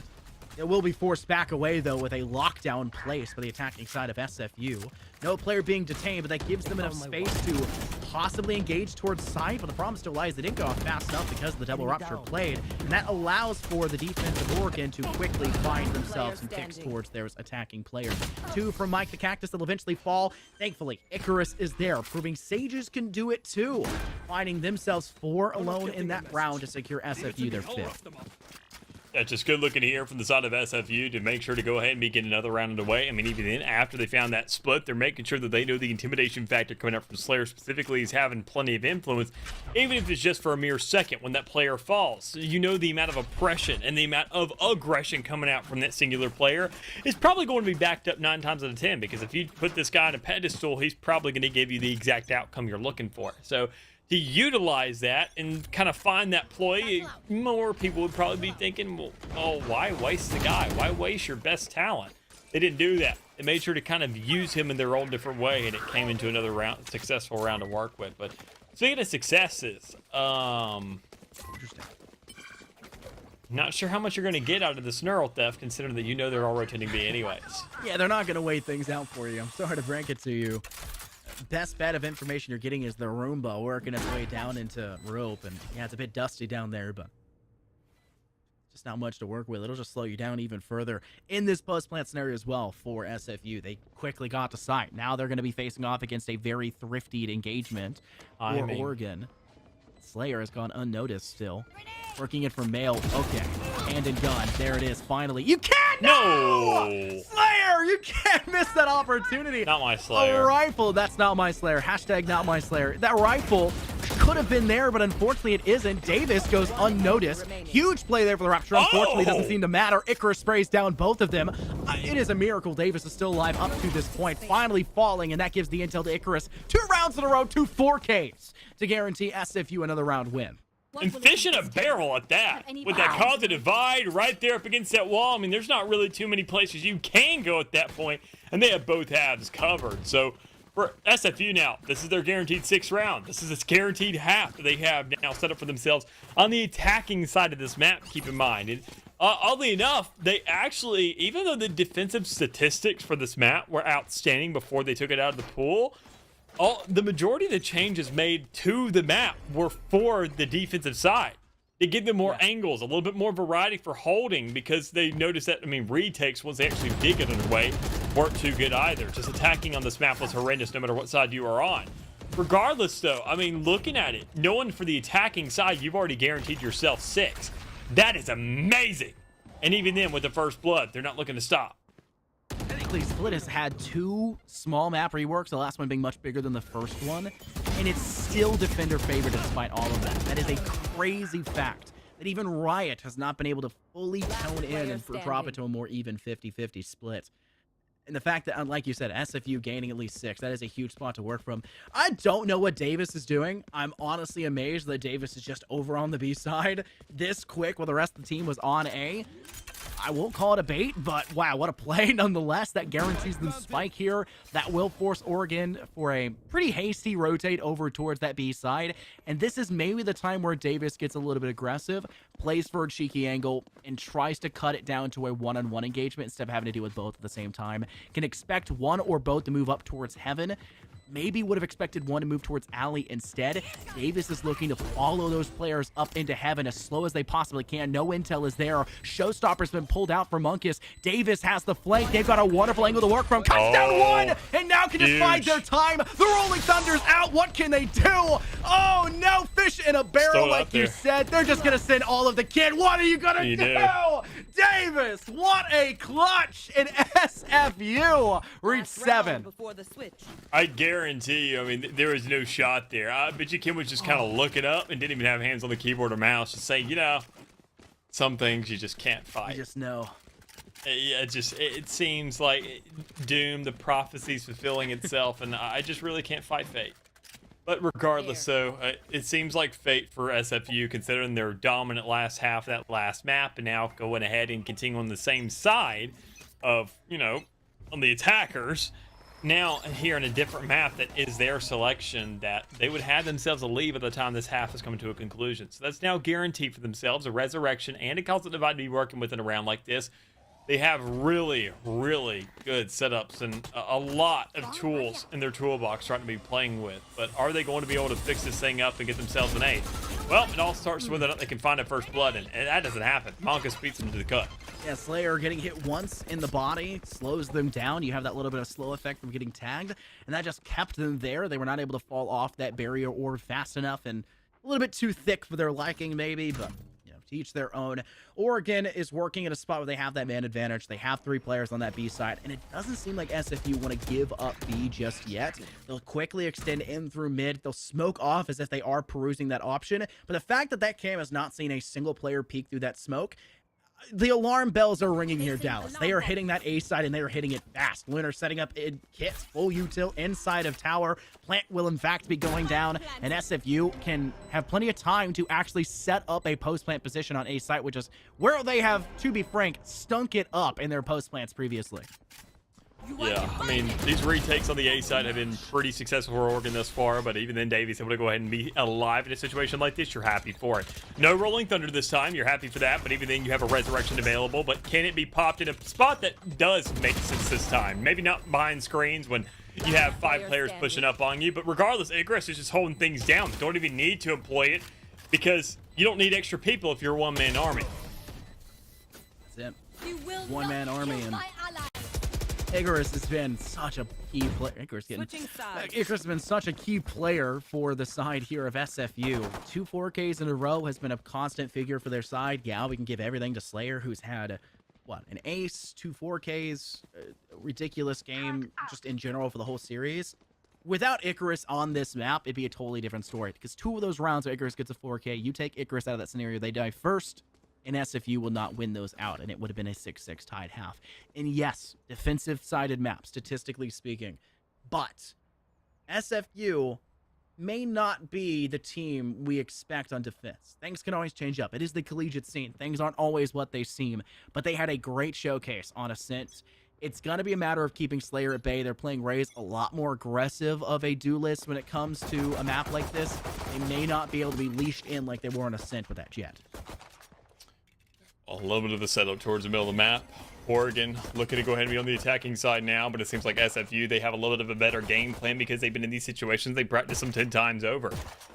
It will be forced back away, though, with a lockdown place for the attacking side of SFU. No player being detained, but that gives them enough space to possibly engage towards side. But the problem still lies, they didn't go off fast enough because of the double rupture played. And that allows for the defense of Oregon to quickly find themselves some kicks towards their attacking players. 2 from Mike the Cactus that'll eventually fall. Thankfully, Icarus is there, proving Sages can do it too. Finding themselves 4 alone in that round to secure SFU their 5th. That's just good looking here from the side of SFU to make sure to go ahead and be getting another round underway. I mean, even then, after they found that split, they're making sure that they know the intimidation factor coming up from Slayer specifically is having plenty of influence, even if it's just for a mere second when that player falls. You know the amount of oppression and the amount of aggression coming out from that singular player is probably going to be backed up 9 times out of 10, because if you put this guy on a pedestal, he's probably going to give you the exact outcome you're looking for. So to utilize that and kind of find that ploy, more people would probably be thinking, well, oh, why waste the guy? Why waste your best talent? They didn't do that. They made sure to kind of use him in their own different way, and it came into another successful round to work with. But speaking of successes, Interesting. Not sure how much you're going to get out of this neural theft, considering that they're all rotating B anyways. Yeah, they're not going to wait things out for you. I'm sorry to break it to you. Best bet of information you're getting is the Roomba working its way down into rope. And yeah, it's a bit dusty down there, but just not much to work with. It'll just slow you down even further in this post-plant scenario as well for SFU. They quickly got to site. Now they're going to be facing off against a very thrifty engagement for Oregon. Slayer has gone unnoticed still. Working it for Mail. Okay. Hand and gun. There it is. Finally. You can't! No! Slayer! You can't miss that opportunity. Not my Slayer. A rifle. That's not my Slayer. Hashtag not my Slayer. That rifle could have been there, but unfortunately it isn't. Davis goes unnoticed. Huge play there for the Rapture. Unfortunately, doesn't seem to matter. Icarus sprays down both of them. It is a miracle Davis is still alive up to this point, finally falling, and that gives the intel to Icarus. 2 rounds in a row, 2 4Ks to guarantee SFU another round win. And fish in a barrel at that. With that cause of divide right there up against that wall. I mean, there's not really too many places you can go at that point, and they have both halves covered. So for SFU now, this is their guaranteed 6th round. This is its guaranteed half that they have now set up for themselves on the attacking side of this map, keep in mind. And oddly enough, they actually, even though the defensive statistics for this map were outstanding before they took it out of the pool, the majority of the changes made to the map were for the defensive side. They give them more angles, a little bit more variety for holding, because they noticed that, I mean, retakes, once they actually did get underway, weren't too good either. Just attacking on this map was horrendous no matter what side you are on. Regardless, though, I mean, looking at it, knowing for the attacking side, you've already guaranteed yourself 6. That is amazing. And even then, with the first blood, they're not looking to stop. Technically, Split has had 2 small map reworks, the last one being much bigger than the first one, and it's still defender favored despite all of that. That is a crazy fact that even Riot has not been able to fully tone in and drop it to a more even 50-50 split. And the fact that, like you said, SFU gaining at least 6, that is a huge spot to work from. I don't know what Davis is doing. I'm honestly amazed that Davis is just over on the B side this quick while the rest of the team was on A. I won't call it a bait, but wow, what a play nonetheless. That guarantees them spike here. That will force Oregon for a pretty hasty rotate over towards that B side. And this is maybe the time where Davis gets a little bit aggressive, plays for a cheeky angle, and tries to cut it down to a one-on-one engagement instead of having to deal with both at the same time. Can expect one or both to move up towards Heaven. Maybe would have expected one to move towards Alley instead. Davis is looking to follow those players up into Heaven as slow as they possibly can. No intel is there. Showstopper's been pulled out for Monkus. Davis has the flank. They've got a wonderful angle to work from. Cuts down one, and now can just find their time. The Rolling Thunder's out. What can they do? Oh, no. Fish in a barrel, like you said. They're just going to send all of the kid. What are you going to do? Davis, what a clutch in SFU. Reach 7. I guarantee you, I mean, there was no shot there. I bet you Kim was just kind of looking up and didn't even have hands on the keyboard or mouse, just saying, you know, some things you just can't fight. You just know. Yeah, it seems like doom, the prophecy's fulfilling itself, and I just really can't fight fate. But regardless, though, it seems like fate for SFU, considering their dominant last half, that last map, and now going ahead and continue on the same side of, you know, on the attackers. Now, here in a different map that is their selection, that they would have themselves a lead by the time this half is coming to a conclusion. So that's now guaranteed for themselves, a resurrection and a constant divide to be working with in a round like this. They have really, really good setups and a lot of tools in their toolbox trying to be playing with. But are they going to be able to fix this thing up and get themselves an 8? Well, it all starts with whether or not they can find a first blood, and that doesn't happen. Monkus beats them to the cut. Yeah, Slayer getting hit once in the body slows them down. You have that little bit of slow effect from getting tagged, and that just kept them there. They were not able to fall off that barrier orb fast enough, and a little bit too thick for their liking maybe, but to each their own. Oregon is working at a spot where they have that man advantage. They have 3 players on that B side, and it doesn't seem like SFU want to give up B just yet. They'll quickly extend in through mid. They'll smoke off as if they are perusing that option, but the fact that that cam has not seen a single player peek through that smoke, the alarm bells are ringing here, Dallas. They are hitting that A side, and they are hitting it fast. Lunar setting up in kits, full util inside of tower. Plant will, in fact, be going down, and SFU can have plenty of time to actually set up a post-plant position on A site, which is where they have, to be frank, stunk it up in their post-plants previously. Yeah, I mean, these retakes on the A side have been pretty successful for Oregon thus far, but even then, Davies able to go ahead and be alive in a situation like this, you're happy for it. No Rolling Thunder this time, you're happy for that, but even then, you have a Resurrection available, but can it be popped in a spot that does make sense this time? Maybe not behind screens when you have 5 players pushing up on you, but regardless, Icarus is just holding things down. Don't even need to employ it, because you don't need extra people if you're a one-man army. That's it. One-man army, and Icarus has been such a key player. Icarus has been such a key player for the side here of SFU. 2 4Ks in a row has been a constant figure for their side. Yeah, we can give everything to Slayer, who's had, what, an ace, 2 4Ks, a ridiculous game just in general for the whole series. without Icarus on this map, it'd be a totally different story. Because 2 of those rounds where Icarus gets a 4K, you take Icarus out of that scenario, they die first, and SFU will not win those out, and it would have been a 6-6 tied half. And yes, defensive-sided map, statistically speaking, but SFU may not be the team we expect on defense. Things can always change up. It is the collegiate scene. Things aren't always what they seem, but they had a great showcase on Ascent. It's going to be a matter of keeping Slayer at bay. They're playing Raze a lot more aggressive of a duelist when it comes to a map like this. They may not be able to be leashed in like they were on Ascent with that Jet. A little bit of the setup towards the middle of the map. Oregon looking to go ahead and be on the attacking side now, but it seems like SFU, they have a little bit of a better game plan because they've been in these situations. They practice them 10 times over.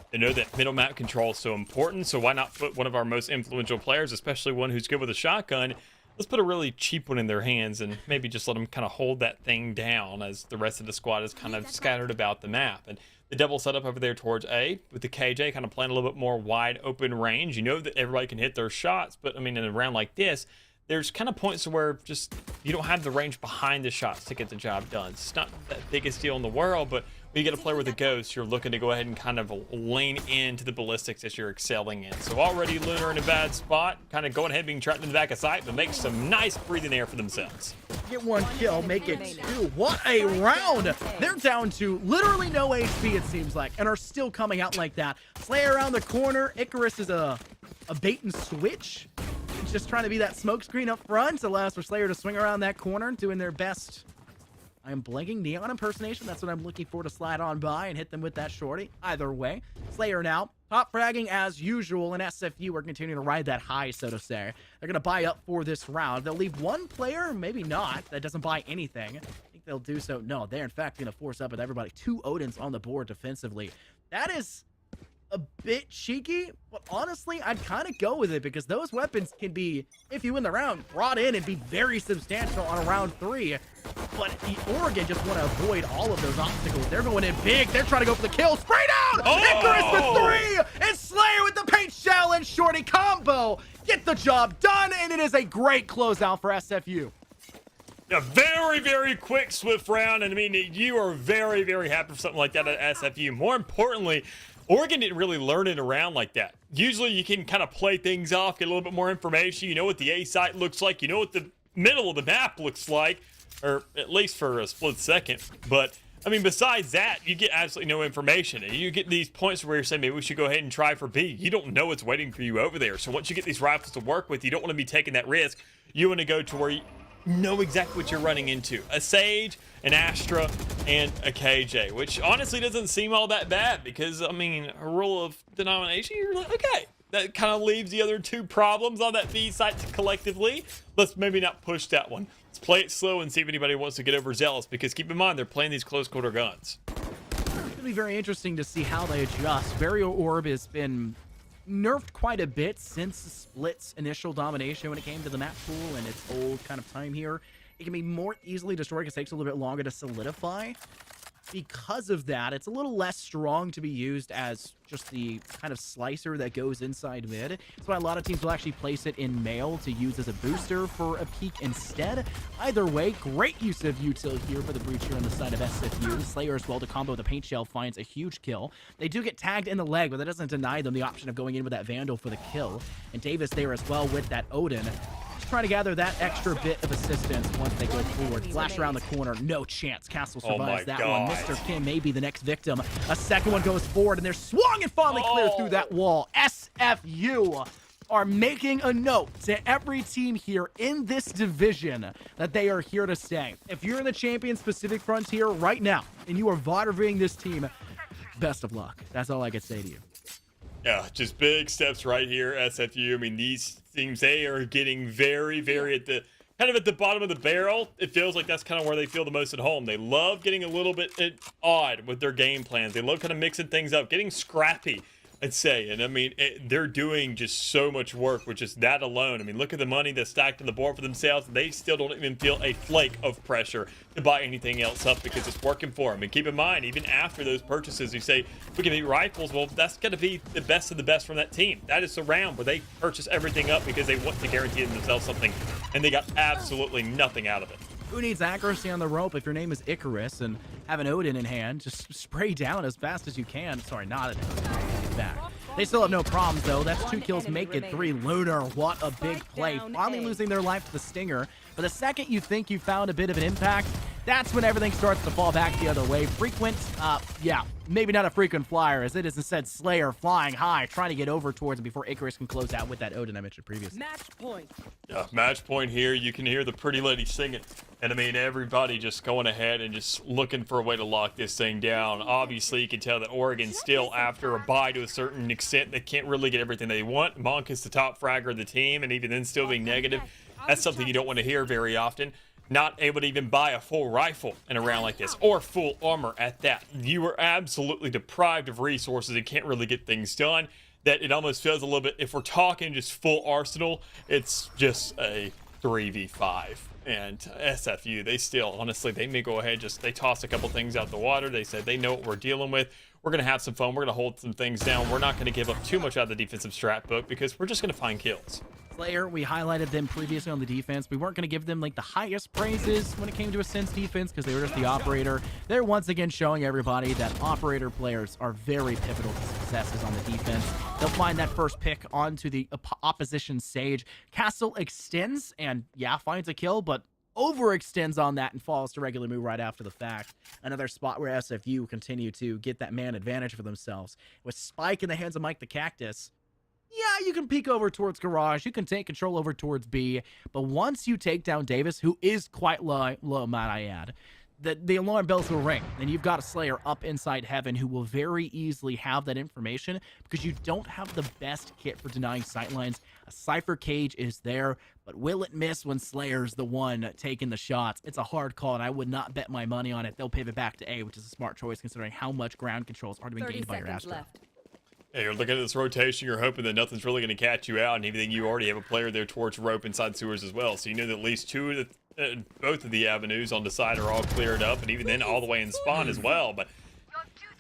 They know that middle map control is so important, so why not put one of our most influential players, especially one who's good with a shotgun, let's put a really cheap one in their hands and maybe just let them kind of hold that thing down as the rest of the squad is kind of scattered about the map. And the double setup over there towards A with the KJ kind of playing a little bit more wide open range. You know that everybody can hit their shots, but I mean, in a round like this, there's kind of points where just you don't have the range behind the shots to get the job done. It's not the biggest deal in the world, but when you get a player with a ghost, you're looking to go ahead and kind of lean into the ballistics that you're excelling in. So already Lunar in a bad spot, kind of going ahead being trapped in the back of sight, but makes some nice breathing air for themselves. Get 1 kill, make it 2. What a round! They're down to literally no HP, it seems like, and are still coming out like that. Slayer around the corner. Icarus is a bait and switch. Just trying to be that smoke screen up front. Allows for Slayer to swing around that corner, doing their best. I am blanking Neon impersonation. That's what I'm looking for, to slide on by and hit them with that shorty. Either way, Slayer now top fragging as usual, and SFU are continuing to ride that high, so to say. They're going to buy up for this round. They'll leave 1 player, maybe not, that doesn't buy anything. I think they'll do so. No, they're in fact going to force up with everybody. 2 Odins on the board defensively. That is a bit cheeky, but honestly, I'd kind of go with it because those weapons can be, if you win the round, brought in and be very substantial on a round 3. But the Oregon just want to avoid all of those obstacles. They're going in big. They're trying to go for the kill. Spray down! Icarus with 3! And Slayer with the paint shell and shorty combo. Get the job done, and it is a great closeout for SFU. A very, very quick, swift round, and I mean, you are very, very happy for something like that at SFU. More importantly, Oregon didn't really learn it around like that. Usually you can kind of play things off, get a little bit more information. You know what the A site looks like. You know what the middle of the map looks like, or at least for a split second. But, I mean, besides that, you get absolutely no information. And you get these points where you're saying, maybe we should go ahead and try for B. You don't know what's waiting for you over there. So once you get these rifles to work with, you don't want to be taking that risk. You want to go to where you know exactly what you're running into. A Sage, an Astra, and a KJ, which honestly doesn't seem all that bad because, I mean, a rule of denomination, you're like, okay, that kind of leaves the other 2 problems on that B site collectively. Let's maybe not push that one. Let's play it slow and see if anybody wants to get overzealous because keep in mind, they're playing these close quarter guns. It's going to be very interesting to see how they adjust. Barrier Orb has been nerfed quite a bit since the Split's initial domination when it came to the map pool and its old kind of time here. It can be more easily destroyed because it takes a little bit longer to solidify. Because of that, it's a little less strong to be used as just the kind of slicer that goes inside mid. That's why a lot of teams will actually place it in mail to use as a booster for a peak instead. Either way, great use of util here for the breach here on the side of SFU. Slayer as well to combo the paint shell finds a huge kill. They do get tagged in the leg, but that doesn't deny them the option of going in with that Vandal for the kill. And Davis there as well with that Odin. Trying to gather that extra bit of assistance once they go forward. Flash around the corner, no chance. Castle survives that one. Mr. Kim may be the next victim. A second one goes forward, and they're swung and finally clear through that wall. SFU are making a note to every team here in this division that they are here to stay. If you're in the Champions Pacific Frontier right now, and you are VODRVing this team, best of luck. That's all I can say to you. Yeah, just big steps right here, SFU. I mean, these teams, they are getting very, very at the kind of at the bottom of the barrel. It feels like that's kind of where they feel the most at home. They love getting a little bit odd with their game plans. They love kind of mixing things up, getting scrappy, I'd say. And I mean, they're doing just so much work with just that alone. I mean, look at the money that's stacked on the board for themselves. They still don't even feel a flake of pressure to buy anything else up because it's working for them. And keep in mind, even after those purchases, you say, we can beat rifles. Well, that's going to be the best of the best from that team. That is the round where they purchase everything up because they want to guarantee themselves something, and they got absolutely nothing out of it. Who needs accuracy on the rope if your name is Icarus and have an Odin in hand? Just spray down as fast as you can. Sorry, not an Odin. Back. They still have no problems, though. That's 2 kills, make it 3. Lunar, what a big play. Finally losing their life to the Stinger. But the second you think you found a bit of an impact, that's when everything starts to fall back the other way. Frequent, yeah, maybe not a frequent flyer, as it is instead Slayer flying high, trying to get over towards him before Icarus can close out with that Odin I mentioned previously. Match point. Yeah, match point here. You can hear the pretty lady singing. And I mean, everybody just going ahead and just looking for a way to lock this thing down. Obviously, you can tell that Oregon still, after a bye to a certain extent, they can't really get everything they want. Monk is the top fragger of the team, and even then still being negative. That's something you don't want to hear very often. Not able to even buy a full rifle in a round like this, or full armor at that. You are absolutely deprived of resources and can't really get things done. That it almost feels a little bit, if we're talking just full arsenal, it's just a 3v5. And SFU, they still, honestly, they may go ahead, they toss a couple things out the water. They said they know what we're dealing with. We're going to have some fun. We're going to hold some things down. We're not going to give up too much out of the defensive strat book because we're just going to find kills. Slayer, we highlighted them previously on the defense. We weren't going to give them like the highest praises when it came to Ascent's defense because they were just the operator. They're once again showing everybody that operator players are very pivotal to successes on the defense. They'll find that first pick onto the opposition stage. Castle extends and, yeah, finds a kill, but overextends on that and falls to regular move right after the fact. Another spot where SFU continue to get that man advantage for themselves. With Spike in the hands of Mike the Cactus, yeah, you can peek over towards Garage. You can take control over towards B. But once you take down Davis, who is quite low, might I add, the alarm bells will ring. And you've got a Slayer up inside Heaven who will very easily have that information because you don't have the best kit for denying sightlines. A Cypher Cage is there, but will it miss when Slayer's the one taking the shots? It's a hard call, and I would not bet my money on it. They'll pivot back to A, which is a smart choice considering how much ground control has already been gained by your Astra. Yeah, you're looking at this rotation, you're hoping that nothing's really going to catch you out, and even you already have a player there towards rope inside sewers as well. So you know that at least both of the avenues on the side are all cleared up, and even then all the way in spawn as well. But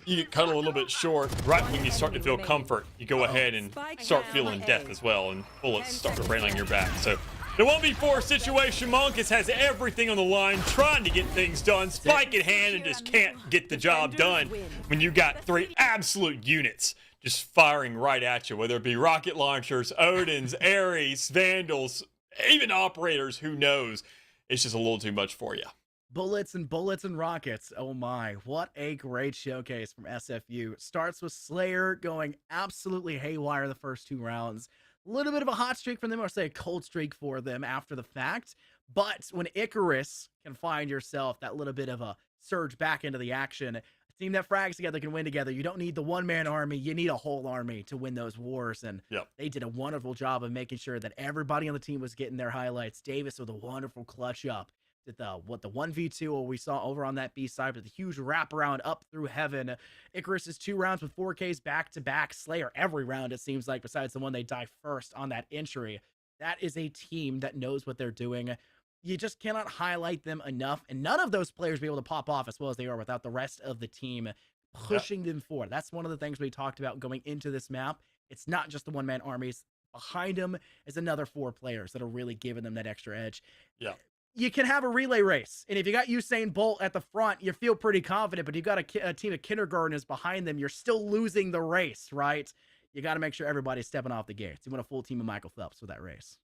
you get cut a little bit short right when you start to feel comfort. You go ahead and start feeling death as well, and bullets start to rain on your back. So the 1v4 situation, Monkus has everything on the line, trying to get things done, spike in hand, and just can't get the job done when you got 3 absolute units just firing right at you, whether it be rocket launchers, Odins, Ares, Vandals, even operators, who knows. It's just a little too much for you. Bullets and rockets. Oh my, what a great showcase from SFU. Starts with Slayer going absolutely haywire the first 2 rounds. A little bit of a hot streak from them, or say a cold streak for them after the fact. But when Icarus can find yourself that little bit of a surge back into the action, a team that frags together can win together. You don't need the one-man army. You need a whole army to win those wars. And they did a wonderful job of making sure that everybody on the team was getting their highlights. Davis with a wonderful clutch up. Did the 1v2 what we saw over on that B side with the huge wraparound up through Heaven. Icarus's 2 rounds with 4Ks back-to-back. Slayer every round, it seems like, besides the one they die first on that entry. That is a team that knows what they're doing. You just cannot highlight them enough, and none of those players be able to pop off as well as they are without the rest of the team pushing them forward. That's one of the things we talked about going into this map. It's not just the one-man armies. Behind them is another 4 players that are really giving them that extra edge. Yeah. You can have a relay race, and if you got Usain Bolt at the front, you feel pretty confident, but you've got a team of kindergartners behind them, you're still losing the race, right? You got to make sure everybody's stepping off the gates. You want a full team of Michael Phelps with that race.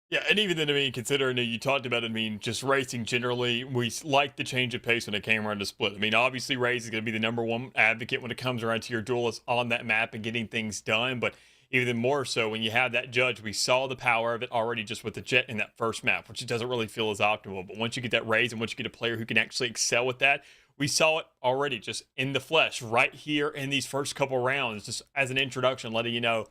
Yeah, and even then, I mean, considering you talked about it, I mean, just racing generally, we like the change of pace when it came around to split. I mean, obviously, Raze is going to be the #1 advocate when it comes around to your duelists on that map and getting things done, but even more so when you have that judge. We saw the power of it already just with the Jet in that first map, which it doesn't really feel as optimal. But once you get that Raze and once you get a player who can actually excel with that, we saw it already just in the flesh right here in these first couple rounds, just as an introduction, letting you know,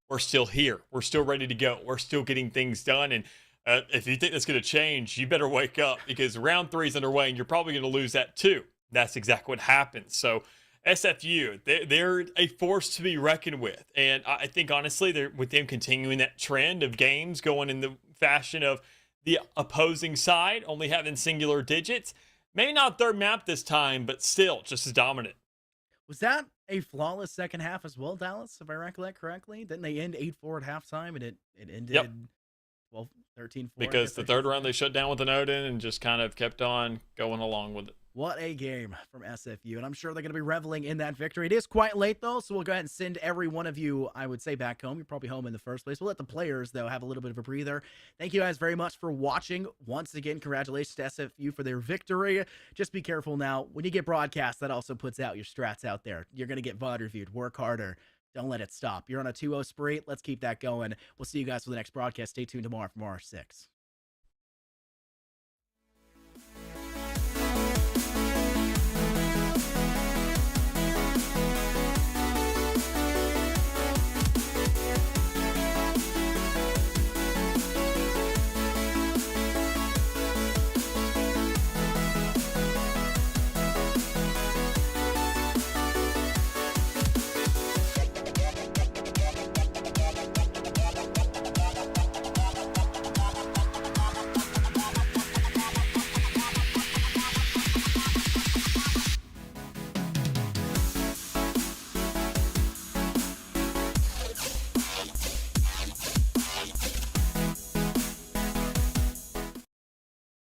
we're still here. We're still ready to go. We're still getting things done. And if you think that's going to change, you better wake up because round 3 is underway and you're probably going to lose that too. That's exactly what happens. So SFU, they're a force to be reckoned with. And I think, honestly, with them continuing that trend of games going in the fashion of the opposing side, only having singular digits, maybe not third map this time, but still just as dominant. Was that a flawless second half as well, Dallas, if I recollect correctly? Didn't they end 8-4 at halftime, and it ended 12, 13, 4. Because the third round they shut down with an Odin and just kind of kept on going along with it. What a game from SFU, and I'm sure they're going to be reveling in that victory. It is quite late, though, so we'll go ahead and send every one of you, I would say, back home. You're probably home in the first place. We'll let the players, though, have a little bit of a breather. Thank you guys very much for watching. Once again, congratulations to SFU for their victory. Just be careful now. When you get broadcast, that also puts out your strats out there. You're going to get VOD reviewed. Work harder. Don't let it stop. You're on a 2-0 spree. Let's keep that going. We'll see you guys for the next broadcast. Stay tuned tomorrow for more 6.